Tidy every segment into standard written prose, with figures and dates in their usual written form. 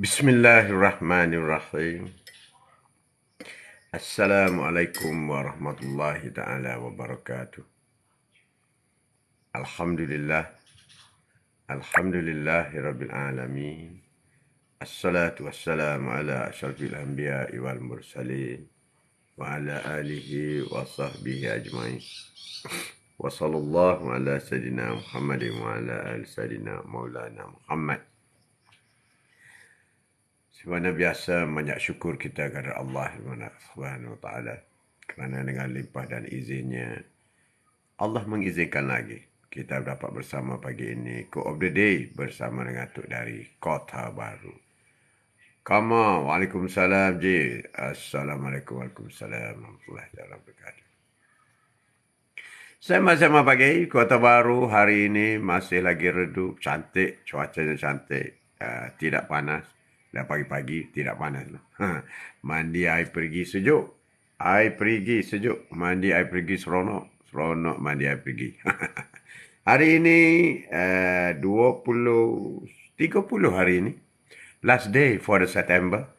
Bismillahirrahmanirrahim. Assalamualaikum warahmatullahi taala wabarakatuh. Alhamdulillah. Alhamdulillahirabbil alamin. Assalatu wassalamu ala asyrafil anbiya'i wal mursalin wa ala alihi wa sahbihi ajmain. Wa sallallahu ala sayyidina Muhammadin wa ala ali sayyidina Maulana Muhammad. Sebenarnya biasa banyak syukur kita kepada Allah Subhanahu Wa Taala kerana dengan limpah dan izinnya Allah mengizinkan lagi kita dapat bersama pagi ini Quote of the Day bersama dengan Tok dari Kota Baru. Kama, Waalaikumsalam Ji. Assalamualaikum warahmatullahi wabarakatuh. Sama-sama pagi Kota Baru hari ini masih lagi redup, cantik, cuacanya cantik, tidak panas. Dah pagi-pagi tidak panas lah. Mandi air pergi sejuk. Air pergi sejuk. Mandi air pergi seronok. Seronok mandi air pergi. Hari ini 30 hari ini. Last day for the September.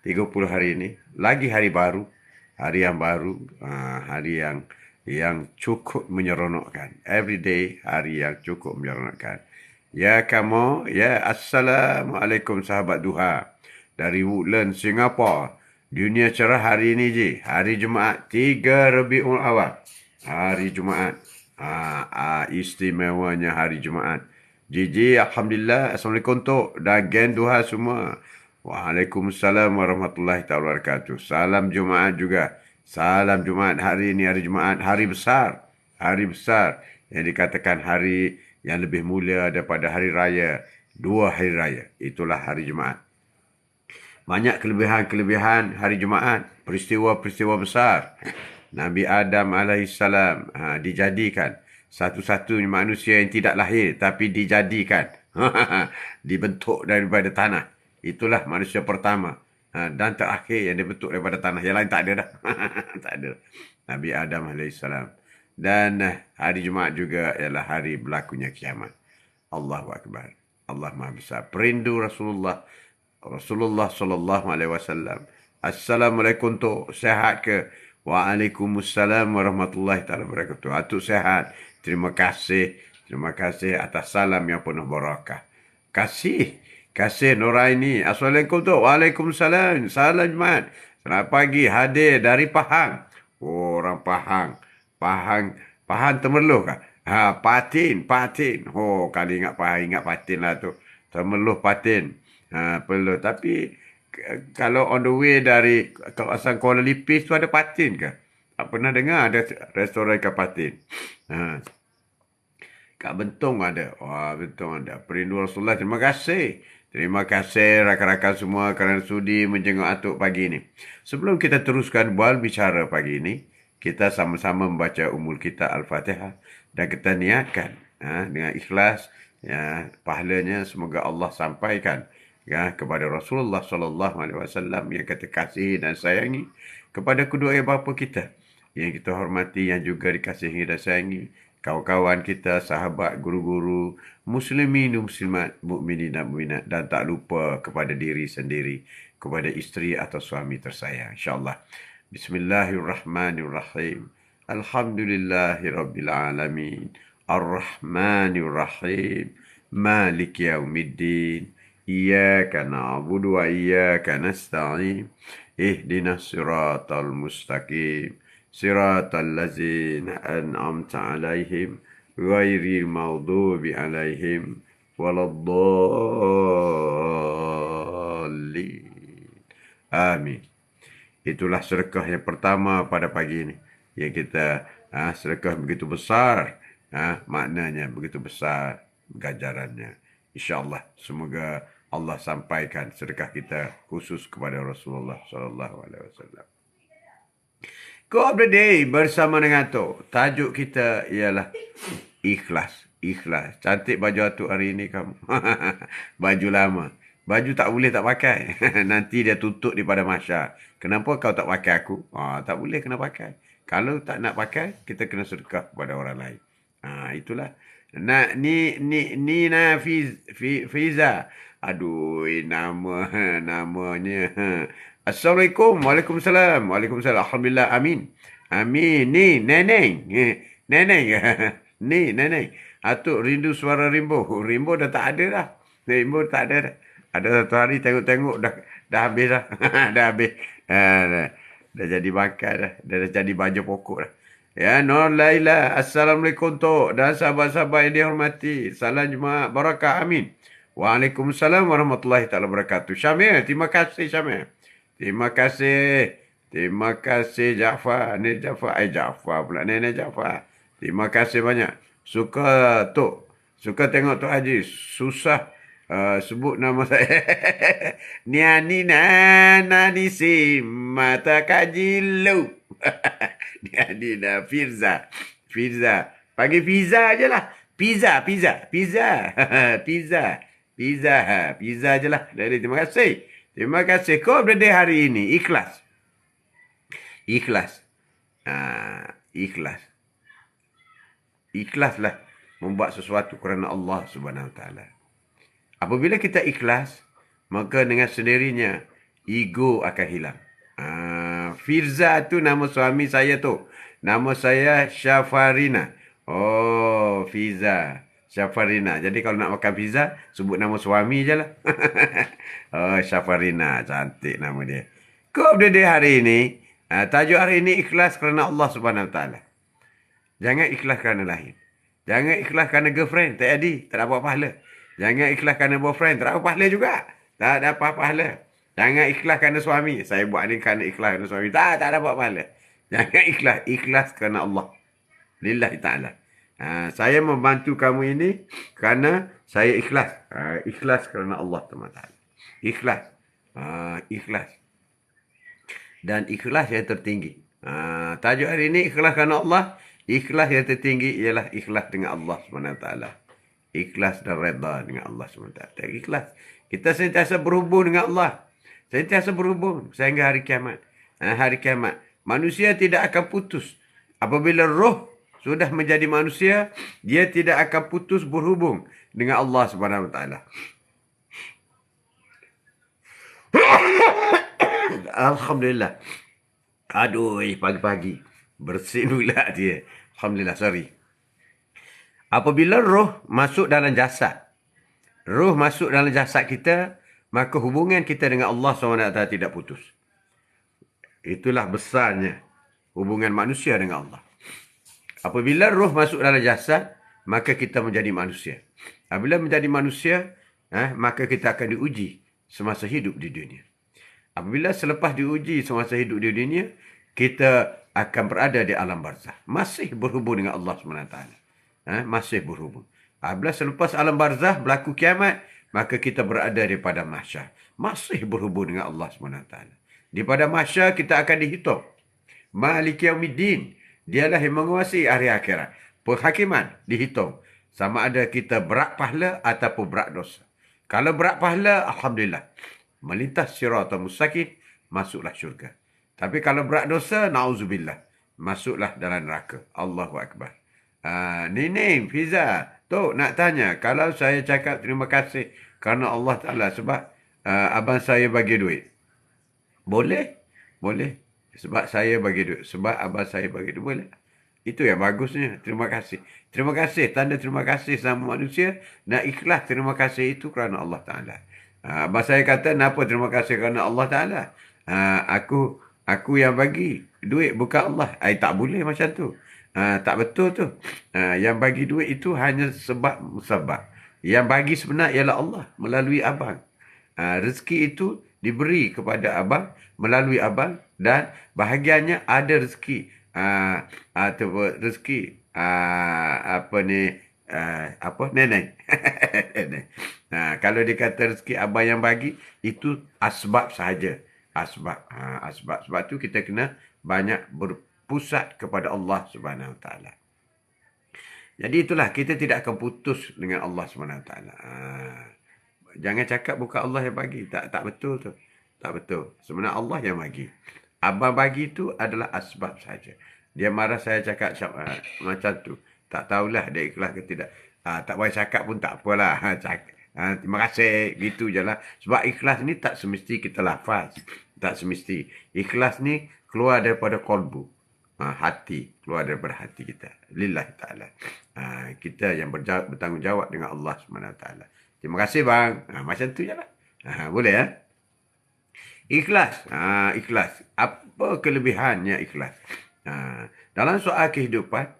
30 hari ini. Lagi hari baru. Hari yang baru. Hari yang cukup menyeronokkan. Every day hari yang cukup menyeronokkan. Ya kamu, ya Assalamualaikum sahabat duha. Dari Woodland, Singapore. Dunia cerah hari ini je. Hari Jumaat 3 Rabiul Awal. Hari Jumaat. Istimewanya hari Jumaat. Jiji, Alhamdulillah. Assalamualaikum Tok. Dan gen duha semua. Waalaikumsalam warahmatullahi wabarakatuh. Salam Jumaat juga. Salam Jumaat. Hari ini hari Jumaat. Hari besar. Hari besar. Yang dikatakan hari yang lebih mulia daripada hari raya. 2 hari raya. Itulah hari Jumaat. Banyak kelebihan-kelebihan hari Jumaat. Peristiwa-peristiwa besar. Nabi Adam AS dijadikan. Satu-satunya manusia yang tidak lahir. Tapi dijadikan. Dibentuk daripada tanah. Itulah manusia pertama. Dan terakhir yang dibentuk daripada tanah. Yang lain tak ada dah. Tak ada. Nabi Adam AS. Dan hari Jumaat juga ialah hari berlakunya kiamat. Allahu Akbar. Allah Maha Besar. Perindu Rasulullah sallallahu alaihi wasallam. Assalamualaikum Tok. Sehat ke? Waalaikumsalam warahmatullahi taala wabarakatuh. Atuk sehat. Terima kasih. Terima kasih atas salam yang penuh barakah. Kasih Nuraini. Assalamualaikum Tok. Waalaikumsalam. Salam Jumaat. Selamat pagi. Hadir dari Pahang. Orang Pahang. Pahang Temerloh kah? Patin. Kali ingat Pahang, ingat Patin lah tu. Temerloh Patin. Perlu. Tapi kalau on the way dari kawasan Kuala Lipis tu ada Patin ke? Tak pernah dengar ada restoran ikan Patin. Kat Bentong ada. Bentong ada. Perindu Rasulullah. Terima kasih. Terima kasih rakan-rakan semua kerana sudi menjenguk Atuk pagi ini. Sebelum kita teruskan bual bicara pagi ini, kita sama-sama membaca umul kita Al-Fatihah dan kita niatkan dengan ikhlas pahalanya semoga Allah sampaikan kepada Rasulullah SAW yang kita kasihi dan sayangi, kepada kedua ibu bapa kita yang kita hormati, yang juga dikasihi dan sayangi, kawan-kawan kita, sahabat, guru-guru, muslimin, muslimat, mukminin dan mukminat, dan tak lupa kepada diri sendiri, kepada isteri atau suami tersayang. InsyaAllah. Bismillahirrahmanirrahim. Alhamdulillahirabbil alamin. Ar-Rahmanir-Rahim. Malik yaumiddin. Iyyaka na'budu wa iyyaka nasta'in. Ihdinas siratal mustaqim. Siratal ladzina an'amta 'alaihim ghairil maghdubi 'alaihim waladdallin. Amin. Itulah sedekah yang pertama pada pagi ini. Yang kita sedekah begitu besar. Maknanya begitu besar ganjarannya. InsyaAllah. Semoga Allah sampaikan sedekah kita khusus kepada Rasulullah SAW. Quote of the Day bersama dengan Atuk. Tajuk kita ialah ikhlas. Ikhlas. Cantik baju Atuk hari ini kamu. Baju lama. Baju tak boleh tak pakai. Nanti dia tutup di pada mahsyar. Kenapa kau tak pakai aku? Tak boleh kena pakai. Kalau tak nak pakai, kita kena sedekah kepada orang lain. Itulah. Fiza Aduh, namanya. Assalamualaikum. Waalaikumsalam. Waalaikumsalam. Alhamdulillah. Amin. Amin. Ni, Neneng. Neneng. Ni, Neneng. Atuk rindu suara Rimbo. Rimbo dah tak ada dah. Rimbo tak ada dah. Ada satu hari tengok-tengok dah habis dah. Dah habis. Dah jadi bakar dah. Dah jadi baju pokok dah. Ya, Nur Laila. Assalamualaikum, Tok. Dan sahabat-sahabat yang dihormati. Salam Jumaat Barakah. Amin. Waalaikumsalam warahmatullahi taala wabarakatuh. Syamil, terima kasih Syamil. Terima kasih. Terima kasih Jaafar. Ni Jaafar. Jaafar pula. Nenek Jaafar. Terima kasih banyak. Suka Tok. Suka tengok Tok Haji. Susah sebut nama saya. Niani nani si mata kaji lu. Niani na Firza. Firza. Panggil Fiza je lah. Pizza. Pizza je lah. Jadi terima kasih. Terima kasih. Kau berada hari ini. Ikhlas. Ikhlas. Ikhlaslah membuat sesuatu kerana Allah Subhanahu Wa Taala. Apabila kita ikhlas, maka dengan sendirinya ego akan hilang. Firza tu nama suami saya tu. Nama saya Syafarina. Oh, Fiza. Syafarina. Jadi kalau nak makan pizza, sebut nama suami je lah. Oh, Syafarina. Cantik nama dia. Kau berada hari ini. Tajuk hari ini ikhlas kerana Allah Subhanahu Wa Taala. Jangan ikhlas kerana lain. Jangan ikhlas kerana girlfriend. Tak jadi. Tak dapat pahala. Jangan ikhlas kerana boyfriend. Tak dapat pahala juga. Tak dapat pahala. Jangan ikhlas kerana suami. Saya buat ni kerana ikhlas kerana suami. Tak dapat pahala. Jangan ikhlas. Ikhlas kerana Allah. Lillahi ta'ala. Saya membantu kamu ini kerana saya ikhlas. Ikhlas kerana Allah Ta'ala. Ikhlas. Ikhlas. Dan ikhlas yang tertinggi. Tajuk hari ini ikhlas kerana Allah. Ikhlas yang tertinggi ialah ikhlas dengan Allah SWT. Ikhlas dan redha dengan Allah SWT. Ikhlas. Kita sentiasa berhubung dengan Allah. Sentiasa berhubung sehingga hari kiamat. Hari kiamat. Manusia tidak akan putus. Apabila roh sudah menjadi manusia, dia tidak akan putus berhubung dengan Allah Subhanahu Wa Taala. Alhamdulillah. Aduh, pagi-pagi bersin pula dia. Alhamdulillah, sorry. Apabila roh masuk dalam jasad, roh masuk dalam jasad kita, maka hubungan kita dengan Allah SWT tidak putus. Itulah besarnya hubungan manusia dengan Allah. Apabila roh masuk dalam jasad, maka kita menjadi manusia. Apabila menjadi manusia, maka kita akan diuji semasa hidup di dunia. Apabila selepas diuji semasa hidup di dunia, kita akan berada di alam barzah. Masih berhubung dengan Allah SWT. Masih berhubung. Apabila selepas alam barzah berlaku kiamat, maka kita berada di padang mahsyar. Masih berhubung dengan Allah SWT. Di padang mahsyar kita akan dihitung. Maliki yaumiddin. Dialah yang menguasai hari akhirat. Penghakiman dihitung. Sama ada kita berat pahala ataupun berat dosa. Kalau berat pahala, Alhamdulillah. Melintas siratal mustaqim, masuklah syurga. Tapi kalau berat dosa, na'udzubillah. Masuklah dalam neraka. Allahu Akbar. Nining, Fiza. Tok, nak tanya. Kalau saya cakap terima kasih kerana Allah Ta'ala sebab abang saya bagi duit. Boleh? Boleh. Sebab saya bagi duit. Sebab abang saya bagi duit. Boleh. Itu yang bagusnya. Terima kasih. Terima kasih. Tanda terima kasih sama manusia. Dan ikhlas terima kasih itu kerana Allah Ta'ala. Abang saya kata, kenapa terima kasih kerana Allah Ta'ala? Aku yang bagi duit, bukan Allah. Tak boleh macam tu. Tak betul tu. Yang bagi duit itu hanya sebab. Yang bagi sebenar ialah Allah melalui abang. Rezeki itu diberi kepada abang melalui abang dan bahagiannya ada rezeki. Rezeki nenek. Kalau dikata rezeki abang yang bagi, itu asbab sahaja. Asbab. Sebab tu kita kena banyak berpusat kepada Allah Subhanahu Wa Taala. Jadi itulah, kita tidak akan putus dengan Allah Subhanahu Wa Taala. Jangan cakap bukan Allah yang bagi. Tak betul tu. Tak betul. Sebenarnya Allah yang bagi. Abang bagi itu adalah asbab saja. Dia marah saya cakap macam tu. Tak tahulah dia ikhlas ke tidak. Tak boleh cakap pun tak apalah. Terima kasih. Gitu je lah. Sebab ikhlas ni tak semesti kita lafaz. Tak semesti. Ikhlas ni keluar daripada kolbu. Hati. Keluar daripada hati kita. Lillahi ta'ala. Kita yang bertanggungjawab dengan Allah SWT. Terima kasih bang. Macam tu je lah. Boleh ya? Ikhlas. Ikhlas. Apa kelebihannya ikhlas? Dalam soal kehidupan,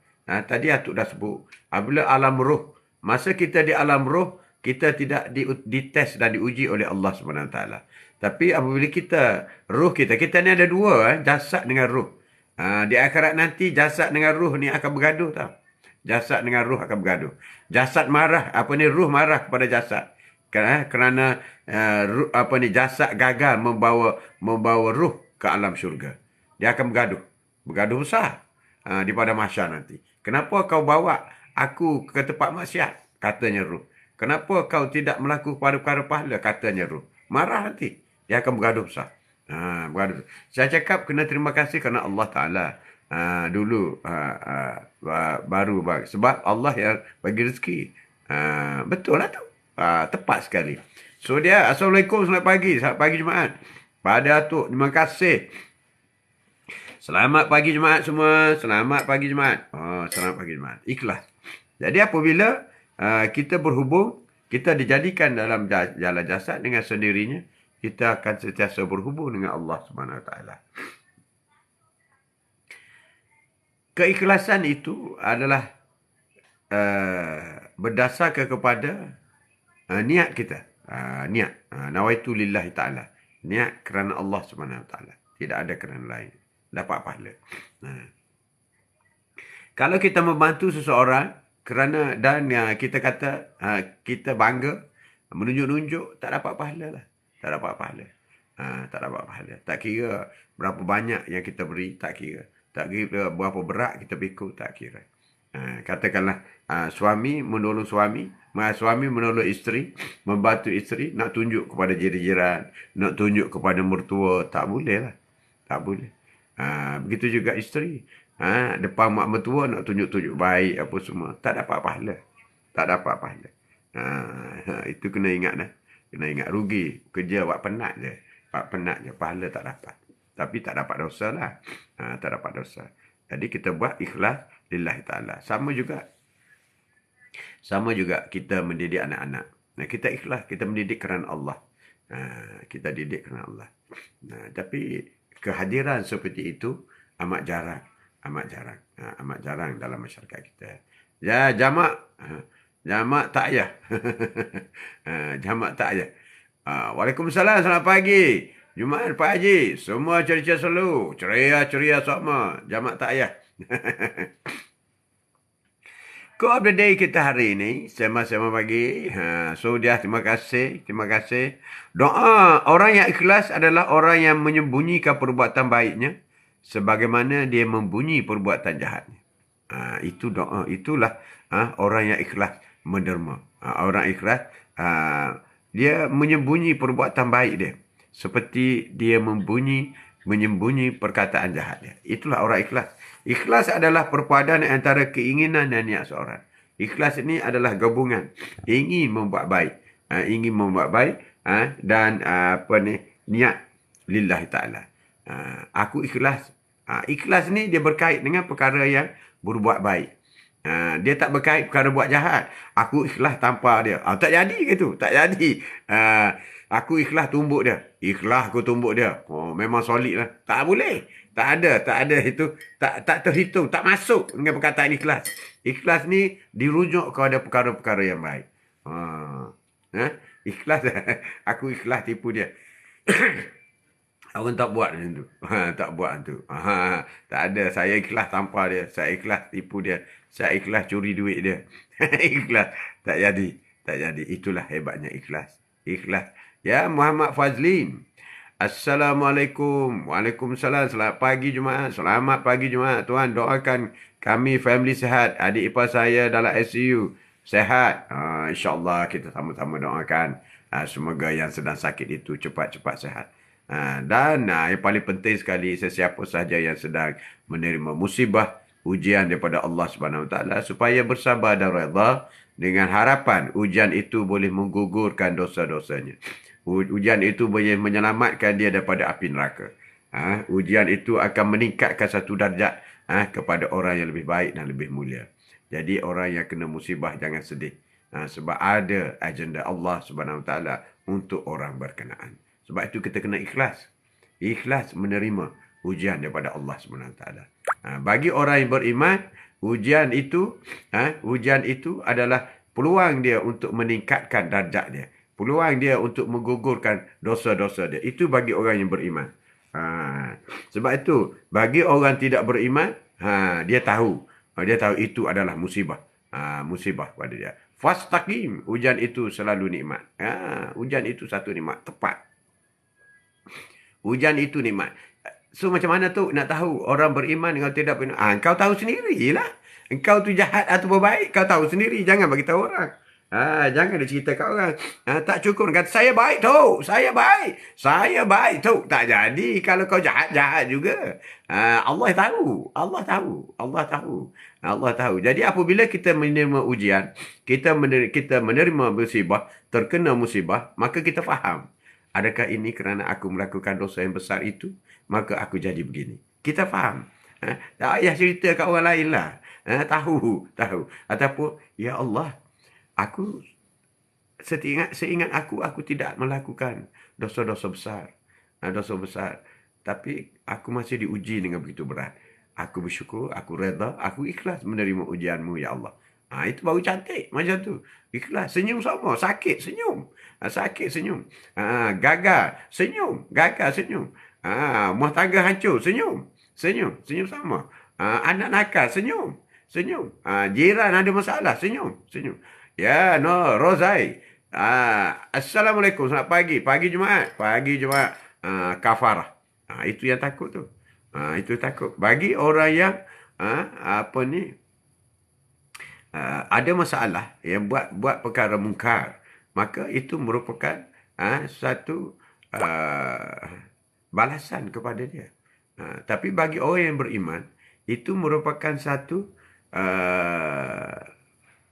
tadi Atuk dah sebut, apabila alam roh, masa kita di alam roh, kita tidak dites dan diuji oleh Allah SWT. Tapi apabila kita, roh kita ni ada dua, jasad dengan roh. Di akhirat nanti, jasad dengan roh ni akan bergaduh tau. Jasad dengan roh akan bergaduh. Jasad marah, roh marah kepada jasad. Kerana jasad gagal membawa roh ke alam syurga. Dia akan bergaduh. Bergaduh besar di pada mahsyar nanti. Kenapa kau bawa aku ke tempat maksiat? Katanya roh. Kenapa kau tidak melakukan perkara pahala? Katanya roh. Marah nanti. Dia akan bergaduh besar. Bergaduh. Saya cakap kena terima kasih kerana Allah Ta'ala dulu baru bagi. Sebab Allah yang bagi rezeki. Betul lah tu. Tepat sekali. So dia, Assalamualaikum, selamat pagi. Selamat pagi Jumaat. Pada Atuk, terima kasih. Selamat pagi Jumaat semua. Selamat pagi Jumaat. Selamat pagi Jumaat. Ikhlas. Jadi apabila kita berhubung, kita dijadikan dalam jalan jasad dengan sendirinya, kita akan sentiasa berhubung dengan Allah SWT. Keikhlasan itu adalah berdasarkan kepada niat kita. Niat. Nawaitu lillahi ta'ala. Niat kerana Allah SWT. Tidak ada kerana lain. Dapat pahala. Kalau kita membantu seseorang kerana dan kita kata kita bangga, menunjuk-nunjuk, tak dapat pahala lah. Tak dapat pahala. Tak dapat pahala. Tak kira berapa banyak yang kita beri, tak kira. Tak kira berapa berat kita pikul, tak kira. Katakanlah suami menolong suami menolong isteri, membantu isteri, nak tunjuk kepada jiran-jiran, nak tunjuk kepada mertua, tak boleh lah. Tak boleh. Begitu juga isteri. Depan mak mertua nak tunjuk-tunjuk baik apa semua. Tak dapat pahala. Tak dapat pahala. Itu kena ingat dah. Kena ingat rugi. Kerja buat penat je. Buat penat je. Pahala tak dapat. Tapi tak dapat dosa lah. Tak dapat dosa. Jadi kita buat ikhlas lillahi ta'ala. Sama juga kita mendidik anak-anak. Kita ikhlas. Kita mendidik kerana Allah. Kita didik kerana Allah. Tapi kehadiran seperti itu amat jarang. Amat jarang dalam masyarakat kita. Ya, jamak tak payah. Jamak tak payah. Waalaikumsalam, selamat pagi. Jumaat Pak Haji. Semua ceria selalu. Ceria semua. Jamak tak payah. Quote of the day kita hari ini, sama-sama pagi. So dia terima kasih. Doa orang yang ikhlas adalah orang yang menyembunyikan perbuatan baiknya sebagaimana dia membunyi perbuatan jahatnya. Itu doa. Itulah orang yang ikhlas menderma. Orang ikhlas dia menyembunyi perbuatan baik dia seperti dia menyembunyi perkataan jahat dia. Itulah orang ikhlas. Ikhlas adalah perpaduan antara keinginan dan niat seorang. Ikhlas ini adalah gabungan. Ingin membuat baik. Dan niat lillahi ta'ala. Aku ikhlas. Ikhlas ni dia berkait dengan perkara yang berbuat baik. Dia tak berkait perkara buat jahat. Aku ikhlas tanpa dia. Tak jadi ke tu? Tak jadi. Aku ikhlas tumbuk dia. Ikhlas aku tumbuk dia. Memang solid lah. Tak boleh. Tak ada itu. Tak terhitung. Tak masuk dengan perkataan ikhlas. Ikhlas ni dirujuk kepada perkara-perkara yang baik. Ikhlas. Aku ikhlas tipu dia. Orang tak buat macam tu. Tak buat macam tu. Tak ada. Saya ikhlas tanpa dia. Saya ikhlas tipu dia. Saya ikhlas curi duit dia. Ikhlas. Tak jadi. Itulah hebatnya ikhlas. Ikhlas. Ya, Muhammad Fazlin. Assalamualaikum. Waalaikumsalam. Selamat pagi Jumaat. Selamat pagi Jumaat. Tuhan doakan kami family sihat. Adik ipar saya dalam ICU sihat. InsyaAllah kita sama-sama doakan. Semoga yang sedang sakit itu cepat-cepat sihat. Dan yang paling penting sekali, sesiapa sahaja yang sedang menerima musibah, ujian daripada Allah Subhanahu Wa Taala supaya bersabar dan redha dengan harapan ujian itu boleh menggugurkan dosa-dosanya. Ujian itu boleh menyelamatkan dia daripada api neraka. Ujian itu akan meningkatkan satu darjat kepada orang yang lebih baik dan lebih mulia. Jadi orang yang kena musibah jangan sedih. Sebab ada agenda Allah Subhanahu Wa Taala untuk orang berkenaan. Sebab itu kita kena ikhlas. Ikhlas menerima ujian daripada Allah Subhanahu Wa Taala. Bagi orang yang beriman, ujian itu adalah peluang dia untuk meningkatkan darjat dia. Peluang dia untuk menggugurkan dosa-dosa dia. Itu bagi orang yang beriman. Sebab itu, bagi orang tidak beriman, dia tahu itu adalah musibah. Musibah pada dia. Fastaqim, ujian itu selalu nikmat. Ujian itu satu nikmat, tepat. Ujian itu nikmat. So macam mana tu nak tahu orang beriman dengan tidak beriman? Engkau tahu sendirilah. Engkau tu jahat atau baik, kau tahu sendiri. Jangan bagi tahu orang. Jangan dia cerita kat orang. Tak cukup kata saya baik tu. Saya baik tu. Tak jadi kalau kau jahat juga. Allah tahu. Allah tahu. Jadi apabila kita menerima ujian, kita menerima musibah, terkena musibah, maka kita faham. Adakah ini kerana aku melakukan dosa yang besar itu, maka aku jadi begini. Kita faham. Tak payah cerita kat orang lain lah. Tahu. Ataupun, ya Allah, aku seingat aku tidak melakukan dosa-dosa besar. Dosa besar. Tapi aku masih diuji dengan begitu berat. Aku bersyukur, aku redha, aku ikhlas menerima ujianmu, ya Allah. Itu baru cantik macam tu. Ikhlas, senyum sama. Sakit, senyum. Sakit, senyum. Gagal, senyum. Rumah tangga hancur, senyum. Senyum sama. Anak nakal, senyum. Jiran ada masalah, senyum. Ya, no, Rozai. Assalamualaikum, selamat pagi. Pagi Jumaat. Kafarah. Itu yang takut tu. Itu takut. Bagi orang yang ada masalah yang buat perkara mungkar, maka itu merupakan satu balasan kepada dia. Tapi bagi orang yang beriman, itu merupakan satu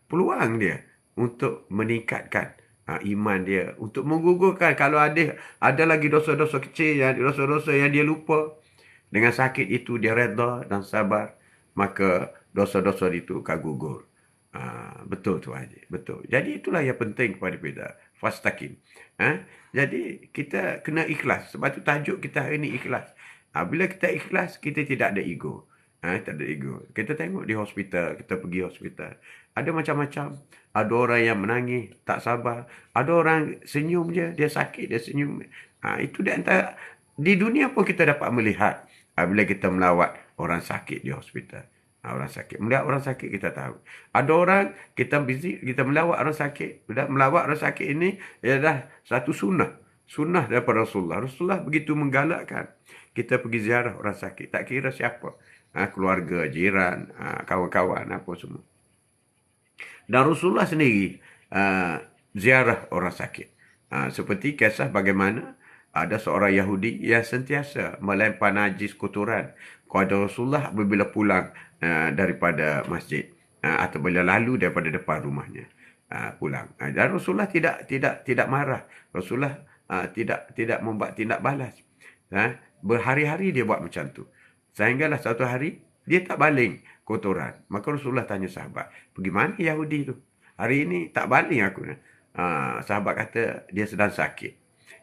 peluang dia untuk meningkatkan iman dia, untuk menggugurkan kalau ada lagi dosa-dosa kecil, dosa-dosa yang dia lupa. Dengan sakit itu dia redha dan sabar, maka dosa-dosa itu akan gugur. Betul tu Haji, betul. Jadi itulah yang penting kepada kita, fastaqim. Jadi kita kena ikhlas. Sebab tu tajuk kita hari ini ikhlas. Bila kita ikhlas, kita tidak ada ego. Tak ada ego. Kita tengok di hospital, kita pergi hospital. Ada macam-macam. Ada orang yang menangis, tak sabar. Ada orang senyum je, dia sakit, dia senyum. Itu di antara, di dunia pun kita dapat melihat bila kita melawat orang sakit di hospital. Orang sakit. Melihat orang sakit kita tahu. Ada orang, kita melawat orang sakit. Bila melawat orang sakit ini, ialah satu sunnah. Sunnah daripada Rasulullah. Rasulullah begitu menggalakkan kita pergi ziarah orang sakit. Tak kira siapa. Keluarga, jiran, kawan-kawan, apa semua. Dan Rasulullah sendiri ziarah orang sakit. Seperti kisah bagaimana ada seorang Yahudi yang sentiasa melempar najis kotoran kepada Rasulullah apabila pulang daripada masjid atau bila lalu daripada depan rumahnya pulang. Dan Rasulullah tidak marah. Rasulullah tidak membuat tindak balas. Berhari-hari dia buat macam tu. Sehinggalah satu hari dia tak baling kotoran. Maka Rasulullah tanya sahabat, pergi mana Yahudi tu? Hari ini tak baling aku. Sahabat kata dia sedang sakit.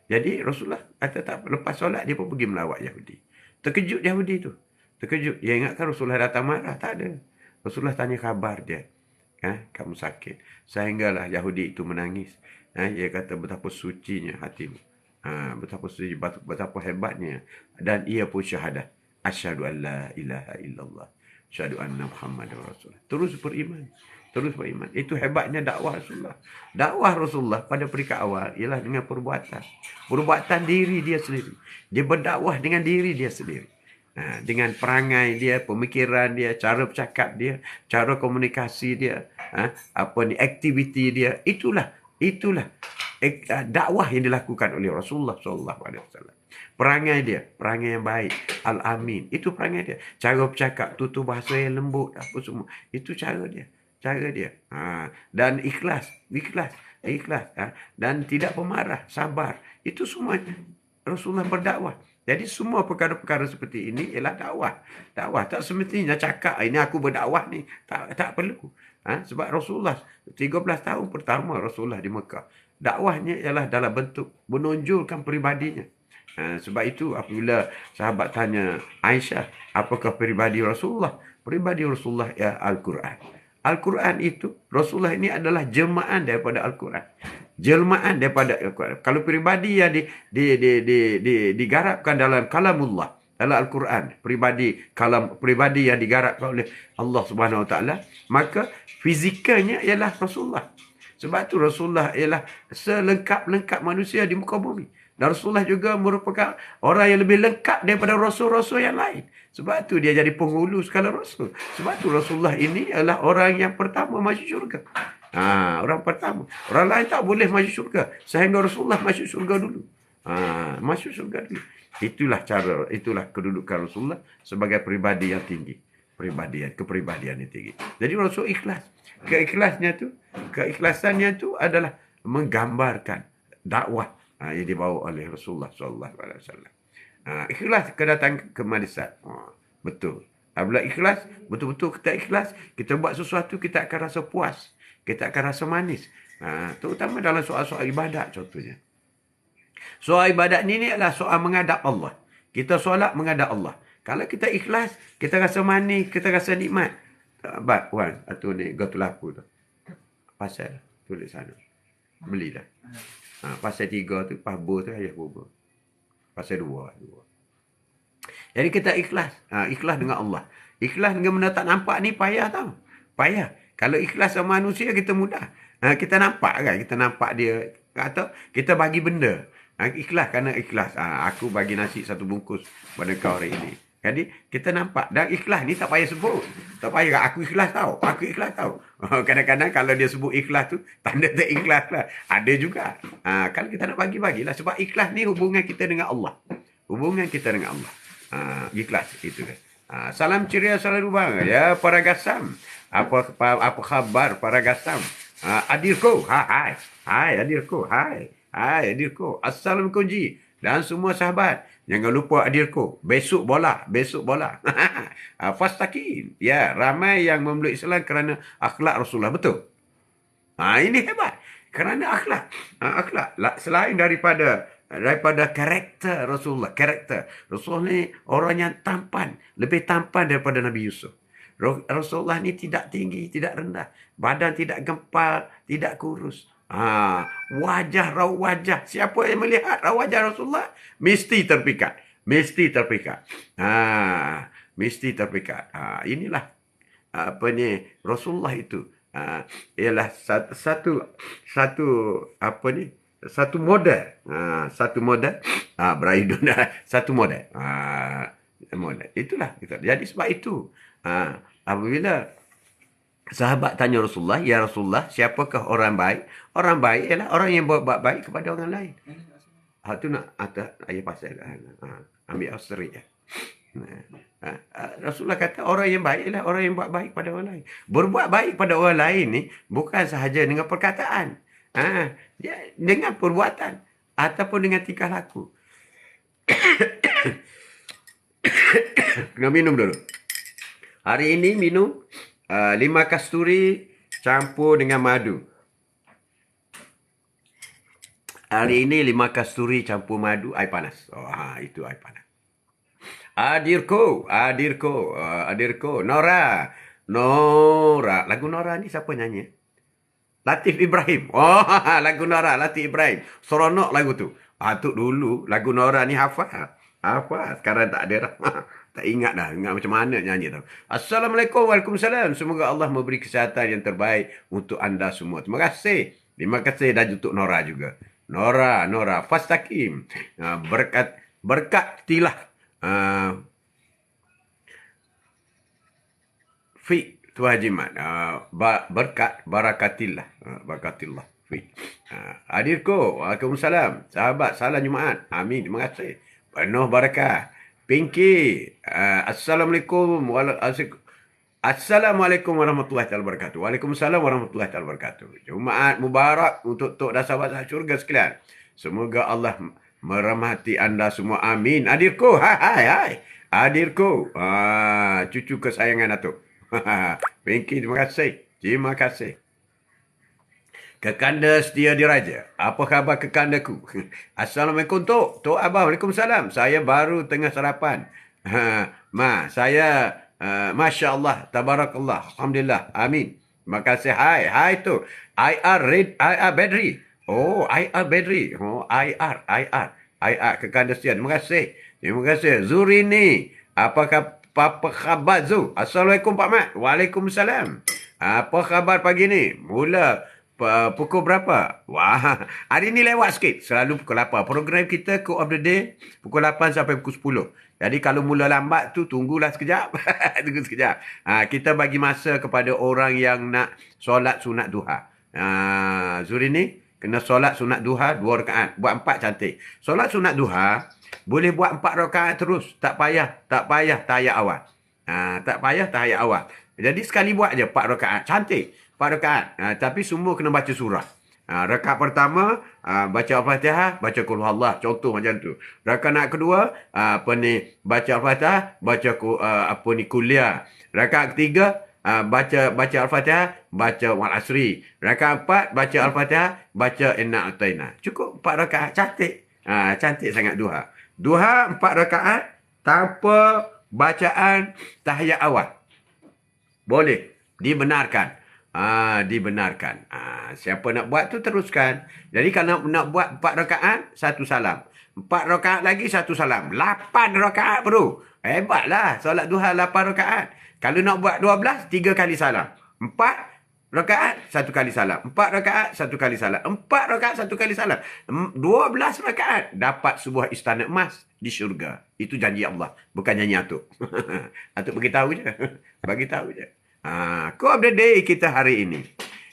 Jadi Rasulullah kata tak, lepas solat dia pun pergi melawat Yahudi. Terkejut Yahudi tu. Terkejut. Dia ingatkan Rasulullah datang marah. Tak ada. Rasulullah tanya khabar dia. Kamu sakit. Sehinggalah Yahudi itu menangis. Dia kata betapa sucinya hatimu. Betapa suci, betapa hebatnya. Dan ia pun syahadah. Asyhadu an la ilaha illallah. Asyhadu anna Muhammadar Rasulullah. Terus beriman. Itu hebatnya dakwah Rasulullah. Dakwah Rasulullah pada peringkat awal ialah dengan perbuatan. Perbuatan diri dia sendiri. Dia berdakwah dengan diri dia sendiri. Dengan perangai dia, pemikiran dia, cara bercakap dia, cara komunikasi dia, aktiviti dia. Itulah dakwah yang dilakukan oleh Rasulullah SAW. Perangai yang baik. Al-Amin. Itu perangai dia. Cara bercakap, tutur bahasa yang lembut, apa semua. Itu cara dia. Cara dia. Dan ikhlas. Ikhlas. Dan tidak pemarah. Sabar. Itu semua Rasulullah berdakwah. Jadi semua perkara-perkara seperti ini ialah dakwah. Dakwah. Tak semestinya cakap, ini aku berdakwah ni. Tak perlu. Sebab Rasulullah 13 tahun pertama Rasulullah di Mekah. Dakwahnya ialah dalam bentuk menonjolkan peribadinya. Sebab itu apabila sahabat tanya Aisyah, apakah peribadi Rasulullah? Peribadi Rasulullah ya Al-Quran. Al-Quran itu, Rasulullah ini adalah jelmaan daripada Al-Quran. Jelmaan daripada Al-Quran. Kalau peribadi yang digarapkan dalam kalamullah, dalam Al-Quran, peribadi yang digarapkan oleh Allah Subhanahu Wa Taala, maka fizikalnya ialah Rasulullah. Sebab itu Rasulullah ialah selengkap-lengkap manusia di muka bumi. Dan Rasulullah juga merupakan orang yang lebih lengkap daripada rasul-rasul yang lain. Sebab itu dia jadi penghulu segala rasul. Sebab itu Rasulullah ini adalah orang yang pertama masuk syurga. Orang pertama. Orang lain tak boleh masuk syurga. Sehingga Rasulullah masuk syurga dulu. Masuk syurga dulu. Itulah kedudukan Rasulullah sebagai peribadi yang tinggi. Kepribadian yang tinggi. Jadi Rasul ikhlas. Keikhlasannya tu adalah menggambarkan dakwah yang dibawa oleh Rasulullah SAW. Ikhlas kedatangan ke Madinah. Betul. Apabila ikhlas, betul-betul kita ikhlas, kita buat sesuatu, kita akan rasa puas. Kita akan rasa manis. Terutama dalam soal-soal ibadat contohnya. Soal ibadat ni adalah soal menghadap Allah. Kita solat menghadap Allah. Kalau kita ikhlas, kita rasa manis, kita rasa nikmat. Wan, atau ni gotu lapu tu. Pasal tulis sana. Belilah. Pasal 3 tu, pahbur tu ayah bubur. Pasal 2. Jadi kita ikhlas. Ikhlas dengan Allah. Ikhlas dengan benda tak nampak ni payah tau. Payah. Kalau ikhlas sama manusia, kita mudah. Kita nampak kan? Kita nampak dia. Atau kita bagi benda. Ikhlas kerana ikhlas. Aku bagi nasi 1 bungkus pada kau hari ini. Jadi kita nampak. Dan ikhlas ni tak payah sebut. Tak payah aku ikhlas tau. Kadang-kadang kalau dia sebut ikhlas tu, tanda tak ikhlas lah. Ada juga. Kalau kita nak bagi-bagilah. Sebab ikhlas ni hubungan kita dengan Allah. Hubungan kita dengan Allah. Ikhlas. Itu kan. Salam ceria selalu bang. Ya para gasam. Apa khabar para gasam? Adirko. Hai. Hai adirko. Hai adirko. Assalamualaikum ji. Dan semua sahabat. Jangan lupa adirko. Besok bola. Fastakin. Ya, ramai yang memeluk Islam kerana akhlak Rasulullah. Betul. Ini hebat. Kerana akhlak. Selain daripada karakter Rasulullah. Rasulullah ni orang yang tampan. Lebih tampan daripada Nabi Yusuf. Rasulullah ni tidak tinggi, tidak rendah. Badan tidak gempal, tidak kurus. Raut wajah. Siapa yang melihat raut wajah Rasulullah mesti terpikat. Mesti terpikat. Inilah Rasulullah itu. Ialah satu model. Satu model. Itulah. Jadi sebab itu. Apabila sahabat tanya Rasulullah, ya Rasulullah, siapakah orang baik? Orang baik ialah orang yang buat baik kepada orang lain. Itu nak atas ayat pasal. Ambil Austri ya. Rasulullah kata orang yang baik ialah orang yang buat baik pada orang lain. Berbuat baik pada orang lain ni bukan sahaja dengan perkataan. Dia dengan perbuatan ataupun dengan tingkah laku. Kena minum dulu. Hari ini minum 5 kasturi campur dengan madu. Hari ini 5 kasturi campur madu, air panas. Itu air panas. Adirko. Nora. Lagu Nora ni siapa nyanyi? Latif Ibrahim. Lagu Nora, Latif Ibrahim. Seronok lagu tu. Tu dulu lagu Nora ni hafal. Sekarang tak ada dah. Tak ingat dah. Ingat macam mana nyanyi tu. Assalamualaikum. Waalaikumsalam. Semoga Allah memberi kesihatan yang terbaik untuk anda semua. Terima kasih. Terima kasih dan untuk Nora juga. Nora. Fastakim. Berkatilah. Fi. Tu Haji Mat. Barakatillah. Barakatillah. Fi. Adirko. Waalaikumsalam. Sahabat. Salam Jumaat. Amin. Terima kasih. Penuh barakah. Pinky, Assalamualaikum. Assalamualaikum warahmatullahi taala wabarakatuh. Waalaikumsalam warahmatullahi taala wabarakatuh. Jumaat Mubarak untuk Tok dan sahabat syurga sekalian. Semoga Allah merahmati anda semua. Amin. Adirku, hai. Adirku, cucu kesayangan Datuk. Pinky, terima kasih. Terima kasih. Kekanda setia diraja. Apa khabar kekandaku? Assalamualaikum Tok. Tok Abah. Waalaikumsalam. Saya baru tengah sarapan. Saya Masya Allah. Tabarakallah. Alhamdulillah. Amin. Terima kasih. Hai Tok. IR Bedri. Oh, IR Bedri. Oh, IR. Kekanda setia. Terima kasih. Terima kasih. Zurini. Apa khabar Zu? Assalamualaikum Pak Mat. Waalaikumsalam. Apa khabar pagi ni? Mula pukul berapa? Wah, hari ni lewat sikit. Selalu pukul 8. Program kita Quote of the Day pukul 8 sampai pukul 10. Jadi kalau mula lambat tu tunggulah sekejap. Tunggu sekejap. Kita bagi masa kepada orang yang nak solat sunat duha. Zuri ni kena solat sunat duha 2 rakaat. Buat 4 cantik. Solat sunat duha boleh buat 4 rakaat terus. Tak payah tahiyat awal. Tak payah tahiyat awal. Jadi sekali buat je 4 rakaat. Cantik. 4 rakaat. Tapi semua kena baca surah. Rakaat pertama, baca Al-Fatihah, baca Qul Huwallah. Contoh macam tu. Rakaat kedua, baca Al-Fatihah, baca kuliah. Rakaat ketiga, baca Al-Fatihah, baca Wal Asri. Rakaat 4, baca Al-Fatihah, baca Inna A'taina. Cukup 4 rakaat. Cantik. Cantik sangat duha. Duha 4 rakaat tanpa bacaan tahiyat awal. Boleh. Dibenarkan. Dibenarkan. Siapa nak buat tu teruskan. Jadi kalau nak buat 4 rakaat, 1 salam. 4 rakaat lagi, 1 salam. 8 rakaat bro. Hebatlah. Solat duha 8 rakaat. Kalau nak buat 12, 3 kali salam. 4 rakaat, 1 kali salam. 4 rakaat, 1 kali salam. 4 rakaat, 1 kali salam. 12 rakaat. Dapat sebuah istana emas di syurga. Itu janji Allah. Bukan janji Atuk. Atuk beritahu je. Bagi tahu je. Quote of the Day kita hari ini.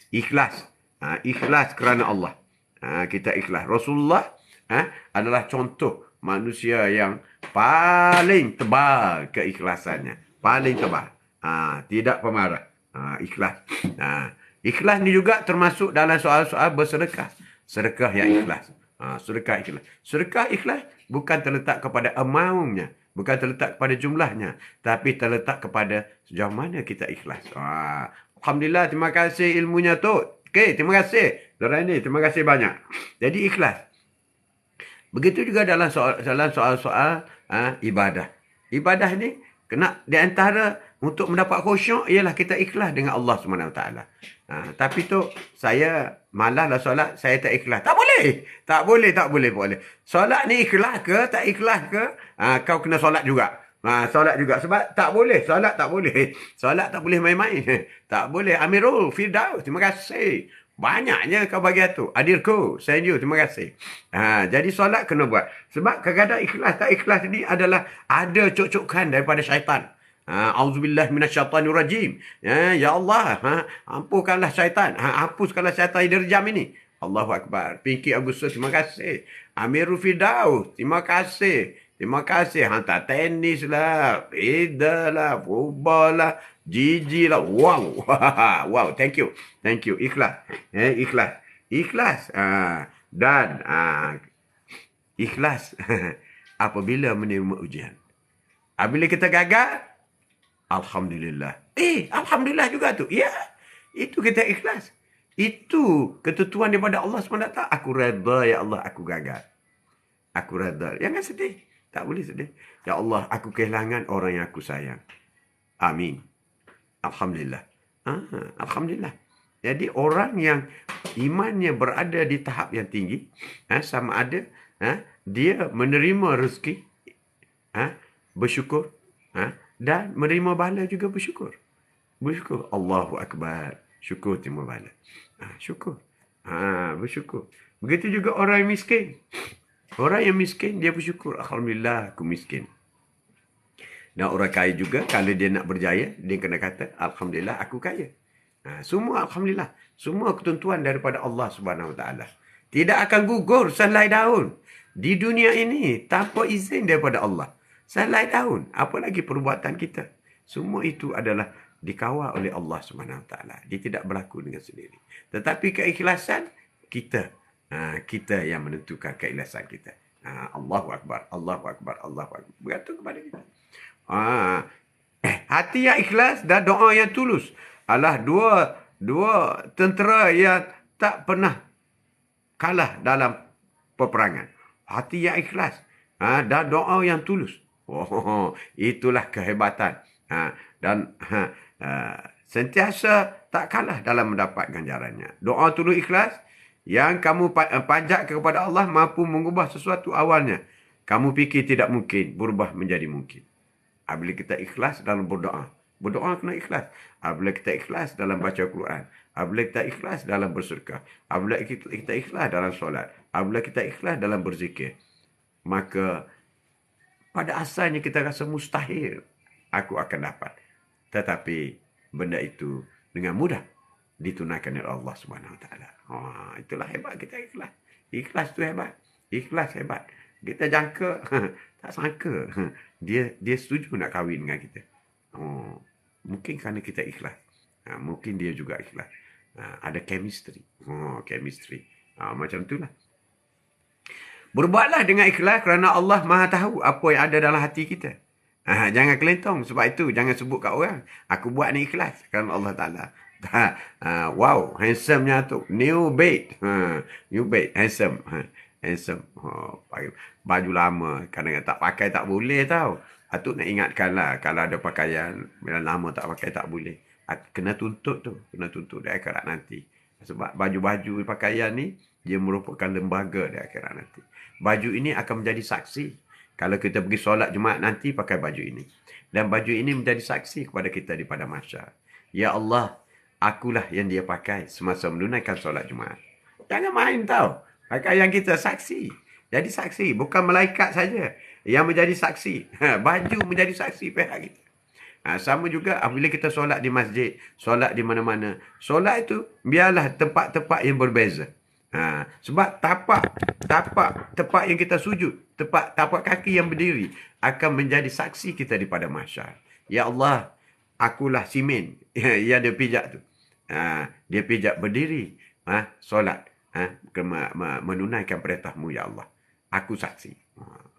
Ikhlas. Ikhlas kerana Allah. Kita ikhlas. Rasulullah adalah contoh manusia yang paling tebal keikhlasannya. Paling tebal. Tidak pemarah. Ikhlas. Ikhlas ni juga termasuk dalam soal-soal bersedekah. Sedekah yang ikhlas. Sedekah ikhlas. Sedekah ikhlas bukan terletak kepada amountnya. Bukan terletak kepada jumlahnya. Tapi terletak kepada sejauh mana kita ikhlas. Alhamdulillah, terima kasih ilmunya tu. Okey, terima kasih. Dorani, terima kasih banyak. Jadi ikhlas. Begitu juga dalam soal-soal ibadah. Ibadah ni, kena di antara untuk mendapat khusyuk, ialah kita ikhlas dengan Allah SWT. Tapi tu, saya malaslah solat, saya tak ikhlas. Tak boleh. Tak boleh. Solat ni ikhlas ke, tak ikhlas ke, kau kena solat juga. Solat juga. Sebab tak boleh. Solat tak boleh. Solat tak boleh main-main. Tak boleh. Amirul Firdaus, terima kasih. Banyaknya kau bagi tu. Adirku, send you, terima kasih. Jadi solat kena buat. Sebab kadang-kadang ikhlas tak ikhlas ni adalah ada cocokkan daripada syaitan. Auzubillah minasyaitanirrajim. Ya Allah, ampunkanlah syaitan. Hapuskanlah syaitan yang derjam ini. Allahu Akbar. Pinky Agustus, terima kasih. Amirul Firdaus, terima kasih. Terima kasih. Hantar tenis lah, peda lah, football lah, Gigi lah. Wow. Wow, thank you. Ikhlas. Ikhlas. Dan ikhlas apabila menerima ujian. Apabila kita gagal, Alhamdulillah. Alhamdulillah juga tu. Ya, itu kita ikhlas. Itu ketentuan daripada Allah SWT. Aku redha, ya Allah, aku gagal. Aku redha. Jangan sedih. Tak boleh sedih. Ya Allah, aku kehilangan orang yang aku sayang. Amin. Alhamdulillah. Alhamdulillah. Jadi orang yang imannya berada di tahap yang tinggi, sama ada dia menerima rezeki, bersyukur, dan menerima bala juga bersyukur. Bersyukur. Allahu Akbar. Syukur terima bala. Syukur. Bersyukur. Begitu juga orang yang miskin. Orang yang miskin, dia bersyukur. Alhamdulillah, aku miskin. Dan orang kaya juga, kalau dia nak berjaya, dia kena kata, Alhamdulillah, aku kaya. Semua Alhamdulillah. Semua ketentuan daripada Allah Subhanahu Wa Taala. Tidak akan gugur selai daun. Di dunia ini, tanpa izin daripada Allah. Selai daun. Apalagi perbuatan kita. Semua itu adalah dikawal oleh Allah SWT. Dia tidak berlaku dengan sendiri. Tetapi keikhlasan, kita. Kita yang menentukan keikhlasan kita. Allahu Akbar, Allahu Akbar, Allahu Akbar. Bergantung kepada kita. Hati yang ikhlas dan doa yang tulus adalah dua tentera yang tak pernah kalah dalam peperangan. Hati yang ikhlas dan doa yang tulus. Itulah kehebatan. Dan sentiasa tak kalah dalam mendapat ganjarannya. Doa tulus ikhlas yang kamu panjat kepada Allah mampu mengubah sesuatu awalnya. Kamu fikir tidak mungkin, berubah menjadi mungkin. Apabila kita ikhlas dalam berdoa. Berdoa kena ikhlas. Apabila kita ikhlas dalam baca Quran. Apabila kita ikhlas dalam bersedekah. Apabila kita ikhlas dalam solat. Apabila kita ikhlas dalam berzikir. Maka pada asalnya kita rasa mustahil aku akan dapat. Tetapi benda itu dengan mudah ditunaikan oleh Allah SWT. Itulah hebat kita ikhlas. Ikhlas tu hebat. Ikhlas hebat. Kita jangka, tak sangka. Dia setuju nak kahwin dengan kita. Mungkin kerana kita ikhlas. Mungkin dia juga ikhlas. Ada chemistry. Chemistry. Macam itulah. Berbuatlah dengan ikhlas kerana Allah Maha tahu apa yang ada dalam hati kita. Jangan kelentong. Sebab itu, jangan sebut kat orang. Aku buat ni ikhlas kerana Allah Ta'ala. Wow, handsome-nya tu. New bed. New bed, handsome. Handsome. Baju lama. Kadang-kadang tak pakai tak boleh tau. Atuk nak ingatkanlah. Kalau ada pakaian, bila lama tak pakai tak boleh. Kena tuntut tu. Kena tuntut di akhirat nanti. Sebab baju-baju pakaian ni, dia merupakan lembaga di akhirat nanti. Baju ini akan menjadi saksi. Kalau kita pergi solat Jumaat nanti, pakai baju ini. Dan baju ini menjadi saksi kepada kita di pada mahsyar. Ya Allah, akulah yang dia pakai semasa menunaikan solat Jumaat. Jangan main tau. Pakaian kita saksi. Jadi saksi. Bukan malaikat saja yang menjadi saksi. Baju menjadi saksi pihak kita. Sama juga apabila kita solat di masjid. Solat di mana-mana. Solat itu biarlah tempat-tempat yang berbeza. Sebab tapak yang kita sujud. Tapak kaki yang berdiri. Akan menjadi saksi kita di pada mahsyar. Ya Allah, akulah simen yang dia pijak tu. Dia pijak berdiri. Solat. Menunaikan perintahmu ya Allah. Aku saksi.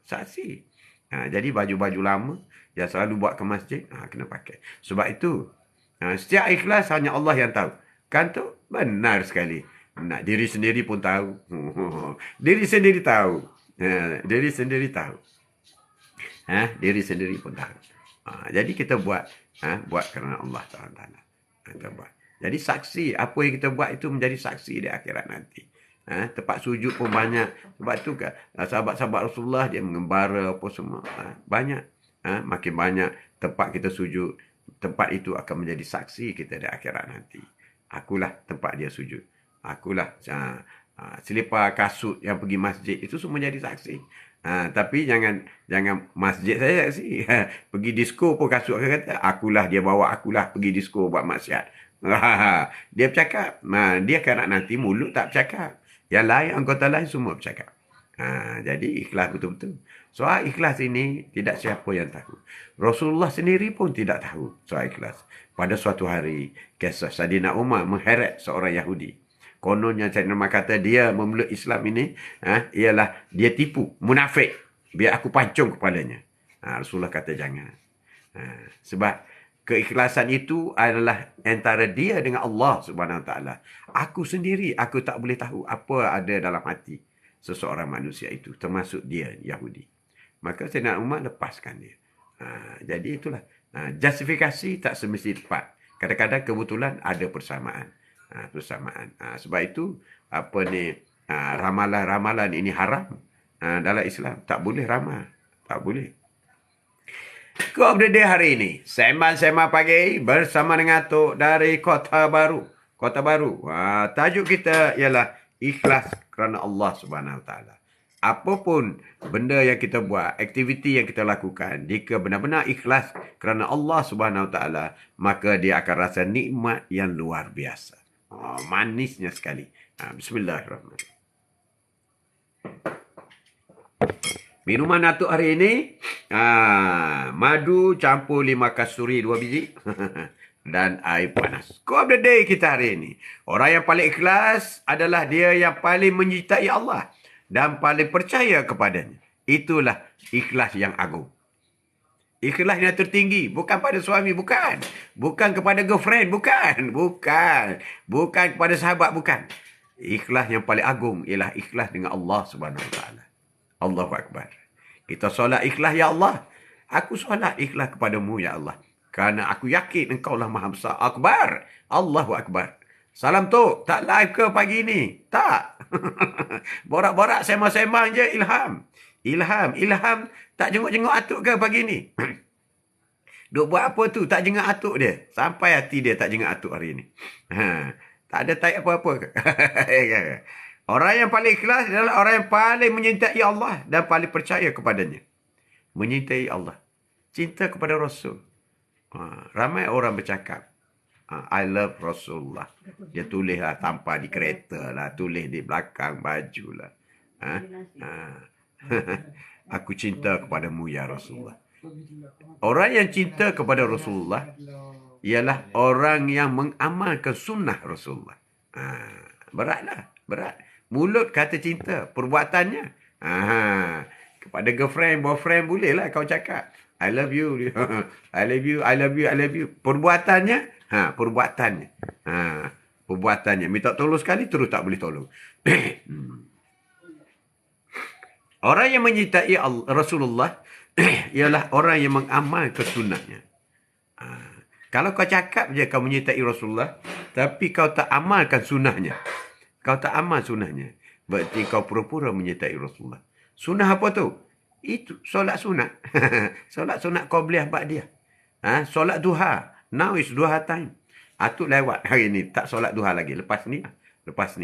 Saksi. Jadi baju-baju lama yang selalu buat ke masjid, kena pakai. Sebab itu, setiap ikhlas hanya Allah yang tahu. Kan tu? Benar sekali. Diri sendiri pun tahu. Diri sendiri tahu. Diri sendiri tahu. Diri sendiri pun tahu. Jadi kita buat kerana Allah Taala. Kita buat. Jadi saksi, apa yang kita buat itu menjadi saksi di akhirat nanti. Tempat sujud pun banyak. Sebab tu kan sahabat-sahabat Rasulullah dia mengembara apa semua. Banyak. Makin banyak tempat kita sujud. Tempat itu akan menjadi saksi kita di akhirat nanti. Akulah tempat dia sujud. Akulah selipar kasut yang pergi masjid. Itu semua jadi saksi. Tapi jangan masjid saya saksi. Pergi disko pun kasut akan kata, akulah dia bawa akulah pergi disko buat maksiat. Dia bercakap. Dia kan nanti mulut tak bercakap. Yang lain, anggota lain semua bercakap. Jadi ikhlas betul-betul. Soal ikhlas ini tidak siapa yang tahu. Rasulullah sendiri pun tidak tahu soal ikhlas. Pada suatu hari, kisah Saidina Umar mengheret seorang Yahudi. Kononnya Saidina Umar kata dia memeluk Islam ini ialah dia tipu, munafik. Biar aku pancung kepalanya. Rasulullah kata jangan. Sebab keikhlasan itu adalah antara dia dengan Allah Subhanahu Wa Taala. Aku sendiri, aku tak boleh tahu apa ada dalam hati seseorang manusia itu, termasuk dia Yahudi. Maka Saidina Umar lepaskan dia. Jadi itulah. Justifikasi tak semesti tepat. Kadang-kadang kebetulan ada persamaan. Sebab itu ramalan-ramalan ini haram dalam Islam. Tak boleh ramal. Tak boleh. Quote of the day hari ini. Sembang-sembang pagi bersama dengan Tok dari Kota Baru. Kota Baru. Tajuk kita ialah ikhlas kerana Allah Subhanahu Wa Taala. Apapun benda yang kita buat, aktiviti yang kita lakukan, jika benar-benar ikhlas kerana Allah Subhanahu Wa Taala, maka dia akan rasa nikmat yang luar biasa. Manisnya sekali. Bismillahirrahmanirrahim. Minuman atuk hari ini, madu campur 5 kasturi 2 biji dan air panas. Quote of the day kita hari ini. Orang yang paling ikhlas adalah dia yang paling menyertai Allah dan paling percaya kepadanya. Itulah ikhlas yang agung. Ikhlas yang tertinggi. Bukan pada suami, bukan. Bukan kepada girlfriend, bukan. Bukan kepada sahabat, bukan. Ikhlas yang paling agung ialah ikhlas dengan Allah Subhanahu Wa Taala. Allahu Akbar. Kita solat ikhlas, ya Allah. Aku solat ikhlas kepadamu, ya Allah. Kerana aku yakin engkau lah Maha Besar. Akbar. Allahu Akbar. Salam tu, tak live ke pagi ni? Tak. Borak-borak, sembang-sembang je, ilham. Ilham. Tak jenguk-jenguk atuk ke pagi ni? Duk buat apa tu? Tak jenguk atuk dia. Sampai hati dia tak jenguk atuk hari ni. Tak ada taik apa-apa ke? Orang yang paling ikhlas adalah orang yang paling menyintai Allah dan paling percaya kepadanya. Menyintai Allah. Cinta kepada Rasul. Ramai orang bercakap, I love Rasulullah. Dia tulis lah tanpa di kereta lah. Tulis di belakang baju lah. Aku cinta kepadamu ya Rasulullah. Orang yang cinta kepada Rasulullah ialah orang yang mengamalkan sunnah Rasulullah. Beratlah. Berat. Mulut kata cinta, perbuatannya. Kepada girlfriend, boyfriend bolehlah kau cakap. I love you. I love you, I love you, I love you. Perbuatannya, perbuatannya. Perbuatannya. Minta tolong sekali, terus tak boleh tolong. Orang yang menyintai Rasulullah ialah orang yang mengamalkan sunnahnya. Kalau kau cakap je kau menyintai Rasulullah, tapi kau tak amalkan sunnahnya. Kau tak amal sunnahnya. Berarti kau pura-pura menyertai Rasulullah. Sunnah apa tu? Itu solat sunat. Solat sunat qabliyah ba'diyah. Solat duha. Now is duha time. Atuk lewat hari ni. Tak solat duha lagi. Lepas ni.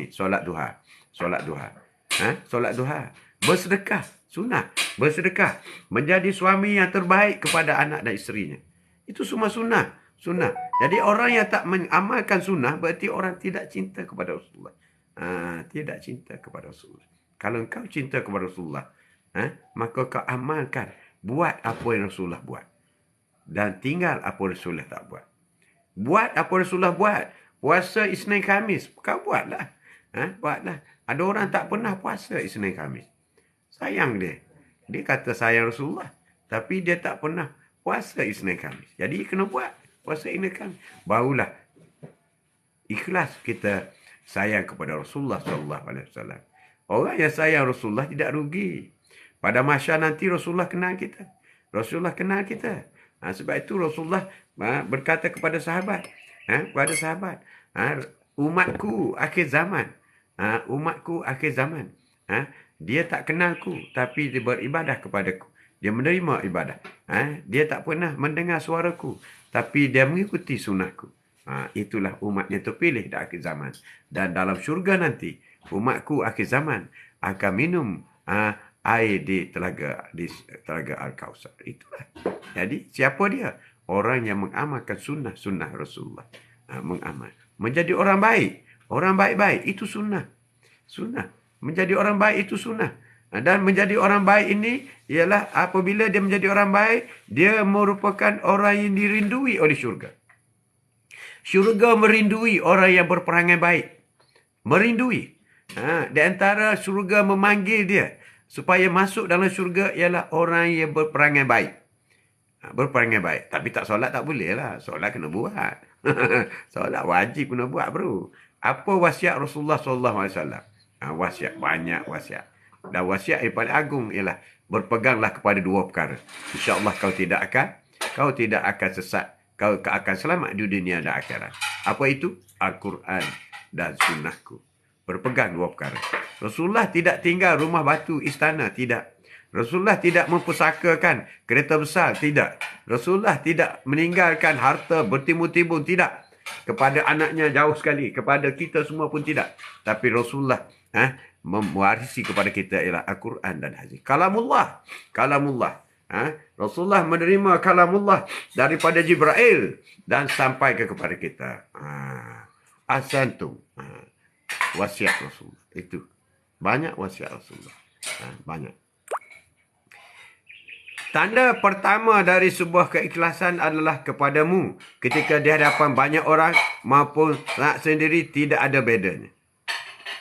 Solat duha. Solat duha. Solat duha. Bersedekah. Sunnah. Bersedekah. Menjadi suami yang terbaik kepada anak dan isterinya. Itu semua sunnah. Sunnah. Jadi orang yang tak mengamalkan sunnah, berarti orang tidak cinta kepada Rasulullah. Tidak cinta kepada Rasulullah. Kalau engkau cinta kepada Rasulullah, maka kau amalkan. Buat apa yang Rasulullah buat. Dan tinggal apa Rasulullah tak buat. Buat apa Rasulullah buat. Puasa Isnin Khamis. Kau buatlah. Buatlah. Ada orang tak pernah puasa Isnin Khamis. Sayang dia. Dia kata sayang Rasulullah. Tapi dia tak pernah puasa Isnin Khamis. Jadi kena buat. Puasa Isnin Khamis. Barulah ikhlas kita sayang kepada Rasulullah SAW. Orang yang sayang Rasulullah tidak rugi. Pada masa nanti Rasulullah kenal kita. Rasulullah kenal kita. Sebab itu Rasulullah berkata kepada sahabat. Kepada sahabat. Umatku akhir zaman. Umatku akhir zaman. Dia tak kenalku. Tapi dia beribadah kepadaku. Dia menerima ibadah. Dia tak pernah mendengar suaraku. Tapi dia mengikuti sunnahku. Itulah umat yang terpilih di akhir zaman. Dan dalam syurga nanti, umatku akhir zaman akan minum air di telaga Al-Kausar. Itulah. Jadi, siapa dia? Orang yang mengamalkan sunnah Rasulullah. Mengamal. Menjadi orang baik. Orang baik-baik, itu sunnah. Sunnah. Menjadi orang baik, itu sunnah. Dan menjadi orang baik ini ialah apabila dia menjadi orang baik, dia merupakan orang yang dirindui oleh syurga. Syurga merindui orang yang berperangai baik. Merindui. Di antara syurga memanggil dia supaya masuk dalam syurga ialah orang yang berperangai baik. Berperangai baik. Tapi tak solat tak boleh lah. Solat kena buat. Solat wajib kena buat bro. Apa wasiat Rasulullah SAW? Wasiat. Banyak wasiat. Dan wasiat yang paling agung ialah berpeganglah kepada dua perkara. InsyaAllah kau tidak akan sesat. Kau akan selamat di dunia dan akhirat. Apa itu? Al-Quran dan sunnahku. Berpegang dua perkara. Rasulullah tidak tinggal rumah batu istana. Tidak. Rasulullah tidak mempusakakan kereta besar. Tidak. Rasulullah tidak meninggalkan harta bertimbun-timbun. Tidak. Kepada anaknya jauh sekali. Kepada kita semua pun tidak. Tapi Rasulullah mewarisi kepada kita ialah Al-Quran dan hadis. Kalamullah. Rasulullah menerima kalamullah daripada Jibril dan sampai kepada kita. Asantum. Wasiat Rasulullah. Itu. Banyak wasiat Rasulullah. Banyak. Tanda pertama dari sebuah keikhlasan adalah kepadamu ketika di hadapan banyak orang maupun nak sendiri tidak ada bedanya.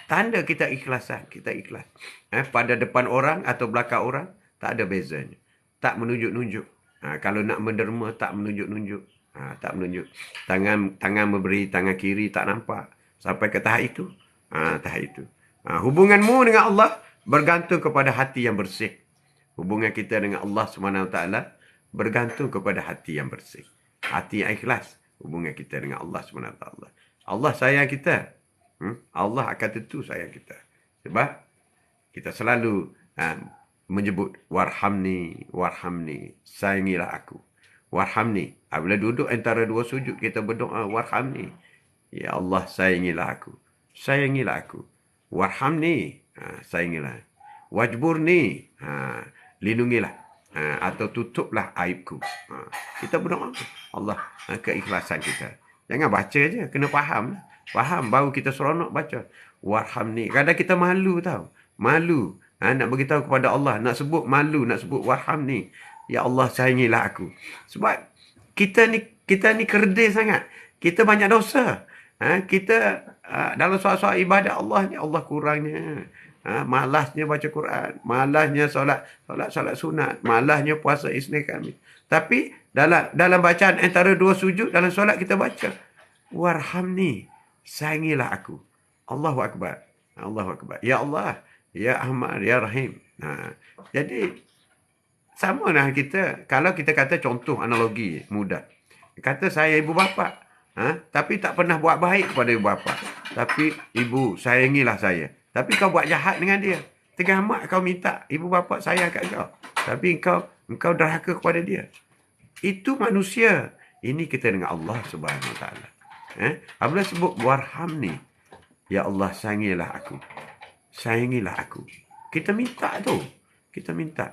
Tanda kita ikhlasan, kita ikhlas. Pada depan orang atau belakang orang, tak ada bezanya. Tak menunjuk-nunjuk. Kalau nak menderma, tak menunjuk-nunjuk. Tak menunjuk. Tangan memberi, tangan kiri tak nampak. Sampai ke tahap itu. Tahap itu. Hubunganmu dengan Allah bergantung kepada hati yang bersih. Hubungan kita dengan Allah SWT bergantung kepada hati yang bersih. Hati yang ikhlas. Hubungan kita dengan Allah SWT. Allah sayang kita. Allah akan tentu sayang kita. Sebab kita selalu menyebut warhamni, warhamni, sayangilah aku. Warhamni. Bila duduk antara dua sujud kita berdoa warhamni. Ya Allah sayangilah aku. Sayangilah aku. Warhamni, sayangilah. Wajburni, lindungilah. Atau tutuplah aibku. Kita berdoa. Allah, keikhlasan kita. Jangan baca je, kena faham. Faham, baru kita seronok baca. Warhamni. Kadang kita malu tau. Malu. Nak beritahu kepada Allah. Nak sebut malu. Nak sebut warhamni. Ya Allah, sayangilah aku. Sebab kita ni kerdil sangat. Kita banyak dosa. Kita dalam soal-soal ibadat Allah ni, Allah kurangnya. Malasnya baca Quran. Malasnya solat sunat. Malasnya puasa Isnin Khamis. Tapi dalam bacaan antara dua sujud, dalam solat kita baca. Warhamni. Sayangilah aku. Allahu Akbar. Allahu Akbar. Ya Allah. Ya Ahmad. Ya Rahim. Jadi, sama lah kita. Kalau kita kata contoh analogi mudah. Kata saya ibu bapa. Tapi tak pernah buat baik kepada ibu bapa. Tapi ibu sayangilah saya. Tapi kau buat jahat dengan dia. Tengah mak kau minta ibu bapa sayang kat kau. Tapi engkau derhaka kepada dia. Itu manusia. Ini kita dengan Allah Subhanahu Wa Taala. Apabila sebut warhamni, ya Allah sayangilah aku. Sayangilah aku. Kita minta tu. Kita minta.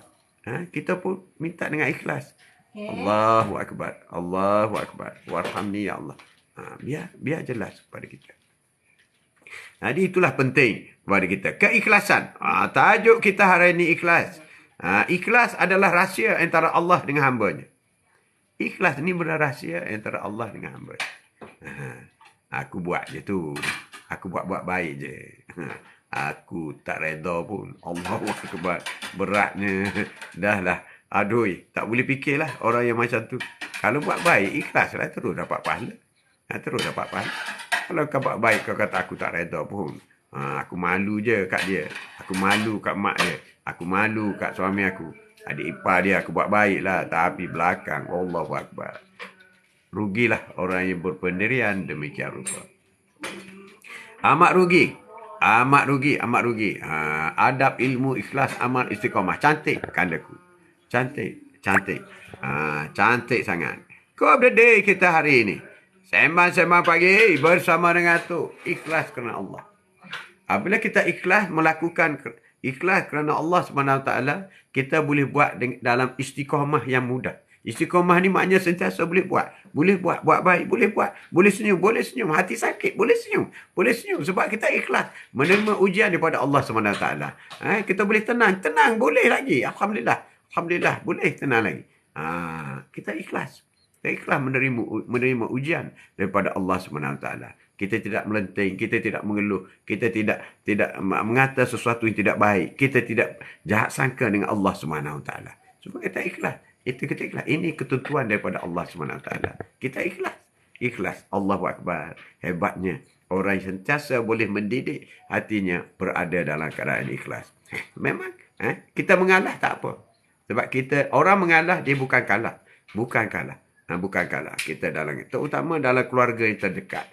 Kita pun minta dengan ikhlas. Allahu Akbar. Allahu Akbar. Warhamni ya Allah. Biar jelas kepada kita. Jadi itulah penting kepada kita. Keikhlasan. Tajuk kita hari ini ikhlas. Ikhlas adalah rahsia antara Allah dengan hamba-Nya. Ikhlas ni benar rahsia antara Allah dengan hamba-Nya. Aku buat je tu. Aku buat baik je. Aku tak reda pun. Allahu Akbar. Beratnya. Dah lah. Aduh, tak boleh fikirlah orang yang macam tu. Kalau buat baik, ikhlaslah, terus dapat pahala. Terus dapat pahala. Kalau kau buat baik, kau kata aku tak reda pun. Aku malu je kat dia. Aku malu kat mak dia. Aku malu kat suami aku. Adik ipar dia, aku buat baik lah. Tapi belakang, Allahu Akbar. Rugilah orang yang berpendirian demikian rupa. Amat rugi. Amat rugi, amat rugi. Adab, ilmu, ikhlas, amal, istiqamah. Cantik, kandaku. Cantik, cantik. Cantik sangat. Kau berdiri kita hari ini. Sembang-sembang pagi bersama dengan tu. Ikhlas kerana Allah. Apabila kita ikhlas melakukan ikhlas kerana Allah SWT, kita boleh buat dalam istiqamah yang mudah. Istiqamah ni maknanya sentiasa boleh buat. Boleh buat baik, boleh buat. Boleh senyum. Hati sakit, boleh senyum. Boleh senyum sebab kita ikhlas. Menerima ujian daripada Allah SWT. Kita boleh tenang, boleh lagi. Alhamdulillah, boleh tenang lagi. Kita ikhlas. Kita ikhlas menerima ujian daripada Allah SWT. Kita tidak melenting, kita tidak mengeluh, kita tidak mengata sesuatu yang tidak baik. Kita tidak jahat sangka dengan Allah SWT. Sebab kita ikhlas. Itu kita ikhlas. Ini ketentuan daripada Allah SWT. Kita ikhlas. Ikhlas. Allahu Akbar. Hebatnya. Orang yang sentiasa boleh mendidik hatinya berada dalam keadaan ikhlas. Memang kita mengalah tak apa. Sebab orang mengalah, dia bukan kalah. Bukan kalah. Kita terutama dalam keluarga yang terdekat.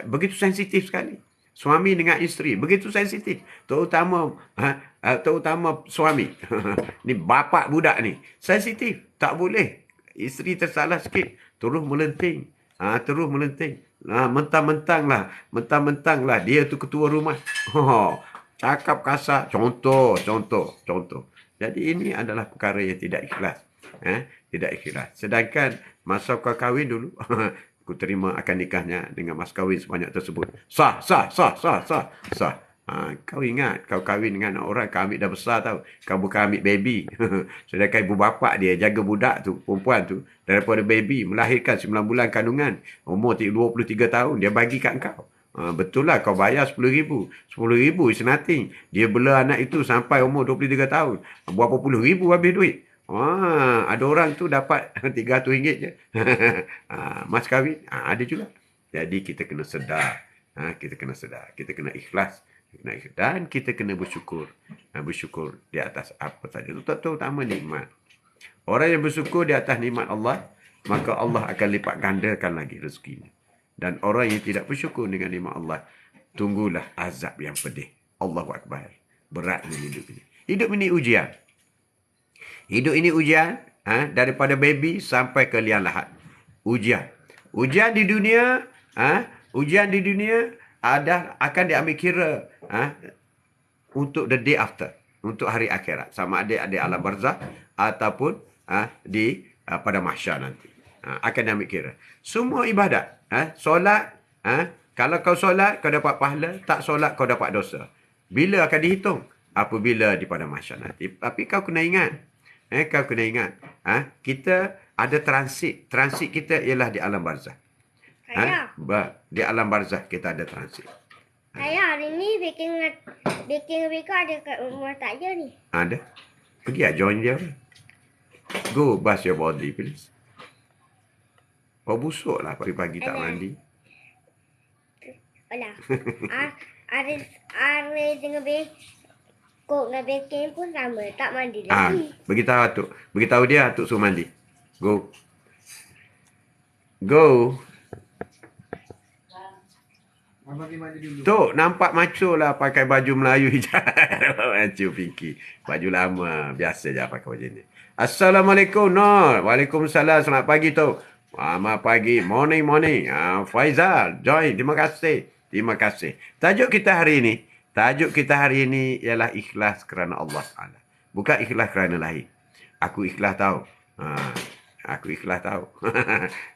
Begitu sensitif sekali. Suami dengan isteri. Begitu sensitif. Terutama suami. Ni bapak budak ni. Sensitif. Tak boleh. Isteri tersalah sikit. Terus melenting. Mentang-mentang lah. Dia tu ketua rumah. Cakap kasar. Contoh. Jadi ini adalah perkara yang tidak ikhlas. Tidak ikhlas. Sedangkan masa kau kahwin dulu, aku terima akan nikahnya dengan mas kahwin sebanyak tersebut. Sah. Kau ingat, kau kahwin dengan orang, kau ambil dah besar tau. Kau bukan ambil baby. Sedangkan ibu bapa dia jaga budak tu, perempuan tu, daripada baby, melahirkan 9 bulan kandungan. Umur 23 tahun, dia bagi kat kau. Betul lah, kau bayar 10,000. 10,000 is nothing. Dia bela anak itu sampai umur 23 tahun. Berapa puluh ribu habis duit. Ada orang tu dapat RM300 je. Mas kahwin, ada juga. Jadi kita kena sedar. Kita kena sedar. Kita kena ikhlas. Dan kita kena bersyukur. Bersyukur di atas apa saja. Itu terutama nikmat. Orang yang bersyukur di atas nikmat Allah, maka Allah akan lipat gandakan lagi rezekinya. Dan orang yang tidak bersyukur dengan nikmat Allah, tunggulah azab yang pedih. Allahu Akbar. Beratnya hidup ini. Hidup ini ujian. Hidup ini ujian. Daripada baby sampai ke liang lahat. Ujian. Ujian di dunia. Ujian di dunia akan diambil kira untuk the day after, untuk hari akhirat, sama ada di alam barzakh ataupun pada mahsyar nanti, akan diambil kira. Semua ibadat, solat, kalau kau solat kau dapat pahala, tak solat kau dapat dosa. Bila akan dihitung? Apabila di pada mahsyar nanti. Tapi kau kena ingat, kita ada transit kita ialah di alam barzakh. Di alam barzakh kita ada transit. Ayah, hari ni baking Rika ada kat rumah tak je ni. Ada. Pergi lah, join dia. Go brush your body, please. Kau busuk lah pagi-pagi tak mandi. Alah. Are dengan kok dengan baking pun sama. Tak mandi lagi. Beritahu Atuk. Beritahu dia Atuk suruh mandi. Go. Go. Tok, nampak macho lah pakai baju Melayu hijab. Macho fikir. Baju lama. Biasa je pakai baju ni. Assalamualaikum, Nur. Waalaikumsalam. Selamat pagi, Tok. Selamat pagi. Morning. Faizal, join. Terima kasih. Tajuk kita hari ini ialah ikhlas kerana Allah Taala. Bukan ikhlas kerana lain. Aku ikhlas tahu.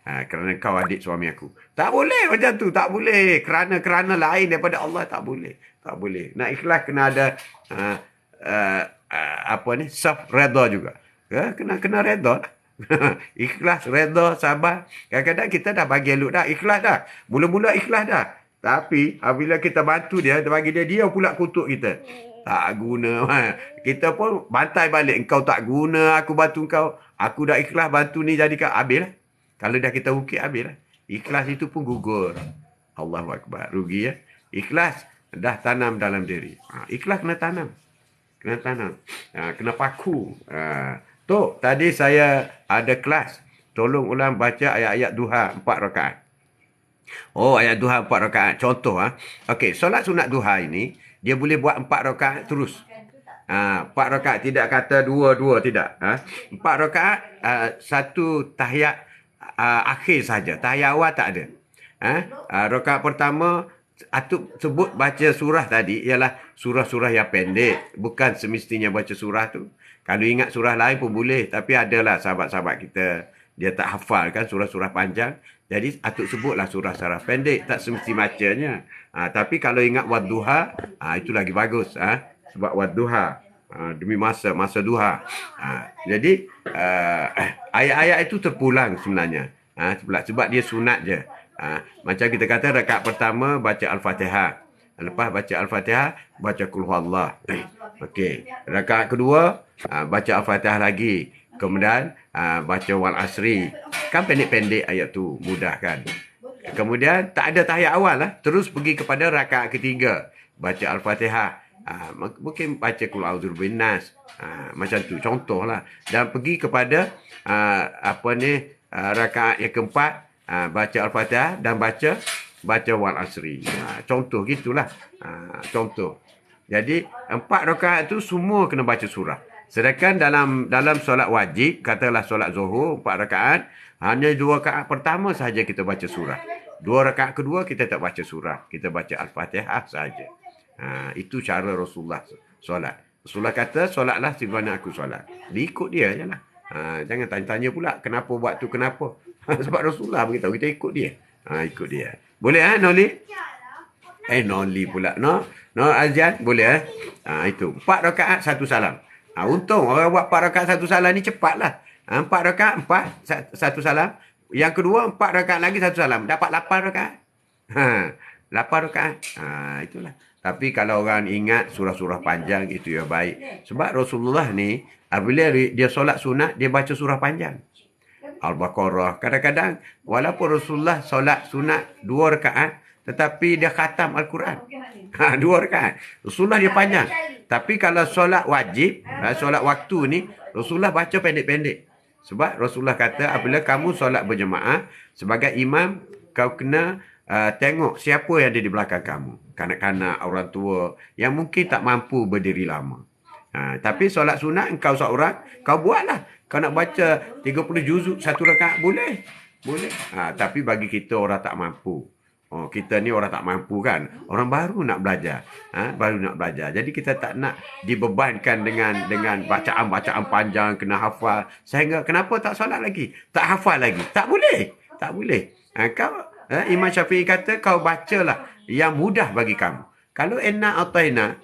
Kerana kau adik suami aku. Tak boleh macam tu. Tak boleh. Kerana lain daripada Allah. Tak boleh. Nak ikhlas kena ada self-reda juga. Kena reda. Ikhlas, reda, sabar. Kadang-kadang kita dah bagi elok dah. Ikhlas dah. Mula-mula ikhlas dah. Tapi apabila kita bantu dia bagi dia pula kutuk kita. Tak guna. Kita pun bantai balik. Engkau tak guna, aku bantu kau. Aku dah ikhlas bantu ni jadi kau. Habis lah. Kalau dah kita ukit, habis lah. Ikhlas itu pun gugur. Allahu Akbar. Rugi ya. Ikhlas dah tanam dalam diri. Ikhlas kena tanam. Kena paku. Tok, tadi saya ada kelas. Tolong ulang baca ayat-ayat duha 4 rakaat. Ayat duha 4 rakaat. Contoh. Okey, solat sunat duha ini, dia boleh buat 4 rakaat terus. 4 rakaat, tidak kata 2, tidak. 4 rakaat, satu tahiyat akhir saja. Tahiyat awal tak ada. Rakaat pertama, Atuk sebut baca surah tadi ialah surah-surah yang pendek. Bukan semestinya baca surah tu. Kalau ingat surah lain pun boleh. Tapi adalah sahabat-sahabat kita, dia tak hafal kan surah-surah panjang. Jadi Atuk sebutlah surah-surah pendek. Tak semesti bacanya. Tapi kalau ingat wadduha, itu lagi bagus. Sebab wadduha, demi masa duha. Jadi ayat-ayat itu terpulang sebenarnya. Sebab dia sunat je. Macam kita kata rakaat pertama baca Al-Fatihah. Lepas baca Al-Fatihah, baca Qul Huwallah. Okey. Rakaat kedua, baca Al-Fatihah lagi. Kemudian baca Wal Asri. Kan pendek-pendek ayat tu, mudah kan. Kemudian tak ada tahiyat awal lah. Terus pergi kepada rakaat ketiga. Baca Al-Fatihah. Mungkin baca Qul A'udzu Birabbin Nas. Macam tu, contohlah. Dan pergi kepada rakaat yang keempat. Baca Al-Fatihah dan baca Wal Asri. Contoh gitulah. Contoh. Jadi 4 rakaat tu semua kena baca surah. Sedangkan dalam solat wajib, katalah solat Zuhur 4 rakaat, hanya 2 rakaat pertama sahaja kita baca surah. 2 rakaat kedua kita tak baca surah. Kita baca Al-Fatihah sahaja. Itu cara Rasulullah solat. Rasulullah kata, solatlah sebagaimana aku solat. Diikut dia je lah. Jangan tanya-tanya pula kenapa buat tu, kenapa. Sebab Rasulullah beritahu kita ikut dia. Ikut dia. Boleh Noli? Noli pula. No, no Azan, boleh itu. 4 rakaat, 1 salam. Untung orang buat 4 rakaat, 1 salam ni cepatlah. 4 rakaat, 1 salam. Yang kedua, 4 rakaat lagi, 1 salam. Dapat 8 rakaat. 8 rakaat. Itulah. Tapi kalau orang ingat surah-surah panjang, itu yang baik. Sebab Rasulullah ni, apabila dia solat sunat, dia baca surah panjang. Al-Baqarah. Kadang-kadang, walaupun Rasulullah solat sunat 2 rakaat, tetapi dia khatam Al-Quran. 2 rakaat. Rasulullah dia panjang. Tapi kalau solat wajib, solat waktu ni, Rasulullah baca pendek-pendek. Sebab Rasulullah kata, apabila kamu solat berjemaah, sebagai imam, kau kena tengok siapa yang ada di belakang kamu. Kanak-kanak, orang tua, yang mungkin tak mampu berdiri lama. Tapi solat sunat, engkau seorang, kau buatlah. Kau nak baca 30 juzuk 1 rakaat, boleh. Boleh. Tapi bagi kita orang tak mampu. Kita ni orang tak mampu kan. Orang baru nak belajar. Baru nak belajar. Jadi kita tak nak dibebankan dengan bacaan-bacaan panjang, kena hafal. Sehingga kenapa tak solat lagi? Tak hafal lagi. Tak boleh. Tak boleh. Imam Syafi'i kata kau bacalah yang mudah bagi kamu. Kalau inna ataina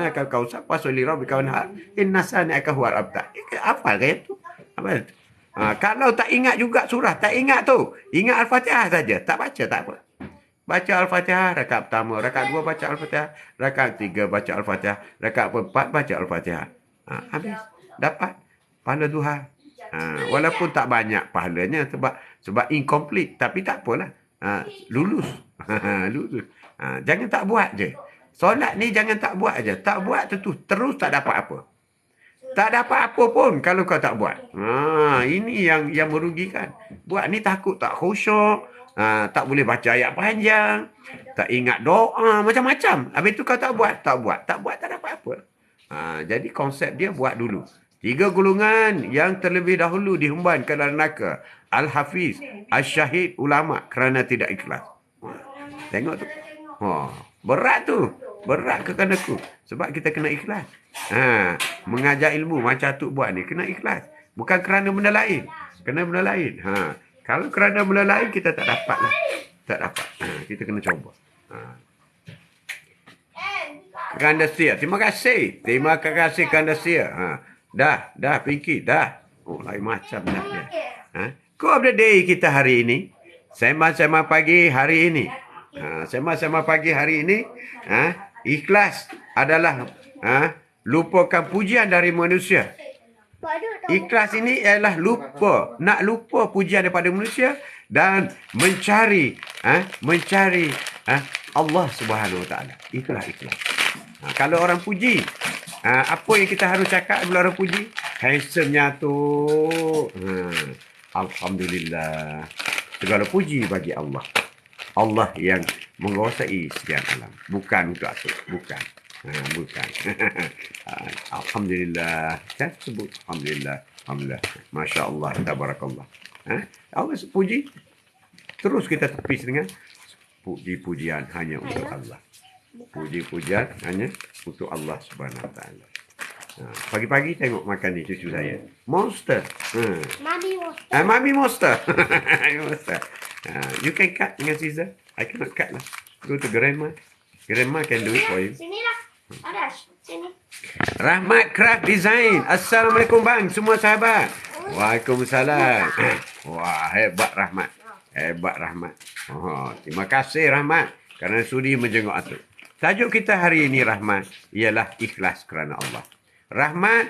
kalau kau siapa soli rabbika wanhar, inna sani'aka huwal abtar. Hafal ke itu? Apa? Kalau tak ingat juga surah, tak ingat tu. Ingat Al-Fatihah saja. Tak baca, tak apa. Baca Al-Fatihah, rakaat pertama. Rakaat 2 baca Al-Fatihah. Rakaat 3 baca Al-Fatihah. Rakaat 4 baca Al-Fatihah. Habis. Dapat pahala duha. Walaupun tak banyak pahalanya sebab incomplete. Tapi tak apalah. Lulus. Lulus. Jangan tak buat je. Solat ni jangan tak buat je. Tak buat terus tak dapat apa. Tak dapat apa pun kalau kau tak buat. Ini yang merugikan. Buat ni takut tak khusyuk. Tak boleh baca ayat panjang. Tak ingat doa. Macam-macam. Habis tu kau tak buat. Tak dapat apa. Jadi konsep dia buat dulu. 3 golongan yang terlebih dahulu dihumban ke dalam neraka. Al-Hafiz, Al-Syahid, ulama kerana tidak ikhlas. Tengok tu. Berat tu. Berat ke kandaku. Sebab kita kena ikhlas. Mengajar ilmu macam tu buat ni. Kena ikhlas. Bukan kerana benda lain. Kena benda lain. Kalau kerana benda lain, kita tak dapat lah. Tak dapat. Kita kena cuba. Kanda Sia. Terima kasih. Terima kasih Kanda Sia. Dah fikir. Dah. Lain macam dah dia. Quote of the day kita hari ini. Sembang-sembang pagi hari ini. Sembang-sembang pagi hari ini. Ikhlas adalah lupakan pujian dari manusia. Ikhlas ini ialah nak lupa pujian daripada manusia dan mencari Allah Subhanahu Wa Taala. Itulah ikhlas. Kalau orang puji, apa yang kita harus cakap bila orang puji? Handsome-nya tu. Alhamdulillah. Segala puji bagi Allah. Allah yang menguasai sekian alam. Bukan untuk aku. Bukan. Bukan. Alhamdulillah. Saya sebut Alhamdulillah. Alhamdulillah. Masya Allah. Tabarakallah. Allah puji. Terus kita tepis dengan puji-pujian hanya untuk Allah. Puji-pujian hanya untuk Allah Subhanahu Wa Taala. Pagi-pagi tengok makan ni cucu saya. Monster. Mami monster. Mami monster. Monster. You can cut dengan scissor. I cannot cut lah. Go to grandma. Grandma can do it for you. Sini lah. Ada. Sini. Rahmat Craft Design. Assalamualaikum bang. Semua sahabat. Waalaikumsalam. Wah, hebat Rahmat. Hebat Rahmat. Terima kasih Rahmat kerana sudi menjenguk atuk. Tajuk kita hari ini Rahmat ialah ikhlas kerana Allah. Rahmat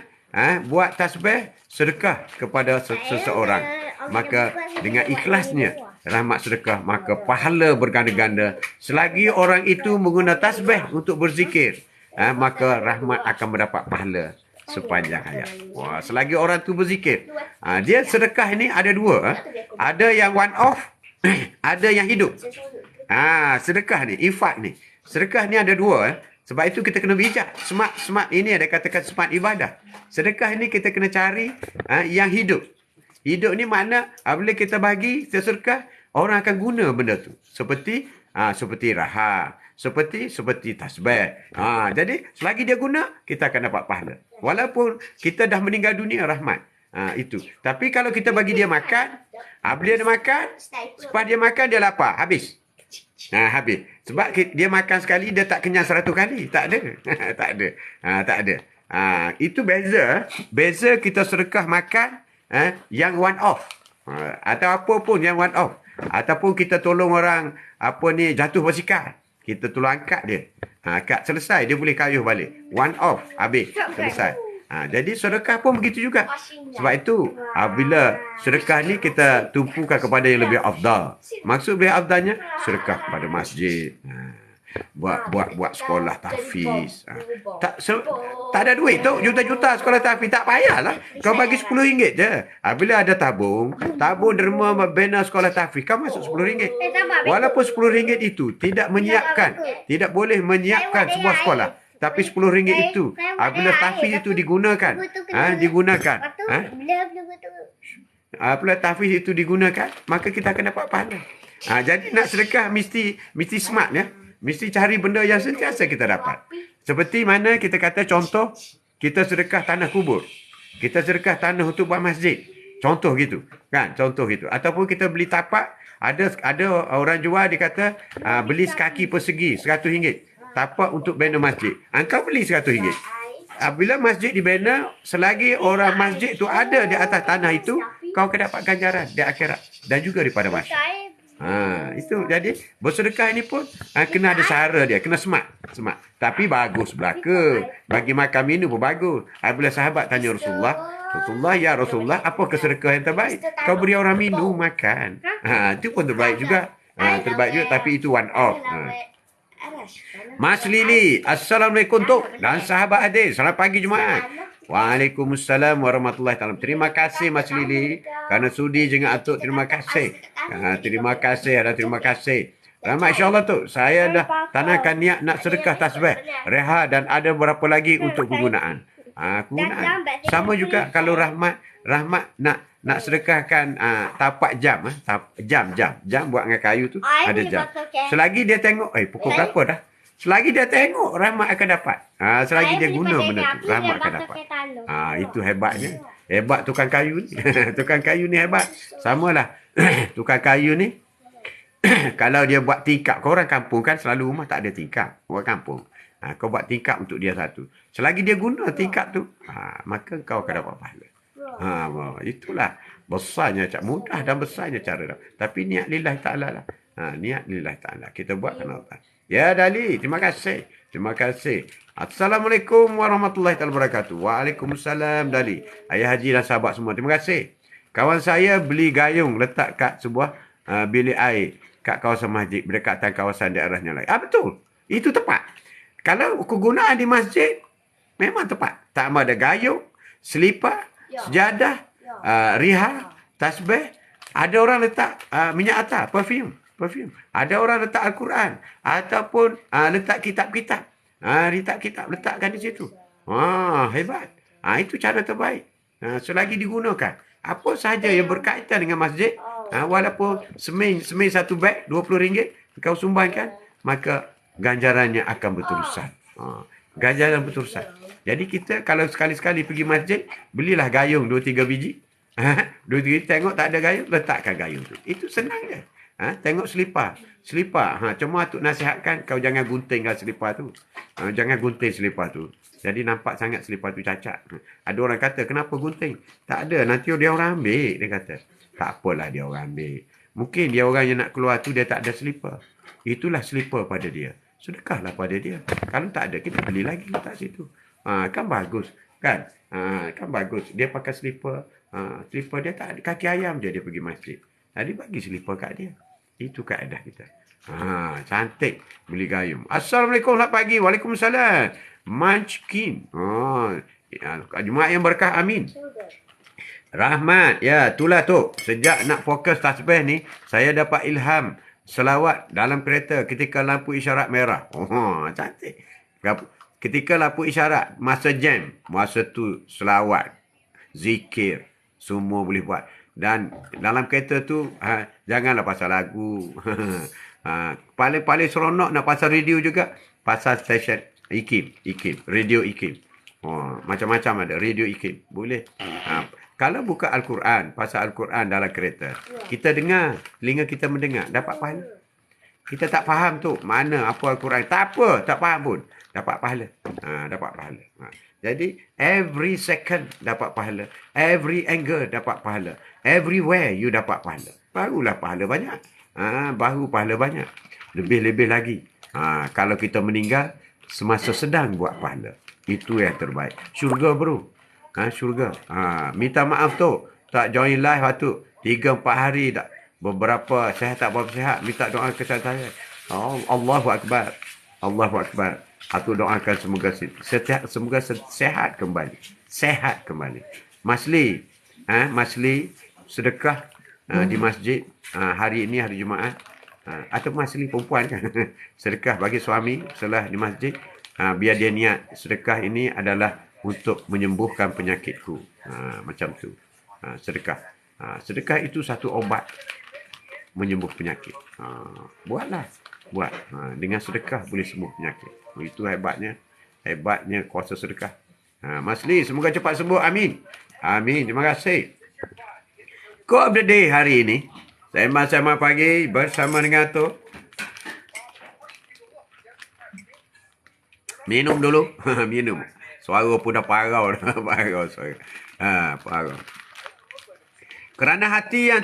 buat tasbih sedekah kepada seseorang. Maka dengan ikhlasnya Rahmat sedekah, maka pahala berganda-ganda. Selagi orang itu menggunakan tasbih untuk berzikir, maka Rahmat akan mendapat pahala sepanjang hayat. Wah, selagi orang tu berzikir. Dia sedekah ini ada 2. Ada yang one off, ada yang hidup. Sedekah ni, infak ni. Sedekah ni ada 2. Sebab itu kita kena bijak. Smart ini ada katakan smart ibadah. Sedekah ini kita kena cari yang hidup. Hidup ni makna bila kita bagi sedekah, orang akan guna benda tu. Seperti raha, seperti tasbih. Jadi selagi dia guna, kita akan dapat pahala. Walaupun kita dah meninggal dunia, Rahmat. Itu. Tapi kalau kita bagi dia makan, bila dia makan, selepas dia makan dia lapar, habis. Habis. Sebab dia makan sekali, dia tak kenyang 100 kali. Tak ada. Tak ada. Tak ada. Itu beza. Beza kita sedekah makan yang one off. Atau apa pun yang one off. Ataupun kita tolong orang jatuh basikal. Kita tolong angkat dia. Angkat selesai, dia boleh kayuh balik. One off, habis. Selesai. Jadi sedekah pun begitu juga. Sebab itu, bila sedekah ni kita tumpukan kepada yang lebih afdal. Maksud lebih afdalnya, sedekah kepada masjid. Buat sekolah tahfiz. Tak ada duit tu, juta-juta sekolah tahfiz. Tak payahlah. Kau bagi RM10 je. Bila ada tabung derma bina sekolah tahfiz, kau masuk RM10. Walaupun RM10 itu tidak boleh menyiapkan sebuah sekolah. Tapi RM10 itu, apabila tahfiz itu digunakan, apabila tahfiz itu digunakan, maka kita akan dapat pahala. Jadi nak sedekah mesti smart ya. Mesti cari benda yang sentiasa kita dapat. Seperti mana kita kata contoh, kita sedekah tanah kubur. Kita sedekah tanah untuk buat masjid. Contoh gitu. Kan? Contoh gitu. Ataupun kita beli tapak, ada orang jual dia kata beli sekaki persegi RM100. Tapak untuk bina masjid. Engkau beli RM100. Bila masjid dibina, selagi orang masjid tu ada di atas tanah itu, kau akan dapat ganjaran di akhirat dan juga daripada masyarakat. Itu jadi bersedekah ini pun kena ada cara dia, kena smart. Tapi bagus belaka. Bagi makan minum pun bagus. Bila sahabat tanya Rasulullah, ya Rasulullah, apa kesedekah yang terbaik? Kau beri orang minum makan. Itu pun terbaik juga. Terbaik juga, tapi itu one off. Mas Lili, Assalamualaikum Tok dan sahabat Adil. Selamat pagi Jumaat. Waalaikumsalam warahmatullahi wabarakatuh. Terima kasih Mas Lili kerana sudi dengan Atuk. Terima kasih. Terima kasih. Ramai insya-Allah tu. Saya dah tanahkan niat nak sedekah tasbih, reha dan ada berapa lagi untuk penggunaan. Penggunaan. Sama juga kalau Rahmat nak sedekahkan tapak jam buat dengan kayu tu, ada jam. Selagi dia tengok pukul berapa dah. Selagi dia tengok, Rahmat akan dapat. Selagi dia guna benda tu, Rahmat akan dapat. Itu hebatnya. Hebat tukang kayu ni. Tukang kayu ni hebat. Samalah. Tukang kayu ni, kalau dia buat tingkap, kau orang kampung kan selalu rumah tak ada tingkap. Orang kampung. Kau buat tingkap untuk dia satu. Selagi dia guna tingkap tu, maka kau akan dapat pahala. Itulah besarnya, mudah dan besarnya cara. Tapi niat lillahi ta'ala lah. Niat lillahi ta'ala. Kita buat kerana Allah. Ya Dali, terima kasih. Assalamualaikum warahmatullahi wabarakatuh. Waalaikumsalam Dali. Ayah Haji dan sahabat semua, terima kasih. Kawan saya beli gayung letak kat sebuah bilik air kat kawasan masjid berdekatan kawasan daerahnya lain. Betul. Itu tepat. Kalau kegunaan di masjid memang tepat. Tak ada gayung, selipar, sejadah, riha, tasbih. Ada orang letak minyak atar, perfume. Ada orang letak Al-Quran ataupun letak kitab-kitab. Letak kitab, letakkan di situ. Hebat. Itu cara terbaik. Selagi digunakan. Apa sahaja yang berkaitan dengan masjid, walaupun semen satu beg RM20 kau sumbangkan, maka ganjarannya akan berterusan. Ganjaran berterusan. Jadi kita kalau sekali-sekali pergi masjid, belilah gayung 2-3 biji. 2-3 biji, tengok tak ada gayung, letakkan gayung tu. Itu senang je. Tengok selipar. Cuma Atuk nasihatkan kau jangan guntingkan selipar tu. Jangan gunting selipar tu. Jadi nampak sangat selipar tu cacat. Ada orang kata, kenapa gunting? Tak ada, nanti dia orang ambil. Dia kata, tak apalah dia orang ambil. Mungkin dia orang yang nak keluar tu dia tak ada selipar. Itulah selipar pada dia. Sedekahlah pada dia. Kalau tak ada, kita beli lagi letak situ. Kan bagus. Kan bagus. Dia pakai selipar. Selipar dia tak ada. Kaki ayam je dia pergi masjid. Jadi bagi selipar kat dia. Itu kaedah kita. Cantik. Beli gayung. Assalamualaikum, selamat pagi. Waalaikumsalam. Munchkin. Jumaat yang berkah, amin. Rahmat. Ya, itulah tu. Sejak nak fokus tasbih ni, saya dapat ilham selawat dalam kereta ketika lampu isyarat merah. Cantik. Ketika lampu isyarat, masa jam, masa tu selawat, zikir, semua boleh buat. Dan dalam kereta tu, janganlah pasal lagu. Paling-paling seronok nak pasal radio juga, pasal stesen IKIM, radio IKIM. Macam-macam ada, radio IKIM. Boleh. Kalau buka Al-Quran, pasal Al-Quran dalam kereta, kita dengar, telinga kita mendengar, dapat pahala. Kita tak faham tu mana apa Al-Quran. Tak apa, tak faham pun. Dapat pahala. Dapat pahala. Jadi, every second dapat pahala. Every angle dapat pahala. Everywhere you dapat pahala. Barulah pahala banyak. Baru pahala banyak. Lebih-lebih lagi. Kalau kita meninggal, semasa sedang buat pahala. Itu yang terbaik. Syurga bro. Syurga. Minta maaf tu. Tak join live waktu 3-4 hari tak. Beberapa sihat tak berapa sihat. Minta doa ke saya. Allahu Akbar. Allahu Akbar. Aku doakan semoga sehat kembali. Sehat kembali. Masli. Masli sedekah di masjid. Hari ini hari Jumaat. Atau masli perempuan kan. Sedekah bagi suami setelah di masjid. Biar dia niat sedekah ini adalah untuk menyembuhkan penyakitku. Macam tu. Sedekah. Sedekah itu satu obat menyembuh penyakit. Buatlah. Buat. Dengan sedekah boleh sembuh penyakit. Itu hebatnya. Hebatnya kuasa sedekah. Masli, semoga cepat sembuh. Amin. Amin. Terima kasih. Quote of the day hari ini. Sembang-sembang pagi bersama dengan tu. Minum dulu. Minum. Suara pun dah parau dah. Parau suara. Parau. Kerana hati yang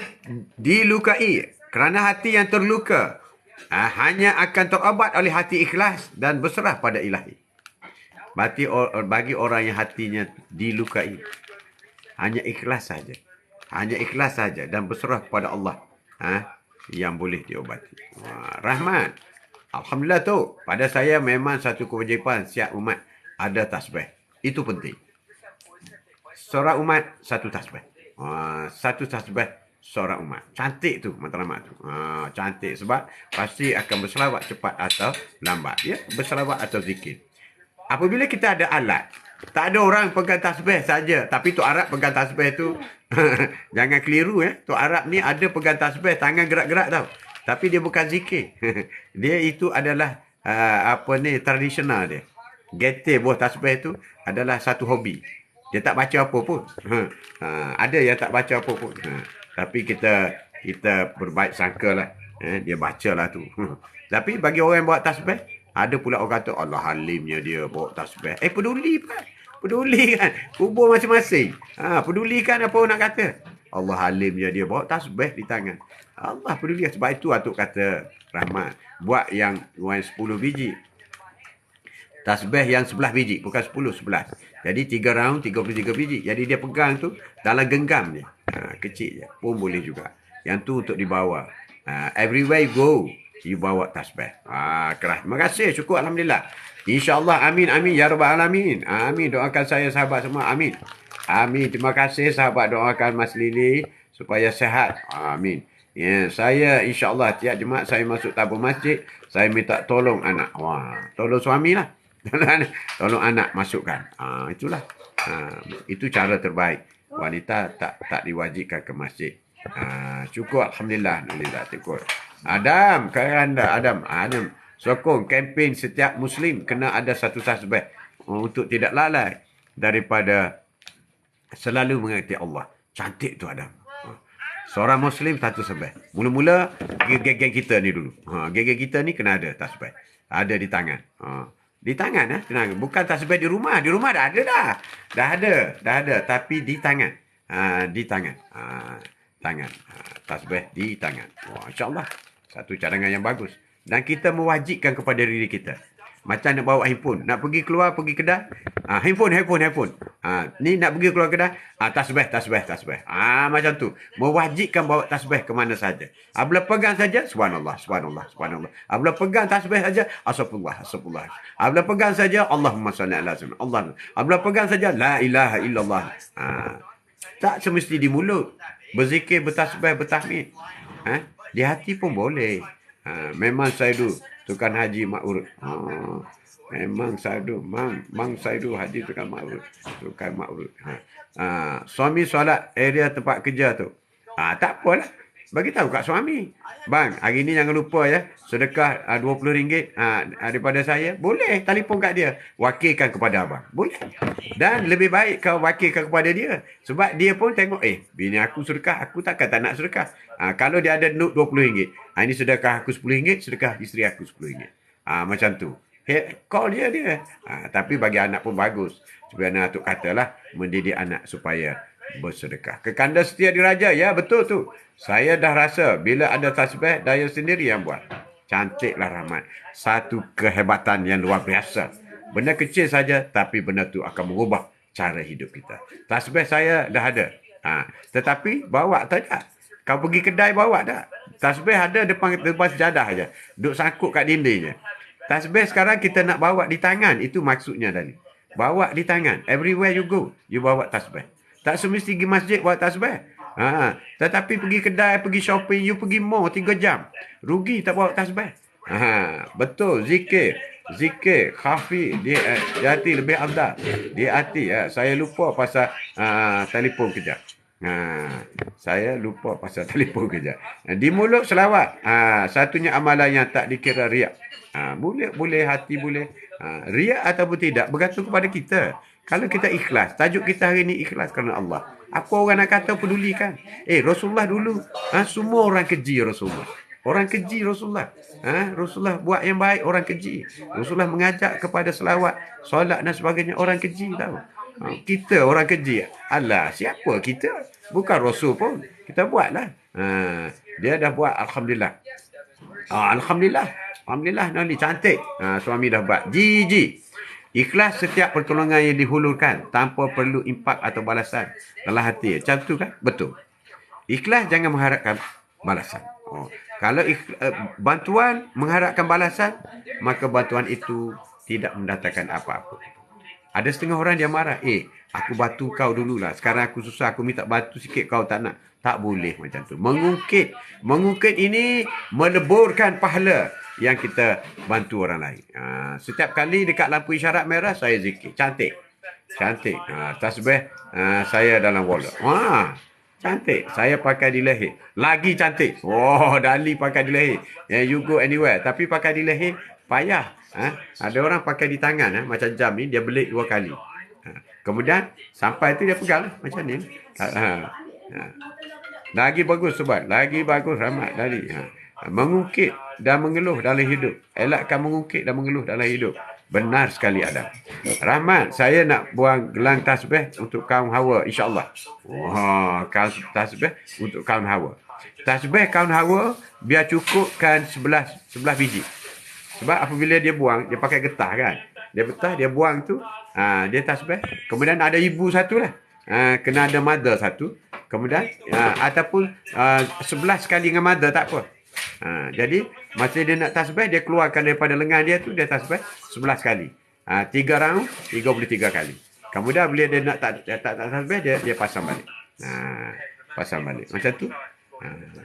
dilukai. Kerana hati yang terluka. Hanya akan terobat oleh hati ikhlas dan berserah pada ilahi. Bagi orang yang hatinya dilukai. Hanya ikhlas saja. Hanya ikhlas saja dan berserah kepada Allah. Yang boleh diobati. Rahmat. Alhamdulillah tu. Pada saya memang satu kewajipan siap umat ada tasbih. Itu penting. Seorang umat satu tasbih. Satu tasbih seorang umat. Cantik tu matlamat tu. Cantik sebab pasti akan berselawat cepat atau lambat. Ya, berselawat atau zikir. Apabila kita ada alat, tak ada orang pegang tasbih saja, tapi Tok Arab pegang tasbih tu jangan keliru ya. Tok Arab ni ada pegang tasbih, tangan gerak-gerak tau. Tapi dia bukan zikir. Dia itu adalah tradisional dia. Getir buah tasbih tu adalah satu hobi. Dia tak baca apa pun. Ada yang tak baca apa pun. Tapi kita berbaik sangka lah. Dia baca lah tu. Tapi bagi orang yang bawa tasbih, ada pula orang kata, Allah halimnya dia bawa tasbih. Peduli pak. Peduli kan. Kubur masing-masing. Peduli kan apa orang nak kata. Allah halimnya dia bawa tasbih di tangan. Allah peduli. Sebab itu Atuk kata, Rahmat, buat yang 10 biji. Tasbih yang 11 biji. Bukan 10, 11. Jadi 3 round, 33 biji. Jadi dia pegang tu dalam genggam dia. Kecil je. Pun boleh juga. Yang tu untuk dibawa. Everywhere you go, you bawa tasbih. Keras. Terima kasih. Syukur. Alhamdulillah. InsyaAllah. Amin. Amin. Ya Rabbal Alamin. Amin. Doakan saya sahabat semua. Amin. Amin. Terima kasih sahabat. Doakan Mas Lili supaya sehat. Amin. Ya, saya insyaAllah tiap Jumaat saya masuk tabung masjid. Saya minta tolong anak. Tolong suami lah. Tolong anak masukkan. Itulah. Itu cara terbaik. Wanita tak diwajibkan ke masjid. Cukup. Alhamdulillah. Alhamdulillah. Cukup. Adam. Kerana Adam. Sokong kempen setiap Muslim kena ada satu tasbih. Untuk tidak lalai daripada selalu mengerti Allah. Cantik tu Adam. Seorang Muslim satu tasbih. Mula-mula geng-geng kita ni dulu. Geng-geng kita ni kena ada tasbih. Ada di tangan. Di tangan tenang. Bukan tasbih di rumah. Di rumah dah ada dah. Dah ada. Tapi di tangan. Di tangan. Tangan. Tasbih di tangan. InsyaAllah. Satu cadangan yang bagus. Dan kita mewajibkan kepada diri kita. Macam nak bawa handphone. Nak pergi keluar, pergi kedai. Handphone. Ni nak pergi keluar kedai. Tasbih. Macam tu. Mewajibkan bawa tasbih ke mana saja. Bila pegang saja, subhanallah. Bila pegang tasbih saja, astagfirullah. Bila pegang saja, Allahumma salli ala sayyidina Allah. Bila pegang saja, la ilaha illallah. Tak semesti di mulut. Berzikir, bertasbih, bertahmid. Di hati pun boleh. Memang saya dulu Tukan Haji Mak Urut. Memang saya dulu Mang Saidu Haji Tukan Mak Urut. Tukan Mak Urut. Suami solat area tempat kerja tu. Tak apalah. Bagi tahu kat suami. Bang, hari ni jangan lupa ya. Sedekah RM20 daripada saya. Boleh telefon kat dia. Wakilkan kepada abang. Boleh. Dan lebih baik kau wakilkan kepada dia. Sebab dia pun tengok, bini aku sedekah, aku takkan tak nak sedekah. Kalau dia ada note RM20, ini sedekah aku RM10, sedekah isteri aku RM10. Macam tu. Call dia. Tapi bagi anak pun bagus. Sebenarnya Atuk katalah, mendidik anak supaya bersedekah. Kekanda setia diraja, ya betul tu. Saya dah rasa bila ada tasbih, daya sendiri yang buat. Cantiklah Rahmat. Satu kehebatan yang luar biasa. Benda kecil saja, tapi benda tu akan mengubah cara hidup kita. Tasbih saya dah ada. Tetapi bawa tak? Kau pergi kedai bawa tak? Tasbih ada depan sejadah aja. Duk sangkut kat dinding je. Tasbih sekarang kita nak bawa di tangan. Itu maksudnya tadi. Bawa di tangan. Everywhere you go, you bawa tasbih. Tak semesti pergi masjid bawa tasbih. Tetapi pergi kedai, pergi shopping, you pergi mall 3 jam. Rugi tak bawa tasbih. Betul, zikir, khafi, di hati lebih afdal. Di hati, saya lupa pasal telefon kejap. Saya lupa pasal telefon kejap. Di mulut selawat. Satunya amalan yang tak dikira riak. Boleh hati boleh. Riak ataupun tidak bergantung kepada kita. Kalau kita ikhlas, tajuk kita hari ini ikhlas kerana Allah. Apa orang nak kata pedulikan? Rasulullah dulu, semua orang keji Rasulullah. Orang keji Rasulullah. Rasulullah buat yang baik, orang keji. Rasulullah mengajak kepada selawat, solat dan sebagainya, orang keji tahu. Kita orang keji. Alah, siapa kita? Bukan Rasul pun. Kita buatlah. Dia dah buat, Alhamdulillah. Alhamdulillah, Noli cantik. Suami dah buat. Jiji. Ikhlas setiap pertolongan yang dihulurkan tanpa perlu impak atau balasan dalam hati. Macam tu kan? Betul. Ikhlas jangan mengharapkan balasan. Kalau bantuan mengharapkan balasan, maka bantuan itu tidak mendatangkan apa-apa. Ada setengah orang dia marah. Aku bantu kau dululah. Sekarang aku susah, aku minta bantu sikit, kau tak nak. Tak boleh macam tu. Mengungkit ini meleburkan pahala yang kita bantu orang lain. Setiap kali dekat lampu isyarat merah, saya zikir. Cantik. Tasbih saya dalam wallet. Cantik. Saya pakai di leher. Lagi cantik. Dali pakai di leher. You go anywhere. Tapi pakai di leher, payah. Ada orang pakai di tangan. Macam jam ni, dia belit 2 kali. Kemudian, sampai tu dia pegang. Macam ni. Lagi bagus sobat. Lagi bagus Rahmat tadi. Mengungkit dan mengeluh dalam hidup. Elakkan mengungkit dan mengeluh dalam hidup. Benar sekali Adam. Rahmat, saya nak buang gelang tasbih untuk kaum Hawa, insya-Allah. Tasbih untuk kaum Hawa. Tasbih kaum Hawa biar cukupkan 11 biji. Sebab apabila dia buang, dia pakai getah kan. Dia buang tu, dia tasbih. Kemudian ada ibu satu lah. Kena ada mother satu. Kemudian, ataupun 11 kali dengan mother tak apa. Jadi, masa dia nak tasbih, dia keluarkan daripada lengan dia tu, dia tasbih 11 kali. 3 round, 33 kali. Kemudian, bila dia nak tak tasbih, dia pasang balik. Pasang balik. Macam tu.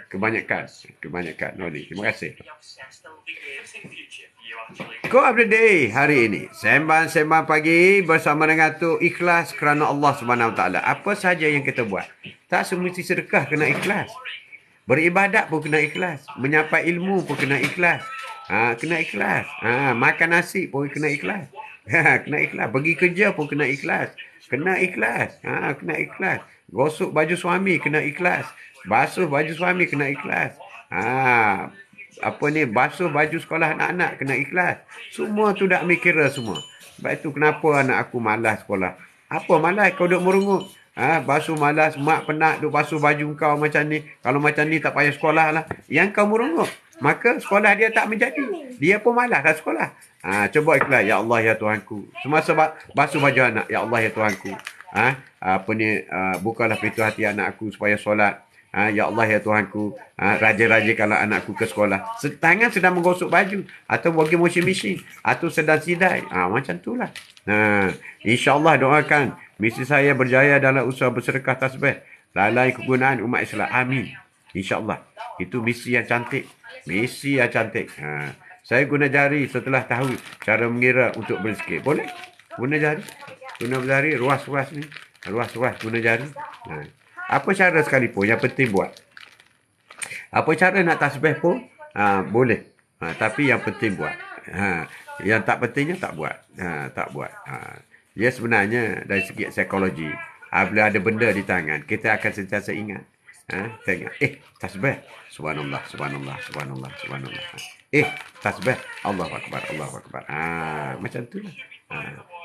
Kebanyakan. Noli. Terima kasih. Quote of the day hari ini. Sembang-sembang pagi bersama dengan tu ikhlas kerana Allah Subhanahu Wa Taala. Apa saja yang kita buat. Tak semesti sedekah kena ikhlas. Beribadat pun kena ikhlas. Menyampai ilmu pun kena ikhlas. Kena ikhlas. Makan nasi pun kena ikhlas. Kena ikhlas. Pergi kerja pun kena ikhlas. Kena ikhlas. Kena ikhlas. Gosok baju suami kena ikhlas. Basuh baju suami kena ikhlas. Basuh baju sekolah anak-anak kena ikhlas. Semua tu dah ambil kira semua. Sebab itu kenapa anak aku malas sekolah. Apa malas? Kau duduk merungut. Basuh malas, mak penat duk basuh baju kau macam ni. Kalau macam ni tak payah sekolah lah. Yang kau merungut. Maka sekolah dia tak menjadi. Dia pun malas dah sekolah. Coba ikhlas. Ya Allah ya Tuhanku. Semasa basuh baju anak. Ya Allah ya Tuhanku. Bukalah pintu hati anak aku supaya solat. Ya Allah ya Tuhanku. Raja-rajakanlah anakku ke sekolah. Tangan sedang menggosok baju. Atau bagi washing machine. Atau sedang sidai. Macam itulah. InsyaAllah doakan. Misi saya berjaya dalam usaha bersedekah tasbih. Lalai kegunaan umat Islam. Amin. InsyaAllah. Itu misi yang cantik. Saya guna jari setelah tahu cara mengira untuk berzikir. Boleh? Guna jari. Ruas-ruas ni. Ruas-ruas guna jari. Apa cara sekalipun, yang penting buat. Apa cara nak tasbih pun, boleh. Tapi yang penting buat. Yang tak pentingnya tak buat. Tak buat. Ya sebenarnya dari segi psikologi, bila ada benda di tangan, kita akan sentiasa ingat. Tengok, tasbih. Subhanallah, subhanallah, subhanallah, subhanallah. Tasbih. Allahu Akbar, Allahu Akbar. Macam tu lah.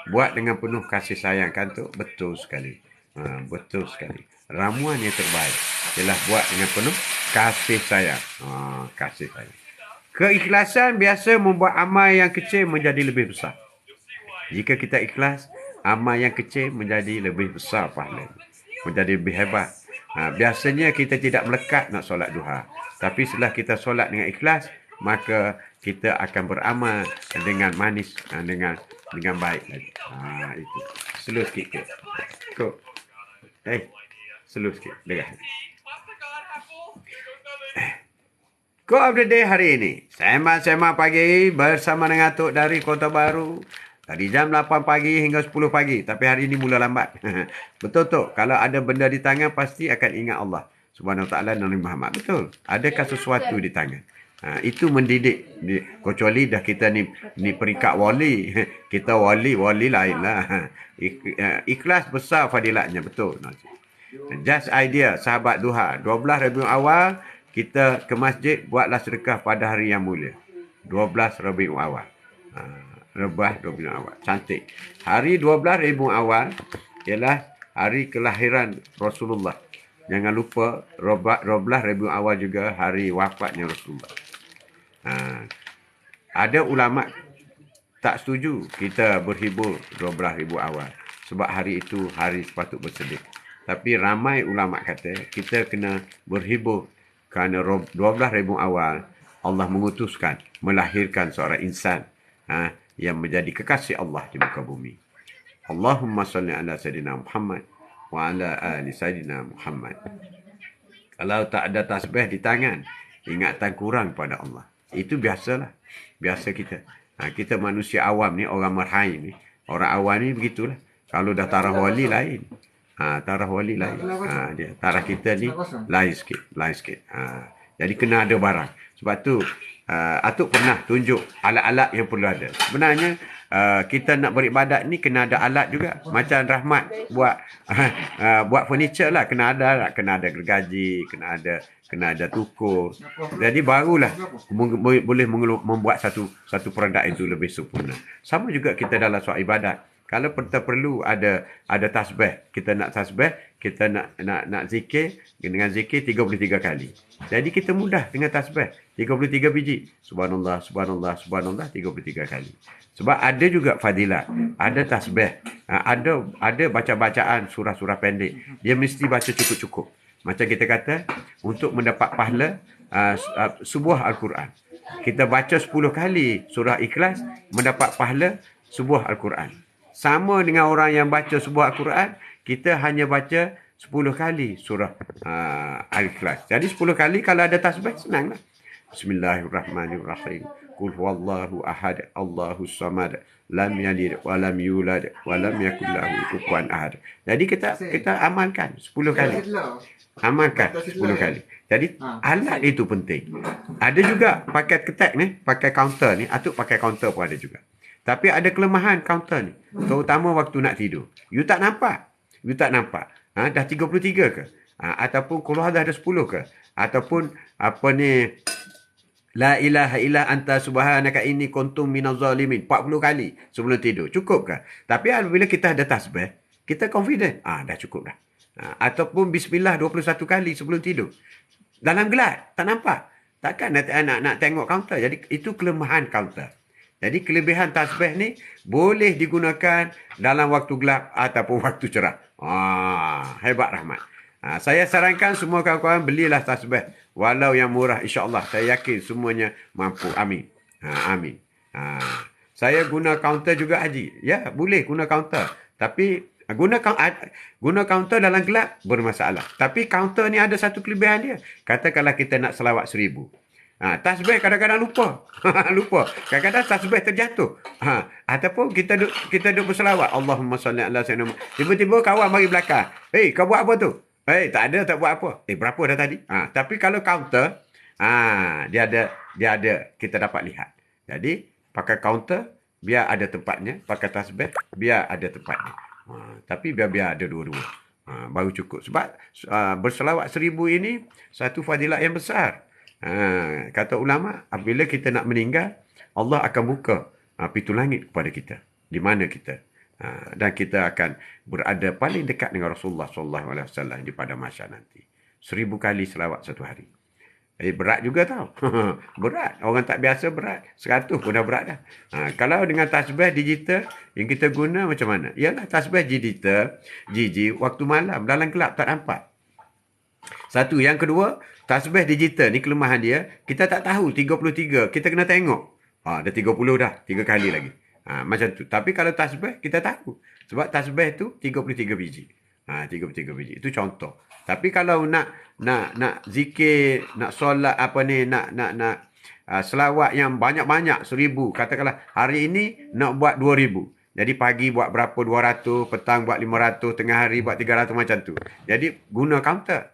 Buat dengan penuh kasih sayang kan tu, betul sekali. Betul sekali. Ramuan yang terbaik ialah buat dengan penuh kasih sayang. Kasih sayang. Keikhlasan biasa membuat amal yang kecil menjadi lebih besar. Jika kita ikhlas, amal yang kecil menjadi lebih besar pahala. Menjadi lebih hebat. Biasanya kita tidak melekat nak solat duha. Tapi setelah kita solat dengan ikhlas, maka kita akan beramal dengan manis, dengan baik lagi. Itu. Slow sikit. Kok. Slow sikit. Dengar. Quote of the day hari ini. Sembang-sembang pagi bersama dengan Tok dari Kota Baru. Tadi jam 8 pagi hingga 10 pagi. Tapi hari ini mula lambat. Betul Tok. Kalau ada benda di tangan pasti akan ingat Allah Subhanahu Wa Taala dan Nabi Muhammad. Betul. Adakah sesuatu di tangan? Itu mendidik. Kecuali dah kita ni peringkat wali. Kita wali lain lah. Ikhlas besar fadilatnya. Betul. Just idea sahabat duha. 12 Rabiul Awal. Kita ke masjid, buatlah sedekah pada hari yang mulia. 12 Rabiul Awal. Rabiul Awal. Cantik. Hari 12 Rabiul Awal ialah hari kelahiran Rasulullah. Jangan lupa 12 Rabiul Awal juga hari wafatnya Rasulullah. Ada ulama tak setuju kita berhibur 12 Rabiul Awal. Sebab hari itu hari sepatut bersedih. Tapi ramai ulama kata kita kena berhibur kerana 12 Rabiul Awal Allah mengutuskan melahirkan seorang insan yang menjadi kekasih Allah di muka bumi. Allahumma salli ala Sayyidina Muhammad wa ala ali Sayyidina Muhammad. Kalau tak ada tasbih di tangan, ingatan kurang pada Allah. Itu biasalah. Biasa kita. Kita manusia awam ni, orang merhai ni. Orang awam ni begitulah. Kalau dah tarah wali lain. Tarah wali lain. Tarah kita ni lain sikit. Jadi kena ada barang. Sebab tu Atuk pernah tunjuk alat-alat yang perlu ada. Sebenarnya kita nak beribadat ni kena ada alat juga. Macam Rahmat buat furniture lah, kena ada alat, kena ada gergaji, kena ada tukur. Jadi barulah boleh membuat satu produk itu lebih sempurna. Sama juga kita dalam soal ibadat. Kalau kita perlu ada tasbih, kita nak tasbih, kita nak zikir, dengan zikir 33 kali. Jadi kita mudah dengan tasbih, 33 biji. Subhanallah, subhanallah, subhanallah 33 kali. Sebab ada juga fadilat, ada tasbih, ada baca-bacaan surah-surah pendek. Dia mesti baca cukup-cukup. Macam kita kata, untuk mendapat pahala sebuah Al-Quran. Kita baca 10 kali surah Ikhlas, mendapat pahala sebuah Al-Quran. Sama dengan orang yang baca sebuah Al-Quran, kita hanya baca 10 kali surah Al-Ikhlas. Jadi 10 kali kalau ada tasbih, senanglah. Bismillahirrahmanirrahim. Qul huwallahu ahad, Allahus samad, lam yalid wa lam yulad wa lam yakul lahu kufuwan ahad. Jadi kita amalkan 10 kali. Amalkan 10 kali. Jadi alat itu penting. Ada juga pakai ketek ni, pakai counter ni, Atuk pakai counter pun ada juga. Tapi ada kelemahan counter ni. Terutama waktu nak tidur. You tak nampak. Dah 33 ke? Ataupun keluar dah ada 10 ke? Ataupun apa ni, La ilaha illa anta subhanaka inni kuntum minaz zalimin 40 kali sebelum tidur. Cukup ke? Tapi apabila kita ada tasbih, kita confident. Dah cukup dah. Ataupun bismillah 21 kali sebelum tidur. Dalam gelap, tak nampak. Takkan nak tengok counter. Jadi itu kelemahan counter. Jadi kelebihan tasbih ni boleh digunakan dalam waktu gelap ataupun waktu cerah. Hebat Rahmat. Saya sarankan semua kawan-kawan belilah tasbih. Walau yang murah, insya-Allah. Saya yakin semuanya mampu. Amin. Amin. Saya guna counter juga Haji. Ya, boleh guna counter. Tapi guna counter dalam gelap bermasalah. Tapi counter ni ada satu kelebihan dia. Katakanlah kita nak selawat 1000. Tasbih kadang-kadang lupa. Lupa. Kadang-kadang tasbih terjatuh. Ataupun kita duduk berselawat. Allahumma salli ala sayyidina. Tiba-tiba kawan mari belakang. Kau buat apa tu? Tak ada, tak buat apa. Berapa dah tadi? Tapi kalau counter, dia ada, kita dapat lihat. Jadi, pakai counter, biar ada tempatnya. Pakai tasbih, biar ada tempatnya. Tapi biar ada dua-dua. Baru cukup. Sebab berselawat 1000 ini satu fadilat yang besar. Kata ulama, apabila kita nak meninggal, Allah akan buka pintu langit kepada kita. Di mana kita. Dan kita akan berada paling dekat dengan Rasulullah SAW di pada masa nanti. 1000 kali selawat satu hari. Berat juga tau. Berat. Orang tak biasa berat. 100 pun dah berat dah. Kalau dengan tasbih digital yang kita guna macam mana? Ialah tasbih digital, waktu malam dalam gelap tak nampak. Satu. Yang kedua, tasbih digital ni kelemahan dia, kita tak tahu 33. Kita kena tengok. Dah 30 dah. 3 kali lagi. Macam tu. Tapi kalau tasbih, kita tahu. Sebab tasbih tu 33 biji. 33 biji. Itu contoh. Tapi kalau nak zikir, nak solat selawat yang banyak-banyak 1000. Katakanlah hari ini nak buat 2000. Jadi pagi buat berapa 200, petang buat 500, tengah hari buat 300 macam tu. Jadi guna counter.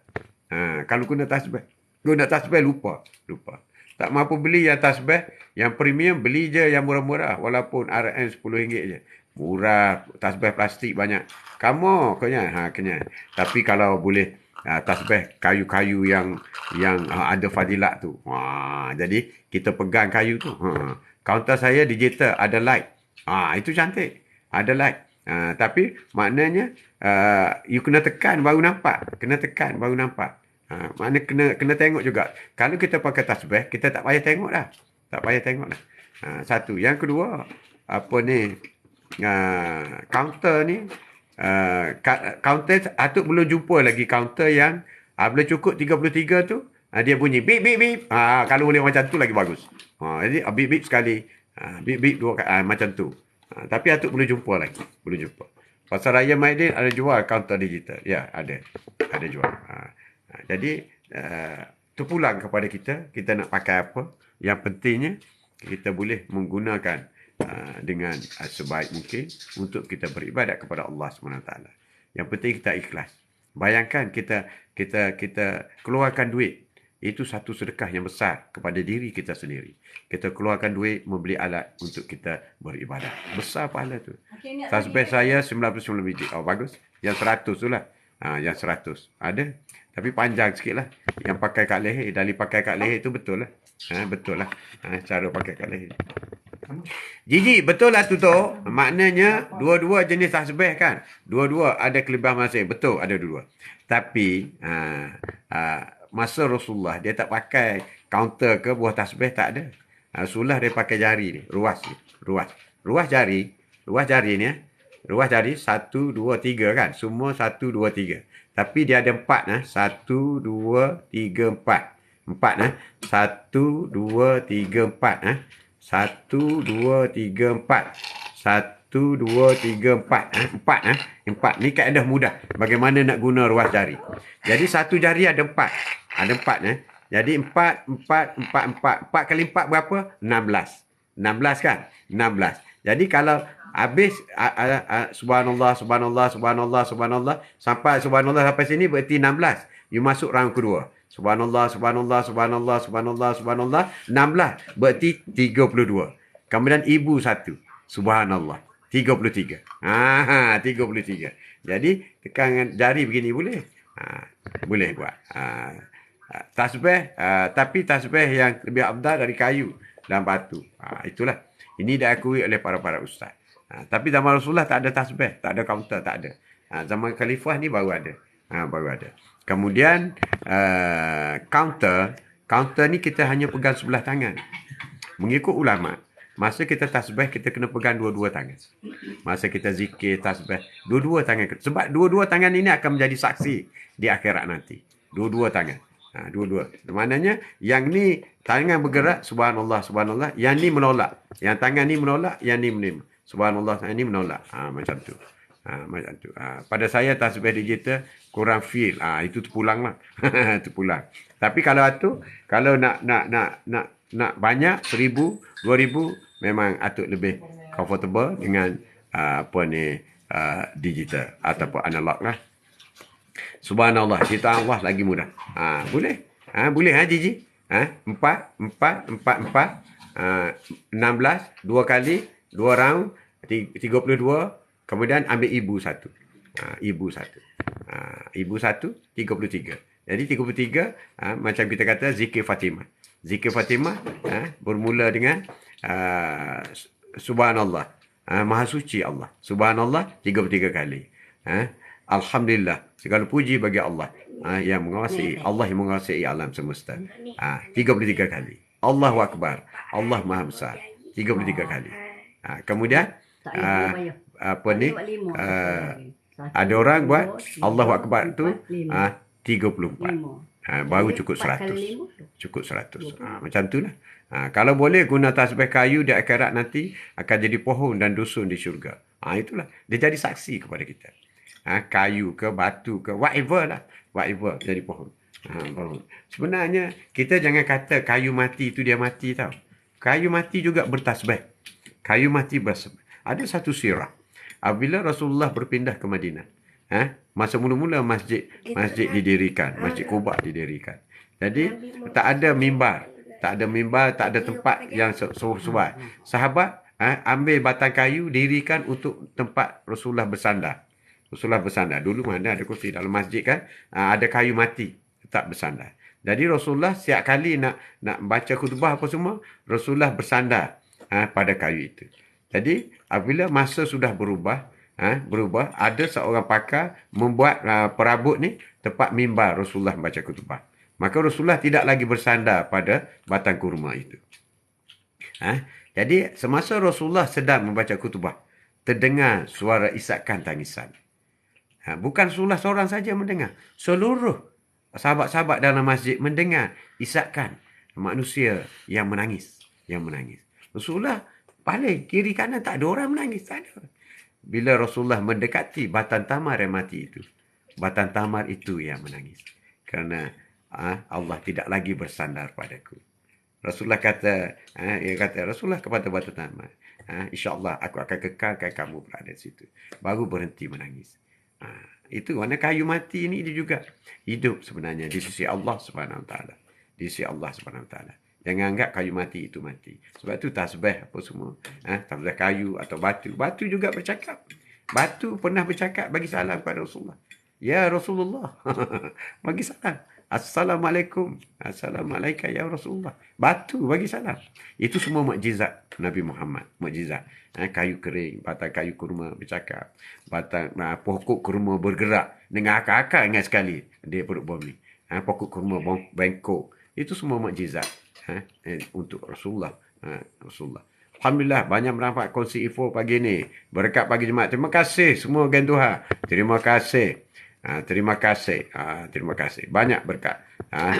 Kalau guna tasbih lupa. Tak mampu beli yang tasbih, yang premium beli je yang murah-murah. Walaupun RM RM10 je. Murah, tasbih plastik banyak. Kamu kenyang. Tapi kalau boleh tasbih kayu-kayu yang ada fadilat tu. Jadi kita pegang kayu tu. Kaunter saya digital, ada light. Itu cantik. Ada light. Tapi maknanya you kena tekan baru nampak. Maknanya kena tengok juga. Kalau kita pakai tasbih, kita tak payah tengok dah. Satu. Yang kedua, counter ni, counter Atuk belum jumpa lagi counter yang bila cukup 33 tu, dia bunyi bip bip bip. Kalau boleh macam tu lagi bagus. Jadi bip bip sekali, bip bip dua kali, macam tu. Tapi Atuk belum jumpa lagi. Pasar Raya Maidin ada jual counter digital. Ya, ada jual. Jadi terpulang kepada kita nak pakai apa. Yang pentingnya kita boleh menggunakan dengan sebaik mungkin untuk kita beribadat kepada Allah SWT. Yang penting kita ikhlas. Bayangkan kita keluarkan duit. Itu satu sedekah yang besar kepada diri kita sendiri. Kita keluarkan duit membeli alat untuk kita beribadat. Besar pahala tu. Tasbih saya 99 biji. Bagus. Yang 100 tu lah. Yang 100. Ada. Tapi panjang sikit lah. Yang pakai kat leher. Dari pakai kat leher tu betul lah. Betul lah. Cara pakai kat leher. Jiji, betul lah tu. Maknanya dua-dua jenis tasbih kan. Dua-dua ada kelebihan masing. Betul, ada dua. Tapi masa Rasulullah dia tak pakai counter ke buah tasbih, tak ada. Rasulullah dia pakai jari ni, ruas jari ni. Ruas jari 1 2 3 kan. Semua 1 2 3. Tapi dia ada 4 1 2 3 4. 4 1 2 3 4 1 2 3 4. 1 2 3 4. 4 ni kaedah mudah. Bagaimana nak guna ruas jari. Jadi satu jari ada 4. Ada 4 Jadi 4 kali 4 berapa? 16 kan? 16. Jadi kalau habis subhanallah sampai sini berarti 16. You masuk round kedua. Subhanallah 16 berarti 32. Kemudian ibu satu. Subhanallah 33. 33. Jadi tekan jari begini boleh. Boleh buat. Tasbih, tapi tasbih yang lebih afdal dari kayu dan batu. Itulah. Ini diakui oleh para ustaz. Tapi zaman Rasulullah tak ada tasbih, tak ada counter, tak ada. Zaman Khalifah ni baru ada. Kemudian counter ni kita hanya pegang sebelah tangan. Mengikut ulama, masa kita tasbih kita kena pegang dua-dua tangan. Masa kita zikir tasbih, dua-dua tangan. Sebab dua-dua tangan ini akan menjadi saksi di akhirat nanti. Dua-dua tangan. Dua-dua. Maknanya yang ni tangan bergerak subhanallah. Yang ni menolak. Yang tangan ni menolak, yang ni menerima. Subhanallah, yang ni menolak. Macam tu. Pada saya tasbih digital kurang feel. Itu terpulang lah. Terpulang. Tapi kalau nak banyak 1000, 2000 memang Atuk lebih comfortable dengan digital ataupun analog lah. Subhanallah, kita Allah lagi mudah. Boleh. Boleh Jiji. 4 16 2 kali 2 orang, 32, kemudian ambil ibu satu. Ibu satu. Ibu satu, 33. Jadi 33, macam kita kata zikir Fatimah. Zikir Fatimah bermula dengan Subhanallah. Maha suci Allah. Subhanallah 33 kali. Alhamdulillah. Segala puji bagi Allah. Yang menguasai. Allah yang menguasai alam semesta. 33 kali. Allahu Akbar. Allah Maha Besar. 33 kali. Kemudian apa ni? Ada orang buat Allahu Akbar tu 34. Baru cukup 100. Cukup 100. Macam tu lah. Kalau boleh guna tasbih kayu di akhirat nanti akan jadi pohon dan dusun di syurga. Itulah. Dia jadi saksi kepada kita. Kayu ke batu ke whatever lah. Whatever jadi pohon. Sebenarnya kita jangan kata kayu mati itu dia mati tau. Kayu mati juga bertasbih. Kayu mati bertasbih. Ada satu sirah. Apabila Rasulullah berpindah ke Madinah. Masa mula-mula masjid didirikan. Masjid Quba didirikan. Jadi tak ada mimbar. Tak ada tempat yang sesuai. Sahabat ambil batang kayu dirikan untuk tempat Rasulullah bersandar. Rasulullah bersandar. Dulu mana ada kursi dalam masjid kan? Ada kayu mati. Tak bersandar. Jadi Rasulullah setiap kali nak baca khutbah apa semua, Rasulullah bersandar pada kayu itu. Jadi apabila masa sudah berubah, ada seorang pakar membuat perabot ni tempat mimbar Rasulullah baca khutbah. Maka Rasulullah tidak lagi bersandar pada batang kurma itu. Jadi semasa Rasulullah sedang membaca khutbah, terdengar suara isakan tangisan. Bukan Rasulullah seorang saja mendengar. Seluruh sahabat-sahabat dalam masjid mendengar isakan manusia yang menangis. Rasulullah paling kiri kanan tak ada orang menangis. Tak ada. Bila Rasulullah mendekati batang tamar yang mati itu. Batang tamar itu yang menangis. Kerana Allah tidak lagi bersandar padaku. Rasulullah kata, Rasulullah kepada batang tamar. InsyaAllah aku akan kekalkan kamu berada di situ. Baru berhenti menangis. Itu warna kayu mati ini dia juga hidup sebenarnya di sisi Allah Subhanahu Wa Taala. Di sisi Allah Subhanahu Wa Taala. Jangan anggap kayu mati itu mati. Sebab itu tasbih apa semua. Tasbih kayu atau batu. Batu juga bercakap. Batu pernah bercakap bagi salam kepada Rasulullah. Ya Rasulullah. Bagi salam. Assalamualaikum. Assalamualaikum ya Rasulullah. Batu bagi salam. Itu semua mukjizat Nabi Muhammad. Mukjizat. Kayu kering, batang kayu kurma bercakap. Batang pokok kurma bergerak. Dengan akar-akar ingat sekali. Dia perut bom ni. Pokok kurma bengkok. Itu semua mukjizat. Untuk Rasulullah. Rasulullah. Alhamdulillah banyak merampak kongsi info pagi ni. Berkat pagi jemaat. Terima kasih semua gen Tuhan. Terima kasih. Terima kasih. Terima kasih. Banyak berkat.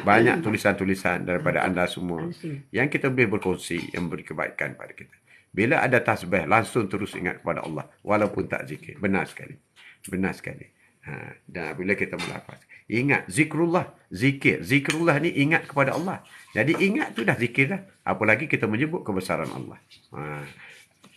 Banyak tulisan-tulisan daripada anda semua. Yang kita boleh berkongsi. Yang beri kebaikan pada kita. Bila ada tasbih, langsung terus ingat kepada Allah. Walaupun tak zikir. Benar sekali. Benar sekali. Dan bila kita melafaz. Ingat, zikrullah. Zikir. Zikrullah ni ingat kepada Allah. Jadi ingat tu dah zikir dah. Apalagi kita menyebut kebesaran Allah.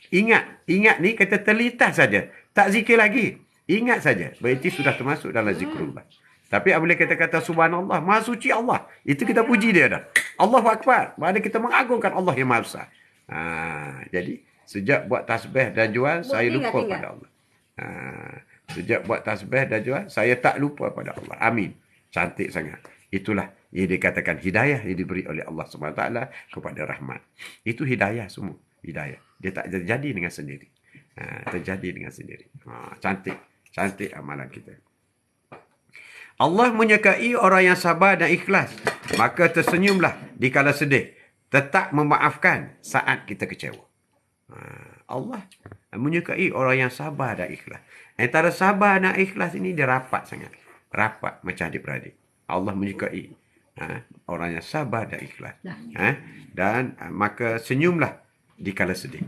Ingat. Ingat ni kita terlintas saja. Tak zikir lagi. Ingat saja. Berarti sudah termasuk dalam zikrullah. Tapi apabila kita kata subhanallah, maha suci Allah. Itu kita puji dia dah. Allahu Akbar. Maksudnya kita mengagungkan Allah yang maha besar. Jadi sejak buat tasbih dan jual, saya lupa pada Allah. Sejak buat tasbih dan jual, saya tak lupa pada Allah. Amin. Cantik sangat. Itulah yang dikatakan hidayah yang diberi oleh Allah SWT kepada rahmat. Itu hidayah semua. Hidayah. Dia tak terjadi dengan sendiri. Terjadi dengan sendiri. Cantik. Cantik amalan kita. Allah menyukai orang yang sabar dan ikhlas. Maka tersenyumlah dikala sedih. Tetap memaafkan saat kita kecewa. Allah menyukai orang yang sabar dan ikhlas. Antara sabar dan ikhlas ini dia rapat sangat. Rapat macam adik-beradik. Allah menyukai orang yang sabar dan ikhlas. Dan maka senyumlah dikala sedih.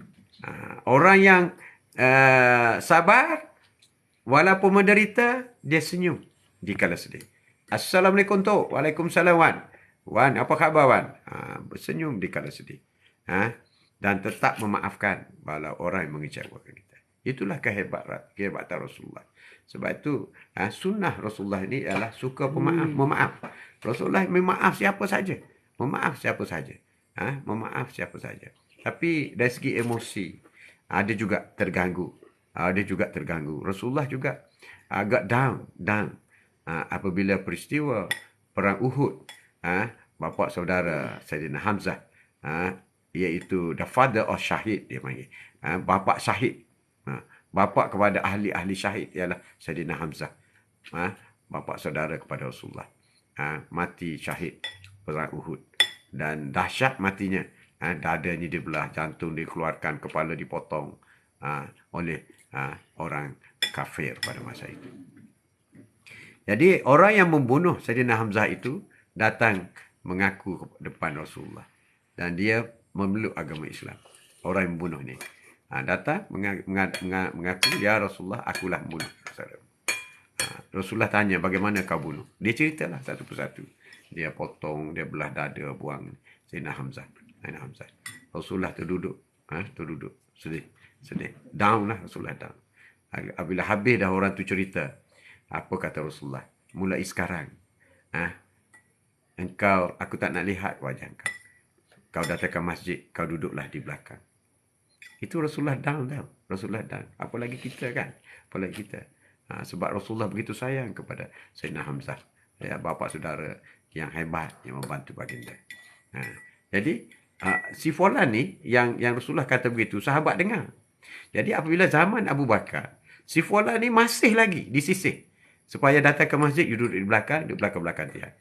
Orang yang sabar walaupun menderita, dia senyum dikala sedih. Assalamualaikum Tok. Waalaikumsalam Wan. Wan, apa khabar Wan? Bersenyum dikala sedih. Dan tetap memaafkan walau orang yang mengecewakan kita. Itulah kehebatan Rasulullah. Sebab itu sunnah Rasulullah ini adalah suka pemaaf, memaaf. Rasulullah memaaf siapa saja. Memaaf siapa saja. Memaaf siapa saja. Tapi dari segi emosi, Ada juga terganggu. Ada juga terganggu. Rasulullah juga agak down. Apabila peristiwa perang Uhud, bapa saudara Saidina Hamzah, iaitu the father of syahid dia panggil. Bapa syahid. Bapa kepada ahli-ahli syahid ialah Saidina Hamzah. Bapa saudara kepada Rasulullah. Mati syahid perang Uhud. Dan dahsyat matinya. Dadanya dibelah, jantung dikeluarkan, kepala dipotong oleh orang kafir pada masa itu. Jadi orang yang membunuh Saidina Hamzah itu datang mengaku depan Rasulullah. Dan dia memeluk agama Islam. Orang yang membunuh ni. Datang mengaku, ya Rasulullah, akulah membunuh. Rasulullah tanya, bagaimana kau bunuh? Dia ceritalah satu persatu. Dia potong, dia belah dada, buang Saidina Hamzah. Rasulullah terduduk. Sedih. Down lah Rasulullah down. Apabila habis dah orang tu cerita, apa kata Rasulullah? Mulai sekarang, aku tak nak lihat wajah kau. Kau datang ke masjid, kau duduklah di belakang. Itu Rasulullah down tau. Rasulullah down. Apalagi kita kan? Apalagi kita. Sebab Rasulullah begitu sayang kepada Sayyidina Hamzah. Bapa saudara yang hebat yang membantu baginda. Jadi, si Fulan ni, yang Rasulullah kata begitu, sahabat dengar. Jadi apabila zaman Abu Bakar, si Fulan ni masih lagi disisih. Supaya datang ke masjid, you duduk di belakang dia.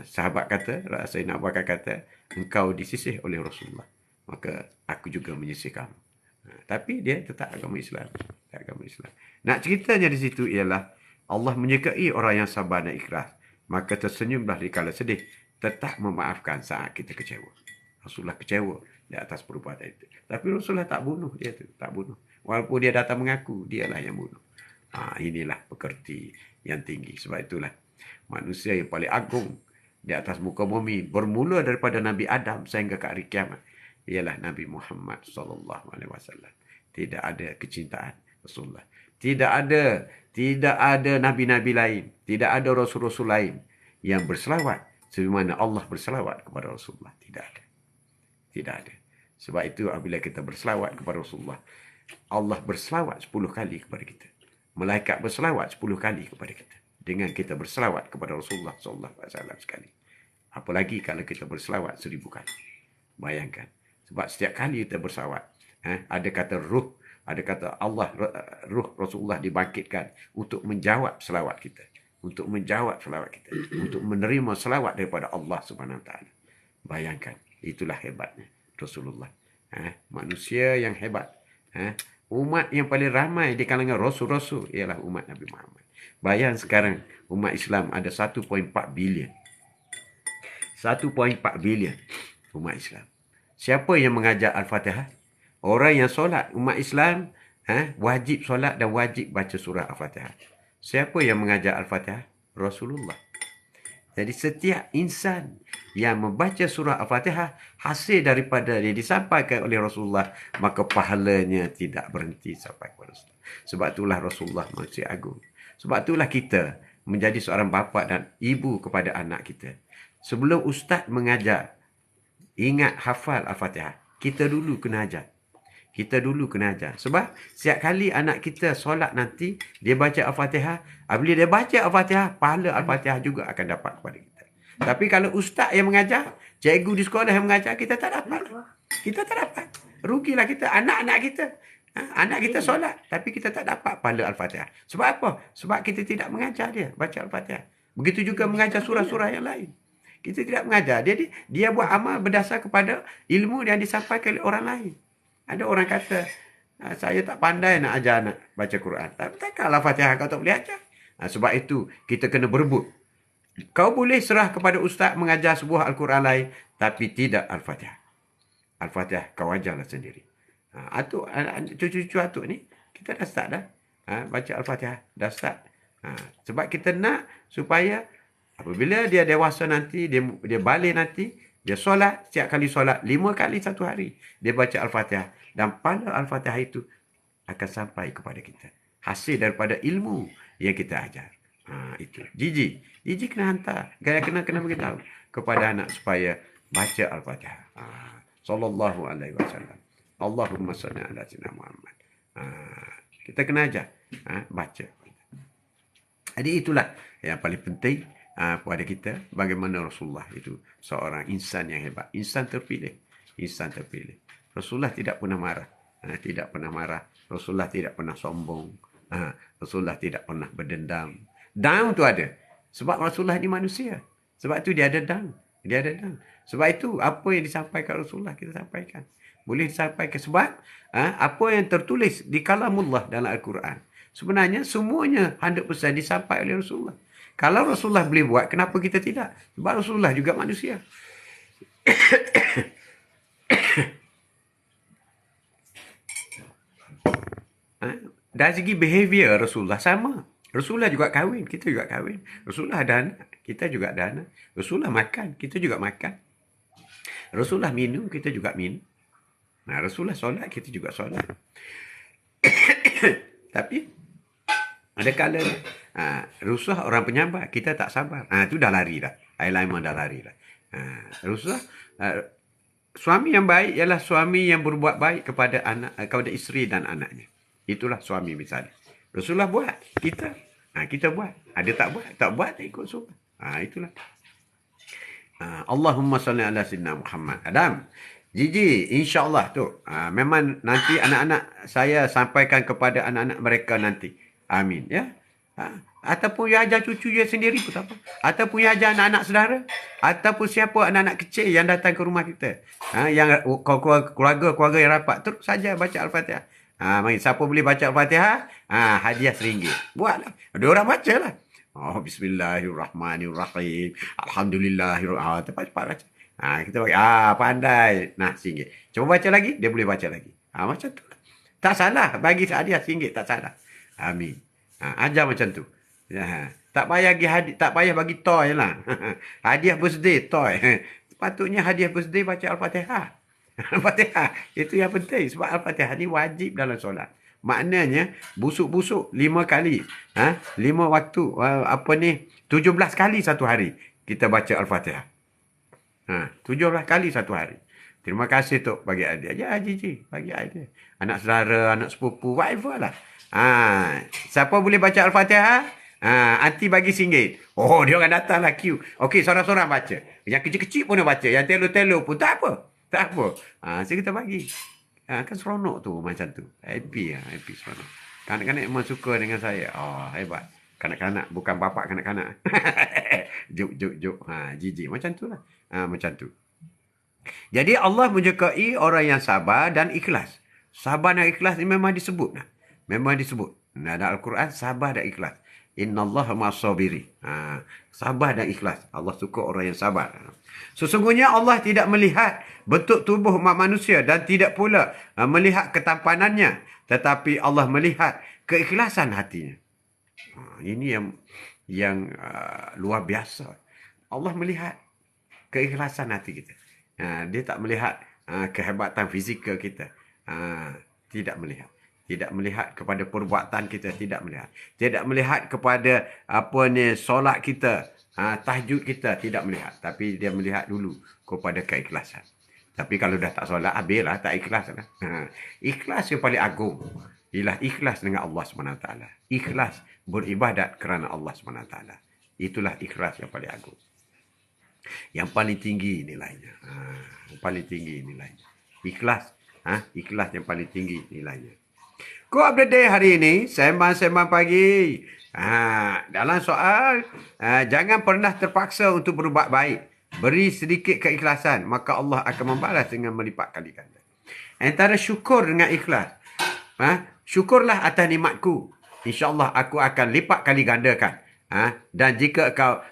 Sahabat kata, Sayyidina Abu Bakar kata, engkau disisih oleh Rasulullah. Maka aku juga menyisih kamu. Tapi dia tetap agama Islam. Nak ceritanya di situ ialah, Allah menyukai orang yang sabar dan ikhlas. Maka tersenyumlah di kala sedih. Tetap memaafkan saat kita kecewa. Rasulullah kecewa di atas perbuatan itu. Tapi Rasulullah tak bunuh dia tu. Tak bunuh. Walaupun dia datang mengaku, dialah yang bunuh. Inilah pekerti yang tinggi. Sebab itulah manusia yang paling agung di atas muka bumi, bermula daripada Nabi Adam sehingga ke hari kiamat, ialah Nabi Muhammad SAW. Tidak ada kecintaan Rasulullah. Tidak ada nabi-nabi lain, tidak ada rasul-rasul lain yang berselawat sebagaimana Allah berselawat kepada Rasulullah. Tidak ada. Sebab itu apabila kita berselawat kepada Rasulullah, Allah berselawat 10 kali kepada kita. Malaikat berselawat 10 kali kepada kita. Dengan kita berselawat kepada Rasulullah SAW sekali. Apalagi kalau kita berselawat 1000 kali. Bayangkan. Sebab setiap kali kita berselawat, ada kata ruh, ada kata Allah, ruh Rasulullah dibangkitkan untuk menjawab selawat kita. Untuk menerima selawat daripada Allah SWT. Bayangkan. Itulah hebatnya Rasulullah. Manusia yang hebat. Umat yang paling ramai di kalangan Rasul-Rasul ialah umat Nabi Muhammad. Bayang sekarang umat Islam ada 1.4 bilion. 1.4 bilion umat Islam. Siapa yang mengajar Al-Fatihah? Orang yang solat. Umat Islam wajib solat dan wajib baca surah Al-Fatihah. Siapa yang mengajar Al-Fatihah? Rasulullah. Jadi setiap insan yang membaca surah Al-Fatihah, hasil daripada yang disampaikan oleh Rasulullah, maka pahalanya tidak berhenti sampai kepada Rasulullah. Sebab itulah Rasulullah manusia agung. Sebab itulah kita menjadi seorang bapa dan ibu kepada anak kita. Sebelum ustaz mengajar, ingat hafal Al-Fatihah. Kita dulu kena ajar. Sebab setiap kali anak kita solat nanti, dia baca Al-Fatihah. Apabila dia baca Al-Fatihah, pahala Al-Fatihah juga akan dapat kepada kita. Tapi kalau ustaz yang mengajar, cikgu di sekolah yang mengajar, kita tak dapat. Rugilah kita, anak-anak kita. Anak kita solat, tapi kita tak dapat pahala Al-Fatihah. Sebab apa? Sebab kita tidak mengajar dia baca Al-Fatihah. Begitu juga mengajar surah-surah yang lain. Kita tidak mengajar. Jadi, dia buat amal berdasar kepada ilmu yang disampaikan oleh orang lain. Ada orang kata, saya tak pandai nak ajar anak baca Quran. Tapi takkan Al-Fatihah kau tak boleh ajar. Sebab itu, kita kena berebut. Kau boleh serah kepada ustaz mengajar sebuah Al-Quran lain, tapi tidak Al-Fatihah. Al-Fatihah kau ajarlah sendiri. Atuk, cucu-cucu atuk ni, kita dah start dah. Baca Al-Fatihah, dah start. Sebab kita nak supaya apabila dia dewasa nanti, dia balik nanti, dia solat, setiap kali solat, 5 kali satu hari, dia baca Al-Fatihah. Dan pahala Al-Fatihah itu akan sampai kepada kita. Hasil daripada ilmu yang kita ajar. Itu. Gigi kena hantar. Kena beritahu kepada anak supaya baca Al-Fatihah. Sallallahu alaihi wasallam. Allahumma salli ala sayyidina Muhammad. Kita kena ajar baca. Jadi itulah yang paling penting pada kita, bagaimana Rasulullah itu seorang insan yang hebat, insan terpilih, insan terpilih. Rasulullah tidak pernah marah, tidak pernah marah. Rasulullah tidak pernah sombong, Rasulullah tidak pernah berdendam. Down tu ada, sebab Rasulullah ni manusia. Sebab tu dia ada down, dia ada down. Sebab itu apa yang disampaikan Rasulullah kita sampaikan. Boleh disampaikan sebab apa yang tertulis di kalamullah dalam Al-Quran, sebenarnya semuanya 100% disampaikan oleh Rasulullah. Kalau Rasulullah boleh buat, kenapa kita tidak? Sebab Rasulullah juga manusia. Dari segi behavior Rasulullah sama. Rasulullah juga kahwin, kita juga kahwin. Rasulullah ada anak, kita juga ada anak. Rasulullah makan, kita juga makan. Rasulullah minum, kita juga minum. Rasulullah solat, kita juga solat. Tapi ada kala Rasulullah orang penyabar, kita tak sabar. Itu dah lari dah. Memang dah lari dah. Rasulullah suami yang baik ialah suami yang berbuat baik kepada kepada isteri dan anaknya. Itulah suami misalnya. Rasulullah buat, kita buat. Ada tak buat? Tak buat, tak ikut sunnah. Itulah. Allahumma salli ala sayyidina Muhammad. Adam, Gigi, insya-Allah tu. Memang nanti anak-anak saya sampaikan kepada anak-anak mereka nanti. Amin, ya. Ataupun yang ajar cucu dia sendiri pun tak apa. Ataupun yang ajar anak-anak saudara. Ataupun siapa anak-anak kecil yang datang ke rumah kita. Yang keluarga yang rapat. Terus saja baca Al-Fatihah. Mari, siapa boleh baca Al-Fatihah, hadiah RM1. Buatlah. Ada orang baca lah. Bismillahirrahmanirrahim. Alhamdulillahirrahmanirrahim. Cepat-cepat baca. Kita bagi. Pandai. RM1. Cuba baca lagi, dia boleh baca lagi. Macam tu. Tak salah. Bagi hadiah RM1. Tak salah. Amin. Ajar macam tu. Tak payah bagi hadiah, tak payah bagi toy lah. Hadiah birthday, toy. Sepatutnya hadiah birthday baca Al-Fatihah. Al-Fatihah. Itu yang penting. Sebab Al-Fatihah ni wajib dalam solat. Maknanya, busuk-busuk 5 kali. 5 waktu. 17 kali satu hari. Kita baca Al-Fatihah. 17 kali satu hari. Terima kasih Tok bagi hadiah. Ya, Gigi. Bagi hadiah. Anak saudara, anak sepupu, whatever lah. Siapa boleh baca Al-Fatihah? Aunty bagi RM1. Oh, dia orang datang lah queue. Okey, seorang-seorang baca. Yang kecil-kecil pun dia baca. Yang telo-telo pun tak apa. Tak apa. So kita bagi. Kan seronok tu macam tu. Happy lah. Happy seronok. Kanak-kanak memang suka dengan saya. Hebat. Kanak-kanak. Bukan bapak kanak-kanak. Juk. Jijik. Macam tu lah. Macam tu. Jadi Allah menyukai orang yang sabar dan ikhlas. Sabar dan ikhlas ni memang disebut. Memang disebut. Dalam Al-Quran, sabar dan ikhlas. Innallaha ma'as-sabiri. Sabar dan ikhlas. Allah suka orang yang sabar. Sesungguhnya Allah tidak melihat bentuk tubuh manusia dan tidak pula melihat ketampanannya. Tetapi Allah melihat keikhlasan hatinya. Ini yang luar biasa. Allah melihat keikhlasan hati kita. Dia tak melihat kehebatan fizikal kita. Tidak melihat. Tidak melihat kepada perbuatan kita, tidak melihat. Tidak melihat kepada solat kita, tahajud kita, tidak melihat. Tapi dia melihat dulu kepada keikhlasan. Tapi kalau dah tak solat, habislah, tak ikhlas lah. Ikhlas yang paling agung ialah ikhlas dengan Allah SWT. Ikhlas beribadat kerana Allah SWT. Itulah ikhlas yang paling agung. Yang paling tinggi nilainya. Yang paling tinggi nilainya. Ikhlas. Ikhlas yang paling tinggi nilainya. Quote of the day hari ini, sembang-sembang pagi. Dalam soal, jangan pernah terpaksa untuk berbuat baik. Beri sedikit keikhlasan, maka Allah akan membalas dengan melipat kali ganda. Antara syukur dengan ikhlas. Syukurlah atas nikmatku. InsyaAllah aku akan lipat kali gandakan. Dan jika kau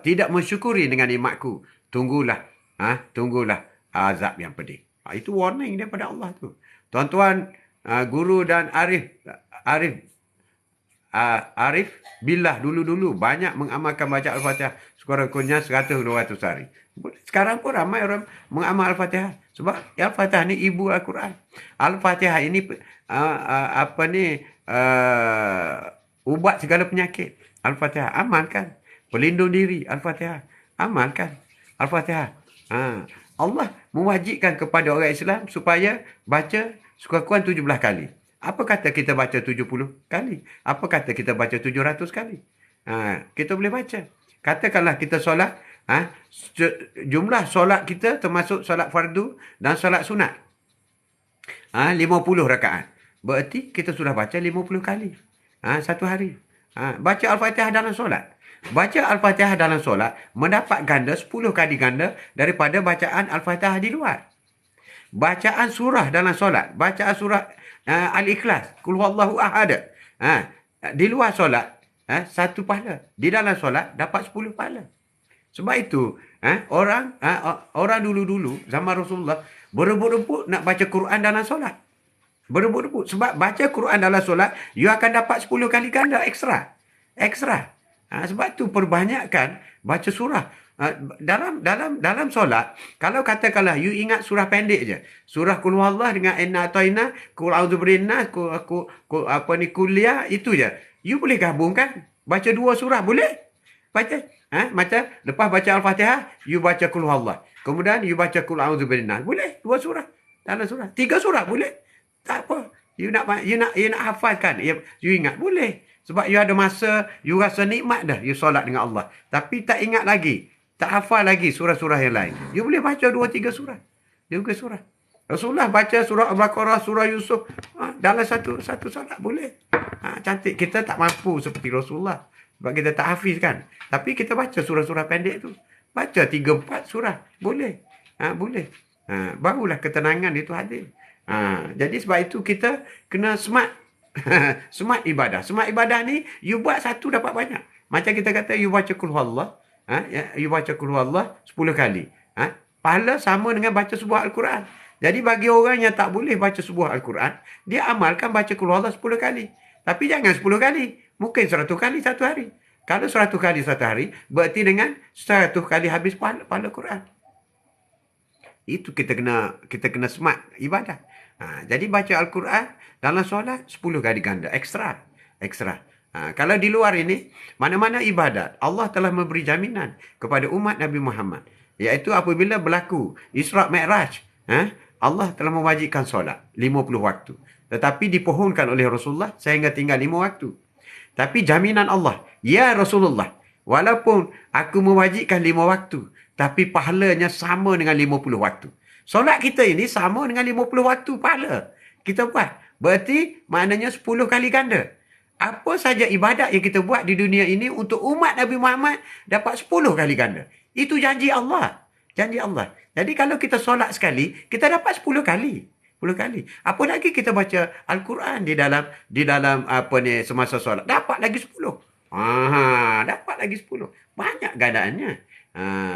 tidak mensyukuri dengan nikmatku, tunggulah azab yang pedih. Itu warning daripada Allah tu. Tuan-tuan, guru dan Arif Billah dulu-dulu banyak mengamalkan baca Al-Fatihah sekurang-kurangnya 100-200 hari. Sekarang pun ramai orang mengamal Al-Fatihah. Sebab Al-Fatihah ni ibu Al-Quran. Al-Fatihah ini ubat segala penyakit. Al-Fatihah amalkan. Pelindung diri Al-Fatihah amalkan. Al-Fatihah. Allah mewajibkan kepada orang Islam supaya baca sekurang-kurang 17 kali. Apa kata kita baca 70 kali? Apa kata kita baca 700 kali? Kita boleh baca. Katakanlah kita solat, jumlah solat kita termasuk solat fardu dan solat sunat. 50 rakaat. Berarti kita sudah baca 50 kali. Satu hari. Baca Al-Fatihah dalam solat. Baca Al-Fatihah dalam solat mendapat ganda 10 kali ganda daripada bacaan Al-Fatihah di luar. Bacaan surah dalam solat. Bacaan surah Al-Ikhlas. Qul huwallahu ahad. Di luar solat, satu pahala. Di dalam solat dapat 10 pahala. Sebab itu, orang dulu-dulu, zaman Rasulullah, berebut-rebut nak baca Quran dalam solat. Berebut-rebut. Sebab baca Quran dalam solat, you akan dapat 10 kali ganda ekstra. Ekstra. Sebab tu perbanyakkan baca surah. Dalam solat, kalau katakanlah you ingat surah pendek je. Surah Qul huwallah dengan Inna A'taina, Qul a'udzu birabbil kuliah, itu je. You boleh gabungkan. Baca 2 surah, boleh? Baca. Macam lepas baca Al-Fatihah, you baca Qul huwallah. Kemudian you baca Qul a'udzu birabbil. Boleh? 2 surah. Dalam surah. 3 surah, boleh? Tak apa. You nak hafalkan. You ingat, boleh. Sebab you ada masa, you rasa nikmat dah, you solat dengan Allah. Tapi tak ingat lagi. Tak hafal lagi surah-surah yang lain. You boleh baca 2-3 surah. 2 surah. Rasulullah baca surah Al-Baqarah, surah Yusuf. Dalam satu solat, boleh. Cantik. Kita tak mampu seperti Rasulullah. Sebab kita tak hafiz kan. Tapi kita baca surah-surah pendek tu. Baca 3-4 surah. Boleh. Boleh. Barulah ketenangan itu hadir. Jadi sebab itu kita kena smart. Smart ibadah. Smart ibadah ni, you buat satu dapat banyak. Macam kita kata, you baca Qul huwallah. You baca Qul huwallah 10 kali. Pahala sama dengan baca sebuah Al-Quran. Jadi bagi orang yang tak boleh baca sebuah Al-Quran, dia amalkan baca Qul huwallah 10 kali. Tapi jangan 10 kali. Mungkin 100 kali satu hari. Kalau 100 kali satu hari, berarti dengan 100 kali habis pahala Quran. Itu kita kena smart ibadah. Jadi baca Al-Quran dalam solat 10 kali ganda. Ekstra. Kalau di luar ini, mana-mana ibadat, Allah telah memberi jaminan kepada umat Nabi Muhammad. Iaitu apabila berlaku Isra' Mi'raj, Allah telah mewajibkan solat 50 waktu. Tetapi dipohonkan oleh Rasulullah sehingga tinggal 5 waktu. Tapi jaminan Allah, ya Rasulullah, walaupun aku mewajibkan 5 waktu, tapi pahalanya sama dengan 50 waktu. Solat kita ini sama dengan 50 waktu pahala kita buat. Berarti maknanya 10 kali ganda. Apa saja ibadat yang kita buat di dunia ini untuk umat Nabi Muhammad dapat 10 kali ganda. Itu janji Allah. Janji Allah. Jadi kalau kita solat sekali, kita dapat 10 kali. 10 kali. Apa lagi kita baca Al-Quran di dalam semasa solat. Dapat lagi 10. Dapat lagi 10. Banyak gandaannya.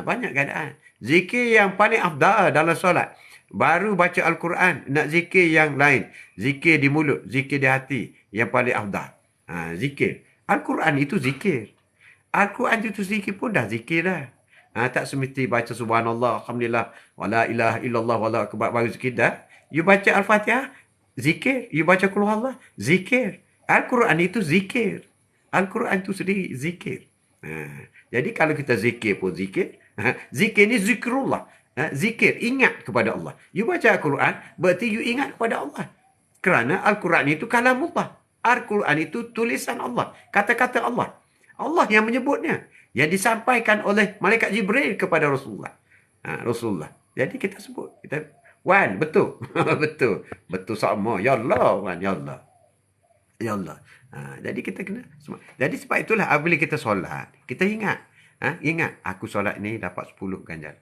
Banyak gandaan. Zikir yang paling afdal dalam solat. Baru baca Al-Quran, nak zikir yang lain. Zikir di mulut, zikir di hati. Yang paling afdal. Zikir. Al-Quran itu zikir. Al-Quran itu zikir pun dah zikir dah. Tak semesti baca subhanallah, alhamdulillah, wala ilaha illallah, wala akbar, baru zikir dah. You baca Al-Fatihah, zikir. You baca Qul huwallah, zikir. Al-Quran itu zikir. Al-Quran itu sendiri zikir. Jadi kalau kita zikir pun zikir. Zikir ni zikrullah. Zikir, ingat kepada Allah. You baca Al-Quran, berarti you ingat kepada Allah. Kerana Al-Quran itu kalamullah. Al-Quran itu tulisan Allah. Kata-kata Allah. Allah yang menyebutnya. Yang disampaikan oleh Malaikat Jibril kepada Rasulullah. Rasulullah. Jadi kita sebut. Wan, betul. Betul. Betul sama. Ya Allah, Wan. Ya Allah. Ya Allah. Jadi kita kena. Jadi sebab itulah apabila kita solat, kita ingat. Ingat, aku solat ni dapat 10 ganjaran.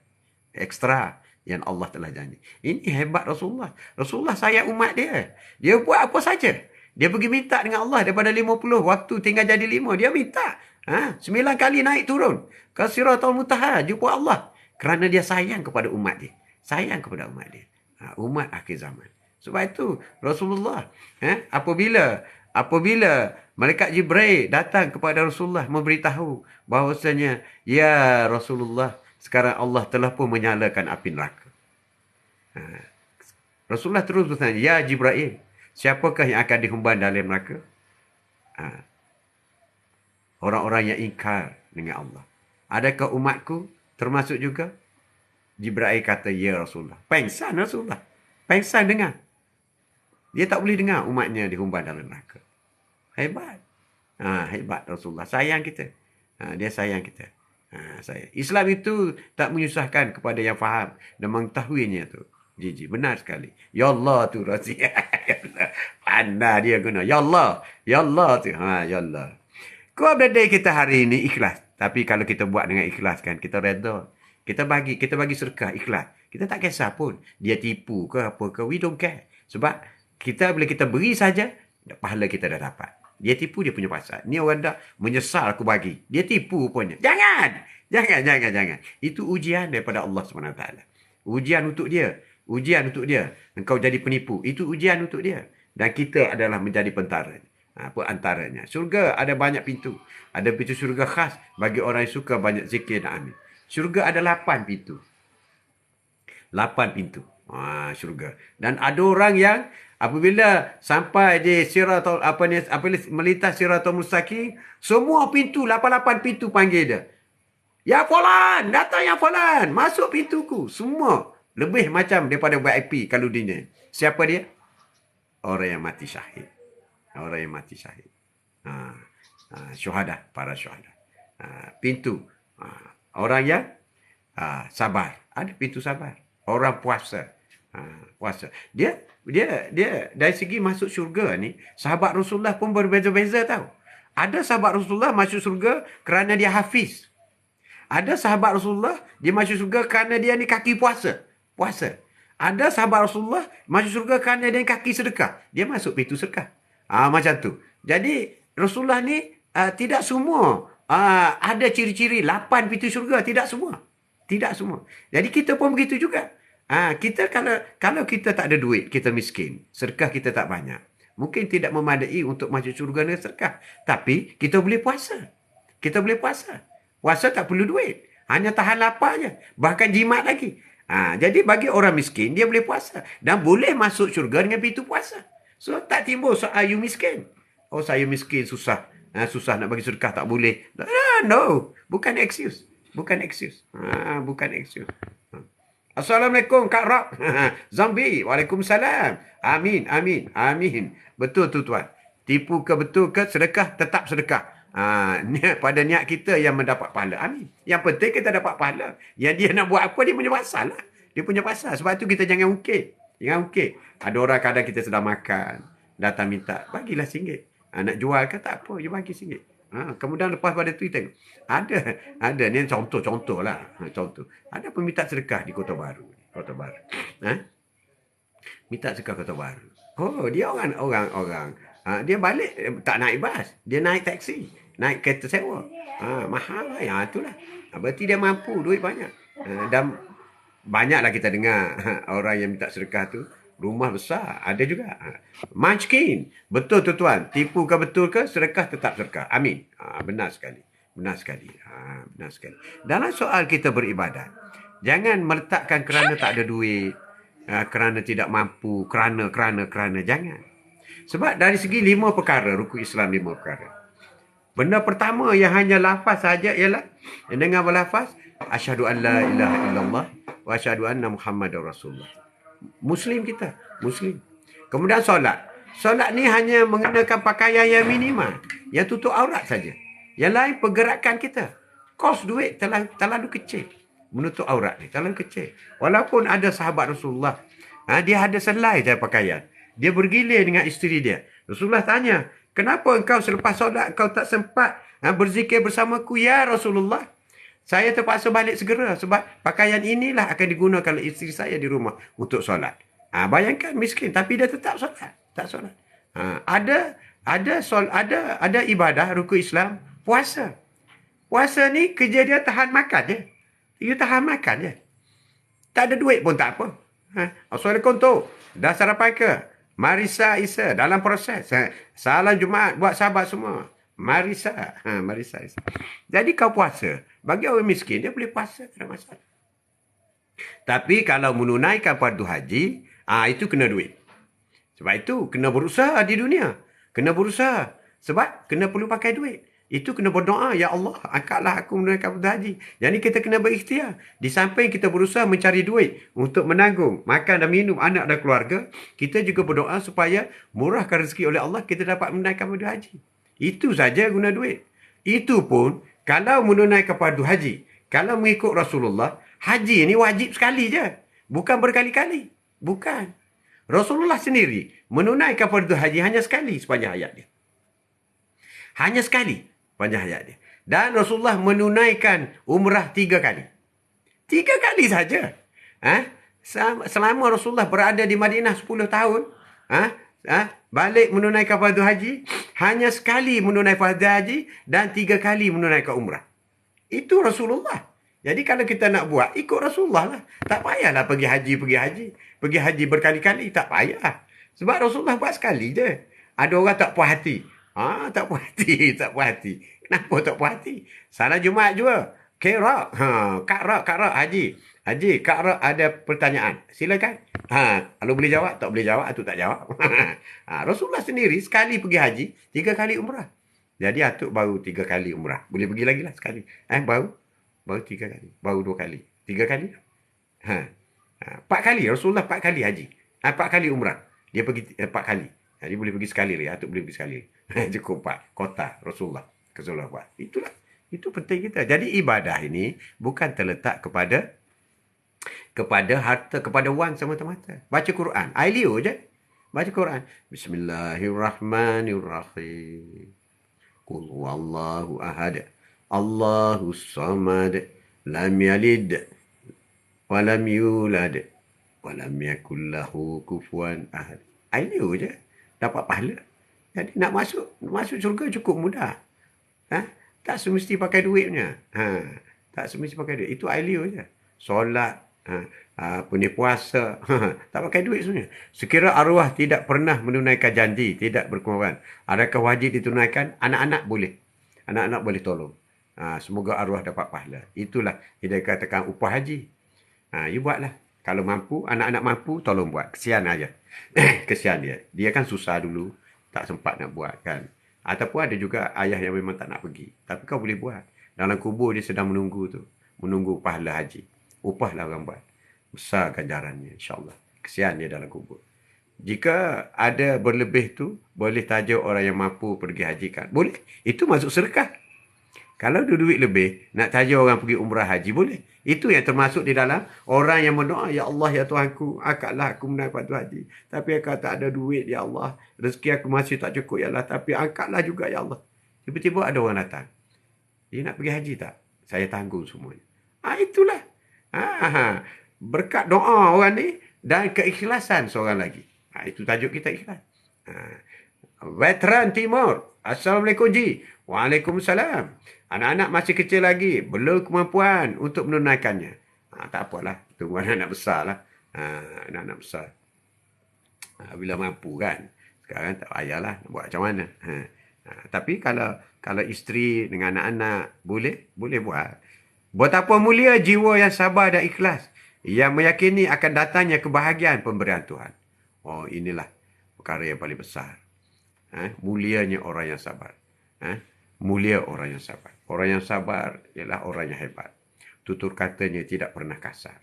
Ekstra yang Allah telah janji. Ini hebat Rasulullah. Rasulullah sayang umat dia. Dia buat apa saja. Dia pergi minta dengan Allah daripada 50 waktu tinggal jadi 5. Dia minta. 9 kali naik turun. Ke Siratul Muntaha jumpa Allah. Kerana dia sayang kepada umat dia. Sayang kepada umat dia. Umat akhir zaman. Sebab itu Rasulullah apabila Malaikat Jibril datang kepada Rasulullah memberitahu bahawasanya, ya Rasulullah, sekarang Allah telah pun menyalakan api neraka. Rasulullah terus bertanya, ya Jibril, siapakah yang akan dihumban dalam neraka? Orang-orang yang ingkar dengan Allah. Adakah umatku termasuk juga? Jibril kata, ya Rasulullah. Pengsan Rasulullah. Pengsan dengar. Dia tak boleh dengar umatnya dihumban dalam neraka. Hebat. Hebat Rasulullah. Sayang kita. Dia sayang kita. Saya. Islam itu tak menyusahkan kepada yang faham dan mengetahuinya tu. Jiji, benar sekali. Ya Allah tu Razi. Pandai dia guna. Ya Allah. Ya Allah tu. Ya Allah. Kau berada kita hari ini ikhlas. Tapi kalau kita buat dengan ikhlas kan, kita reda. Kita bagi sedekah ikhlas. Kita tak kisah pun. Dia tipu ke apa ke. We don't care. Sebab bila kita beri saja, pahala kita dah dapat. Dia tipu, dia punya pasal. Ni orang dah menyesal aku bagi. Dia tipu punya. Jangan. Itu ujian daripada Allah SWT. Ujian untuk dia. Engkau jadi penipu. Itu ujian untuk dia. Dan kita adalah menjadi pentara. Apa antaranya. Syurga ada banyak pintu. Ada pintu syurga khas bagi orang yang suka banyak zikir dan amin. Syurga ada 8 pintu. 8 pintu. Syurga. Dan ada orang yang apabila sampai di siratul melintas siratul mustaqim, semua pintu 88 pintu panggil dia. Ya fulan, datang ya fulan, masuk pintuku. Semua lebih macam daripada VIP kalau dunia. Siapa dia? Orang yang mati syahid. Syuhada, para syuhada. Pintu. Orang yang sabar. Ada pintu sabar. Orang puasa. Puasa. Dia dari segi masuk syurga ni, sahabat Rasulullah pun berbeza-beza tau. Ada sahabat Rasulullah masuk syurga kerana dia hafiz. Ada sahabat Rasulullah dia masuk syurga kerana dia ni kaki puasa. Ada sahabat Rasulullah masuk syurga kerana dia ni kaki sedekah. Dia masuk pintu sedekah. Macam tu. Jadi Rasulullah ni tidak semua ada ciri-ciri 8 pintu syurga. Tidak semua. Jadi kita pun begitu juga. Kita kalau kita tak ada duit, kita miskin. Sedekah kita tak banyak. Mungkin tidak memadai untuk masuk syurga dengan sedekah. Tapi kita boleh puasa. Puasa tak perlu duit. Hanya tahan lapar je. Bahkan jimat lagi. Jadi bagi orang miskin, dia boleh puasa. Dan boleh masuk syurga dengan pintu puasa. So tak timbul soal you miskin. Oh saya miskin, susah. Susah nak bagi sedekah, tak boleh. No. Bukan excuse. Assalamualaikum Kak Rock. Zombie. Waalaikumsalam. Amin. Betul tu tuan. Tipu ke betul ke sedekah, tetap sedekah. Pada niat kita yang mendapat pahala. Amin. Yang penting kita dapat pahala. Yang dia nak buat apa, dia punya pasal lah. Sebab tu kita jangan ungkit. Ada orang kadang kita sedang makan. Datang minta, bagilah RM1. Nak jual ke tak apa, dia bagi RM1. Kemudian lepas pada tu tengok. Ada. Ni contoh lah. Contoh. Ada peminta sedekah di Kota Baru. Minta sedekah Kota Baru. Oh, dia orang. Dia balik, tak naik bas. Dia naik taksi. Naik kereta sewa. Mahal lah. Itulah. Berarti dia mampu, duit banyak. Dan banyaklah kita dengar orang yang minta sedekah tu. Rumah besar. Ada juga. Munchkin. Betul tu tuan. Tipu ke betul ke, sedekah tetap sedekah. Amin. Benar sekali. Benar sekali. Dalam soal kita beribadat, jangan meletakkan kerana tak ada duit, kerana tidak mampu, kerana. Jangan. Sebab dari segi 5 perkara, rukun Islam 5 perkara. Benda pertama yang hanya lafaz saja ialah dengan berlafaz asyhadu an la ilaha illallah wa asyhadu anna Muhammadar Rasulullah. Muslim kita. Kemudian solat. Solat ni hanya mengenakan pakaian yang minimal. Yang tutup aurat saja. Yang lain pergerakan kita. Kos duit terlalu kecil. Menutup aurat ni terlalu kecil. Walaupun ada sahabat Rasulullah. Dia ada selai saya pakaian. Dia bergilir dengan isteri dia. Rasulullah tanya, kenapa engkau selepas solat engkau tak sempat berzikir bersamaku ya Rasulullah? Saya terpaksa balik segera sebab pakaian inilah akan digunakan oleh isteri saya di rumah untuk solat. Bayangkan miskin tapi dia tetap solat. Tak solat. Ada ibadah rukun Islam, puasa. Puasa ni kerja dia tahan makan je. Dia tahan makan je. Tak ada duit pun tak apa. Assalamualaikum tu. Dah sarapan ke? Marisa Isa dalam proses. Salam Jumaat buat sahabat semua. Marisa Isa. Jadi kau puasa. Bagi orang miskin, dia boleh puasa. Tak ada masalah. Tapi kalau menunaikan fardu haji, itu kena duit. Sebab itu, kena berusaha di dunia. Sebab kena perlu pakai duit. Itu kena berdoa, ya Allah, angkatlah aku menunaikan fardu haji. Jadi kita kena berikhtiar. Di samping kita berusaha mencari duit untuk menanggung makan dan minum anak dan keluarga, kita juga berdoa supaya murahkan rezeki oleh Allah, kita dapat menunaikan fardu haji. Itu saja guna duit. Itu pun kalau menunaikan fardu haji, kalau mengikut Rasulullah, haji ini wajib sekali je. Bukan berkali-kali. Bukan. Rasulullah sendiri menunaikan fardu haji hanya sekali sepanjang hayat dia. Hanya sekali panjang hayat dia. Dan Rasulullah menunaikan umrah 3 kali. 3 kali saja. Selama Rasulullah berada di Madinah 10 tahun, balik menunaikan fardu haji, hanya sekali menunaikan fardu haji dan 3 kali menunaikan umrah. Itu Rasulullah. Jadi kalau kita nak buat, ikut Rasulullah lah. Tak payahlah pergi haji. Pergi haji berkali-kali, tak payah. Sebab Rasulullah buat sekali je. Ada orang tak puas hati. Tak puas hati. Kenapa tak puas hati? Salah Jumaat juga. Kak Rak, Haji. Kak Rak ada pertanyaan. Silakan. Kalau boleh jawab, tak boleh jawab, tu tak jawab. Rasulullah sendiri sekali pergi haji, 3 kali umrah. Jadi Atuk baru 3 kali umrah. Boleh pergi lagi lah sekali. Baru 3 kali. Baru 2 kali. 3 kali. 4 kali. Rasulullah 4 kali haji. 4 kali umrah. Dia pergi 4 kali. Jadi boleh pergi sekali lagi. Atuk boleh pergi sekali. Cukup 4. Kota Rasulullah. Rasulullah buat. Itulah. Itu penting kita. Jadi ibadah ini bukan terletak kepada harta, kepada wang semata-mata. Baca Quran. Ailio je. Baca Quran. Bismillahirrahmanirrahim. Qul huwallahu ahad. Allahus samad. Lam yalid. Walam yulad. Walam yakullahu kufuwan ahad. Ailio je. Dapat pahala. Jadi nak masuk syurga cukup mudah. Tak semesti pakai duit punya. Tak semesti pakai duit. Itu ailio je. Solat, puasa, tak pakai duit sebenarnya. Sekira arwah tidak pernah menunaikan janji, tidak berkorban, adakah wajib ditunaikan? Anak-anak boleh. Anak-anak boleh tolong. Semoga arwah dapat pahala. Itulah dia katakan upah haji. You buatlah. Kalau mampu, anak-anak mampu, tolong buat. Kesian aja. Kesian dia. Dia kan susah dulu. Tak sempat nak buat kan. Ataupun ada juga ayah yang memang tak nak pergi. Tapi kau boleh buat. Dalam kubur dia sedang menunggu tu. Menunggu pahala haji. Upahlah orang buat. Besar ganjarannya insyaAllah. Kesian dia dalam kubur. Jika ada berlebih tu, boleh tajuk orang yang mampu pergi haji kan. Boleh. Itu masuk sedekah. Kalau ada duit lebih, nak tajuk orang pergi umrah haji, boleh. Itu yang termasuk di dalam orang yang berdoa, ya Allah, ya Tuhanku, angkatlah aku mendapat fardu haji. Tapi aku tak ada duit, ya Allah. Rezeki aku masih tak cukup, ya Allah. Tapi angkatlah juga, ya Allah. Tiba-tiba ada orang datang. Dia nak pergi haji tak? Saya tanggung semuanya. Itulah. Berkat doa orang ni dan keikhlasan seorang lagi. Itu tajuk kita ikhlas. Veteran Timur. Assalamualaikum Ji. Waalaikumsalam. Anak-anak masih kecil lagi. Belum kemampuan untuk menunaikannya. Tak apalah. Tunggu anak-anak besar lah. Anak-anak besar. Bila mampu kan. Sekarang tak payahlah. Nak buat macam mana. Tapi kalau isteri dengan anak-anak boleh buat. Betapa mulia jiwa yang sabar dan ikhlas. Yang meyakini akan datangnya kebahagiaan pemberian Tuhan. Inilah perkara yang paling besar. Mulianya orang yang sabar. Mulia orang yang sabar. Orang yang sabar ialah orang yang hebat. Tutur katanya tidak pernah kasar.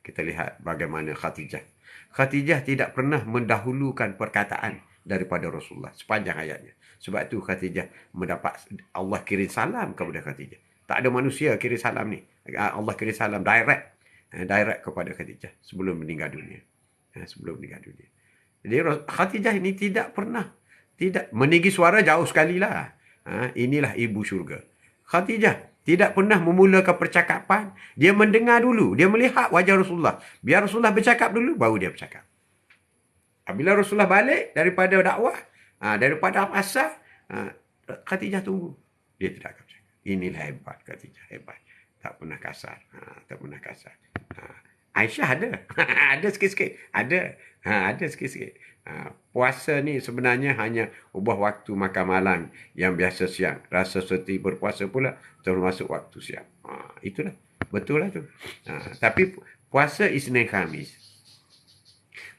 Kita lihat bagaimana Khadijah. Khadijah tidak pernah mendahulukan perkataan daripada Rasulullah sepanjang hayatnya. Sebab itu Khadijah mendapat Allah kirim salam kepada Khadijah. Tak ada manusia kirim salam ni. Allah kirim salam direct kepada Khadijah sebelum meninggal dunia. Jadi Khadijah ini tidak meninggi suara jauh sekali lah. Inilah ibu syurga. Khadijah tidak pernah memulakan percakapan. Dia mendengar dulu. Dia melihat wajah Rasulullah. Biar Rasulullah bercakap dulu, baru dia bercakap. Bila Rasulullah balik daripada dakwah, daripada asar, Khadijah tunggu. Dia tidak akan bercakap. Inilah hebat Khadijah. Hebat. Tak pernah kasar. Aisyah ada. Ada sikit-sikit. Ada sikit-sikit. Puasa ni sebenarnya hanya ubah waktu makan malam yang biasa siang. Rasa seperti berpuasa pula termasuk waktu siang. Itulah. Betul lah tu. Tapi puasa Isnin Khamis.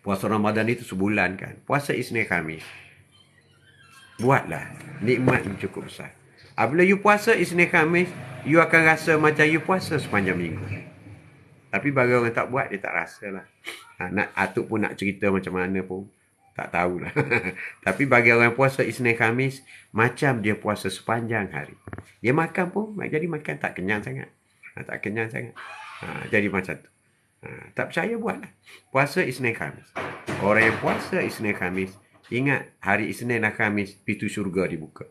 Puasa Ramadan itu sebulan kan. Puasa Isnin Khamis. Buatlah. Nikmat yang cukup besar. Apabila you puasa Isnin Khamis, you akan rasa macam you puasa sepanjang minggu. Tapi bagi orang tak buat, dia tak rasa lah. Atuk pun nak cerita macam mana pun, tak tahulah. Tapi bagi orang puasa Isnin Khamis, macam dia puasa sepanjang hari. Dia makan pun, jadi makan tak kenyang sangat. Tak kenyang sangat. Jadi macam tu. Tak percaya buatlah. Puasa Isnin Khamis. Orang yang puasa Isnin Khamis, ingat hari Isnin dan Khamis, pintu syurga dibuka.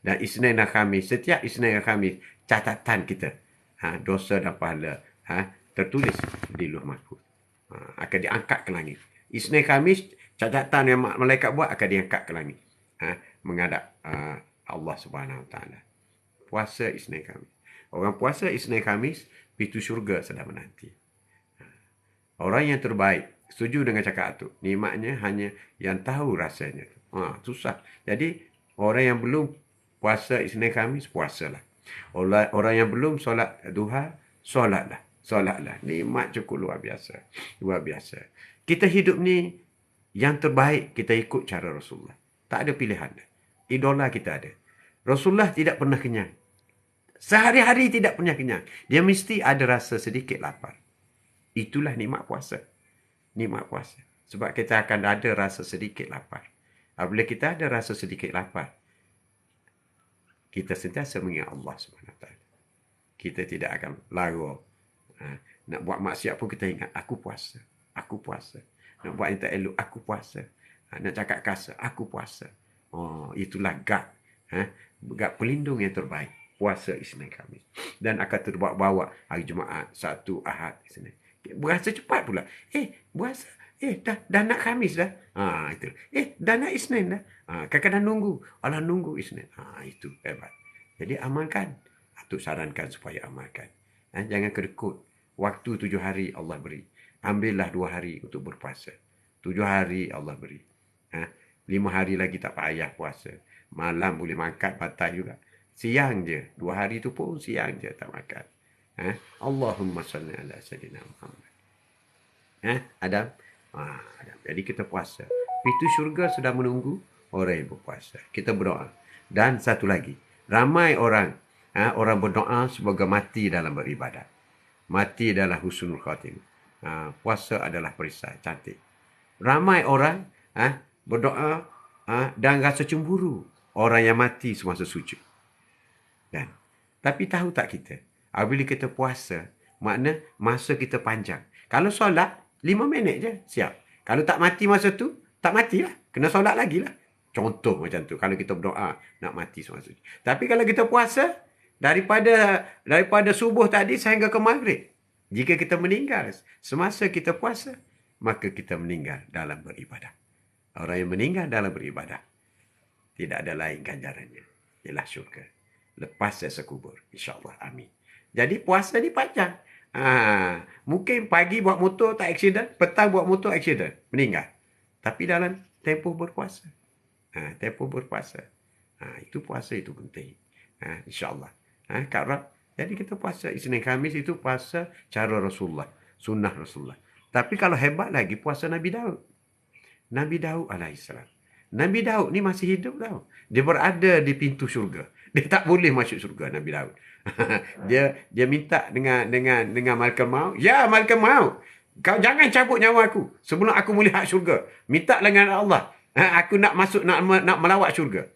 Dan Isnin dan Khamis, setiap Isnin dan Khamis, catatan kita, dosa dan pahala, tertulis di Lauh Mahfuz. Akan diangkat ke langit. Isnin Khamis, catatan yang malaikat buat akan diangkat ke langit. Menghadap Allah Subhanahu Wa Taala. Puasa Isnin Khamis. Orang puasa Isnin Khamis, pintu syurga sedang menanti. Orang yang terbaik, setuju dengan cakap tu. Nikmatnya hanya yang tahu rasanya. Susah. Jadi, orang yang belum puasa Isnin Khamis, puasalah. Orang yang belum solat duha, solatlah. Solatlah. Nikmat cukup luar biasa. Luar biasa. Kita hidup ni, yang terbaik kita ikut cara Rasulullah. Tak ada pilihan. Idola kita ada. Rasulullah tidak pernah kenyang. Sehari-hari tidak pernah kenyang. Dia mesti ada rasa sedikit lapar. Itulah nikmat puasa. Nikmat puasa. Sebab kita akan ada rasa sedikit lapar. Apabila kita ada rasa sedikit lapar, kita sentiasa mengingat Allah SWT. Kita tidak akan lara. Nak buat maksiat pun kita ingat, aku puasa. Aku puasa. Nak buat yang tak elok, aku puasa. Nak cakap kasar, aku puasa. Itulah gad. Gad pelindung yang terbaik. Puasa Isnin Khamis. Dan akan terbawa-bawa hari Jumaat, Sabtu, Ahad, Isnin. Berasa cepat pula. Puasa. Dah nak Khamis dah. Itu. Dah nak Isnin dah. Kadang-kadang nunggu. Allah nunggu Isnin. Itu hebat. Jadi amalkan. Atuk sarankan supaya amalkan. Jangan kedekut. Waktu 7 hari Allah beri. Ambillah 2 hari untuk berpuasa. 7 hari Allah beri. 5 hari lagi tak payah puasa. Malam boleh makan, batal juga. Siang je. 2 hari tu pun siang je tak makan. Allahumma salli ala sayyidina Muhammad. Adam? Adam. Jadi kita puasa. Pintu syurga sudah menunggu orang yang berpuasa. Kita berdoa. Dan satu lagi. Ramai orang. Orang berdoa semoga mati dalam beribadat. Mati adalah husnul khatimah. Puasa adalah perisai cantik. Ramai orang berdoa dan rasa cemburu. Orang yang mati semasa sujud. Tapi tahu tak kita? Apabila kita puasa, makna masa kita panjang. Kalau solat, 5 minit je, siap. Kalau tak mati masa tu, tak matilah. Kena solat lagi lah. Contoh macam tu. Kalau kita berdoa, nak mati semasa tu. Tapi kalau kita puasa, daripada subuh tadi sehingga ke maghrib. Jika kita meninggal semasa kita puasa, maka kita meninggal dalam beribadah. Orang yang meninggal dalam beribadah, tidak ada lain ganjarannya. Ialah syurga. Lepas saya kubur. InsyaAllah. Amin. Jadi puasa ni panjang. Mungkin pagi buat motor tak aksiden. Petang buat motor aksiden. Meninggal. Tapi dalam tempoh berpuasa. Tempoh berpuasa. Itu puasa itu penting. InsyaAllah. Jadi kita puasa Isnin Khamis itu puasa cara Rasulullah. Sunnah Rasulullah. Tapi kalau hebat lagi puasa Nabi Daud. Nabi Daud alaihissalam. Nabi Daud ni masih hidup tau. Dia berada di pintu syurga. Dia tak boleh masuk syurga Nabi Daud. dia minta dengan malaikat maut. Ya malaikat maut. Kau jangan cabut nyawa aku sebelum aku melihat syurga. Minta dengan Allah. Aku nak masuk nak melawat syurga.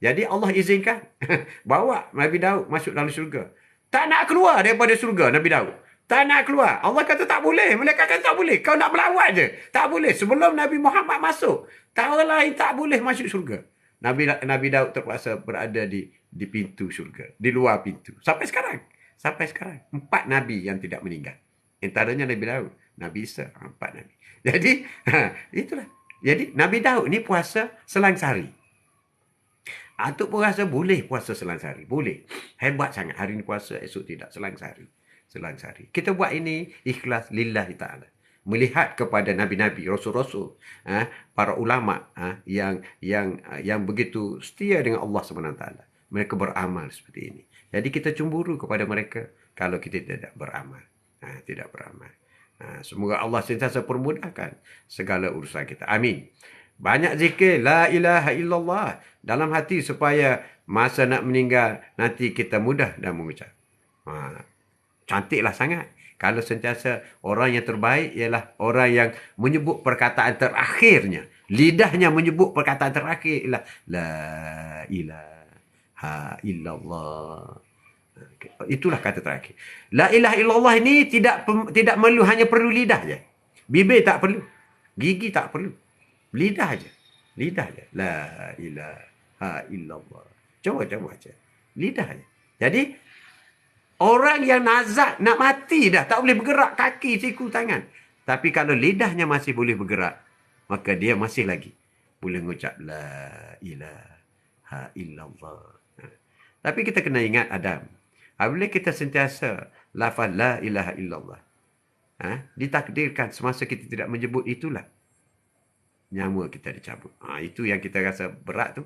Jadi Allah izinkan bawa Nabi Daud masuk dalam syurga. Tak nak keluar daripada syurga Nabi Daud. Tak nak keluar. Allah kata tak boleh. Malaikat kata tak boleh. Kau nak melawat je. Tak boleh. Sebelum Nabi Muhammad masuk. Orang lain tak boleh masuk syurga. Nabi Daud terpaksa berada di pintu syurga. Di luar pintu. Sampai sekarang. 4 Nabi yang tidak meninggal. Antaranya Nabi Daud. Nabi Isa. 4 Nabi. Jadi, itulah. Jadi, Nabi Daud ni puasa selang sehari. Atuk pun rasa boleh puasa selang sehari. Boleh. Hebat sangat. Hari ni puasa, esok tidak. Selang sehari. Kita buat ini ikhlas lillahi ta'ala. Melihat kepada nabi-nabi, rasul-rasul, para ulama yang begitu setia dengan Allah SWT. Mereka beramal seperti ini. Jadi kita cemburu kepada mereka kalau kita tidak beramal. Semoga Allah sentiasa permudahkan segala urusan kita. Amin. Banyak zikir la ilaha illallah dalam hati supaya masa nak meninggal nanti kita mudah dan mengucap. Ha, cantiklah sangat. Kalau sentiasa orang yang terbaik ialah orang yang menyebut perkataan terakhirnya. Lidahnya menyebut perkataan terakhir ialah la ilaha illallah. Itulah kata terakhir. La ilaha illallah ini tidak perlu hanya perlu lidah je. Bibir tak perlu. Gigi tak perlu. Lidah aja. Lidah aja. La ilaha illallah. Coba aja. Lidah aja. Jadi orang yang nazak nak mati dah, tak boleh bergerak kaki, siku, tangan. Tapi kalau lidahnya masih boleh bergerak, maka dia masih lagi boleh mengucap la ilaha illallah. Tapi kita kena ingat Adam. Apabila kita sentiasa lafaz la ilaha illallah, ditakdirkan semasa kita tidak menyebut itulah nyawa kita dicabut. Itu yang kita rasa berat tu.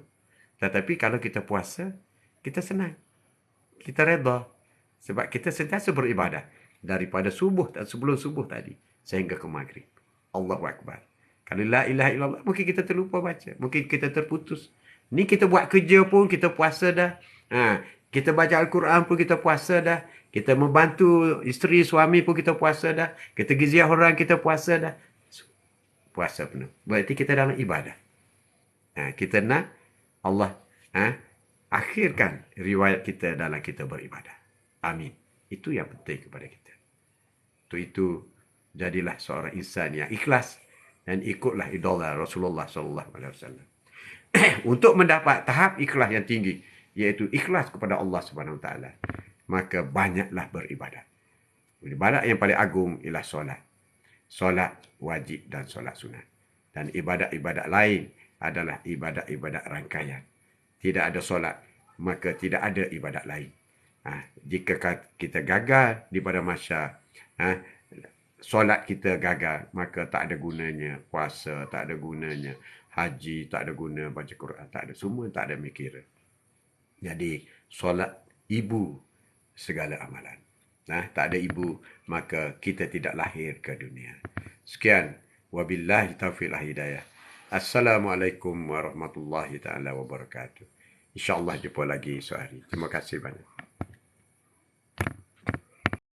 Tetapi kalau kita puasa, kita senang. Kita redha. Sebab kita sentiasa beribadah. Daripada subuh dan sebelum subuh tadi. Sehingga ke maghrib. Allahu Akbar. Kalau la ilaha illallah, mungkin kita terlupa baca. Mungkin kita terputus. Ni kita buat kerja pun, kita puasa dah. Kita baca Al-Quran pun, kita puasa dah. Kita membantu isteri, suami pun, kita puasa dah. Kita giziah orang, kita puasa dah. Puasa penuh. Berarti kita dalam ibadah. Kita nak Allah akhirkan riwayat kita dalam kita beribadah. Amin. Itu yang penting kepada kita. Itu jadilah seorang insan yang ikhlas dan ikutlah idola Rasulullah SAW. Untuk mendapat tahap ikhlas yang tinggi, iaitu ikhlas kepada Allah Subhanahu Wa Taala, maka banyaklah beribadah. Ibadat yang paling agung ialah solat. Solat wajib dan solat sunat. Dan ibadat-ibadat lain adalah ibadat-ibadat rangkaian. Tidak ada solat, maka tidak ada ibadat lain. Jika kita gagal di pada masa solat kita gagal, maka tak ada gunanya puasa, tak ada gunanya haji, tak ada guna baca Quran, tak ada, semua tak ada mikir. Jadi solat ibu segala amalan. Tak ada ibu, maka kita tidak lahir ke dunia. Sekian. Wabillahi taufiq wal hidayah. Assalamualaikum warahmatullahi taala wabarakatuh. InsyaAllah jumpa lagi esok hari. Terima kasih banyak.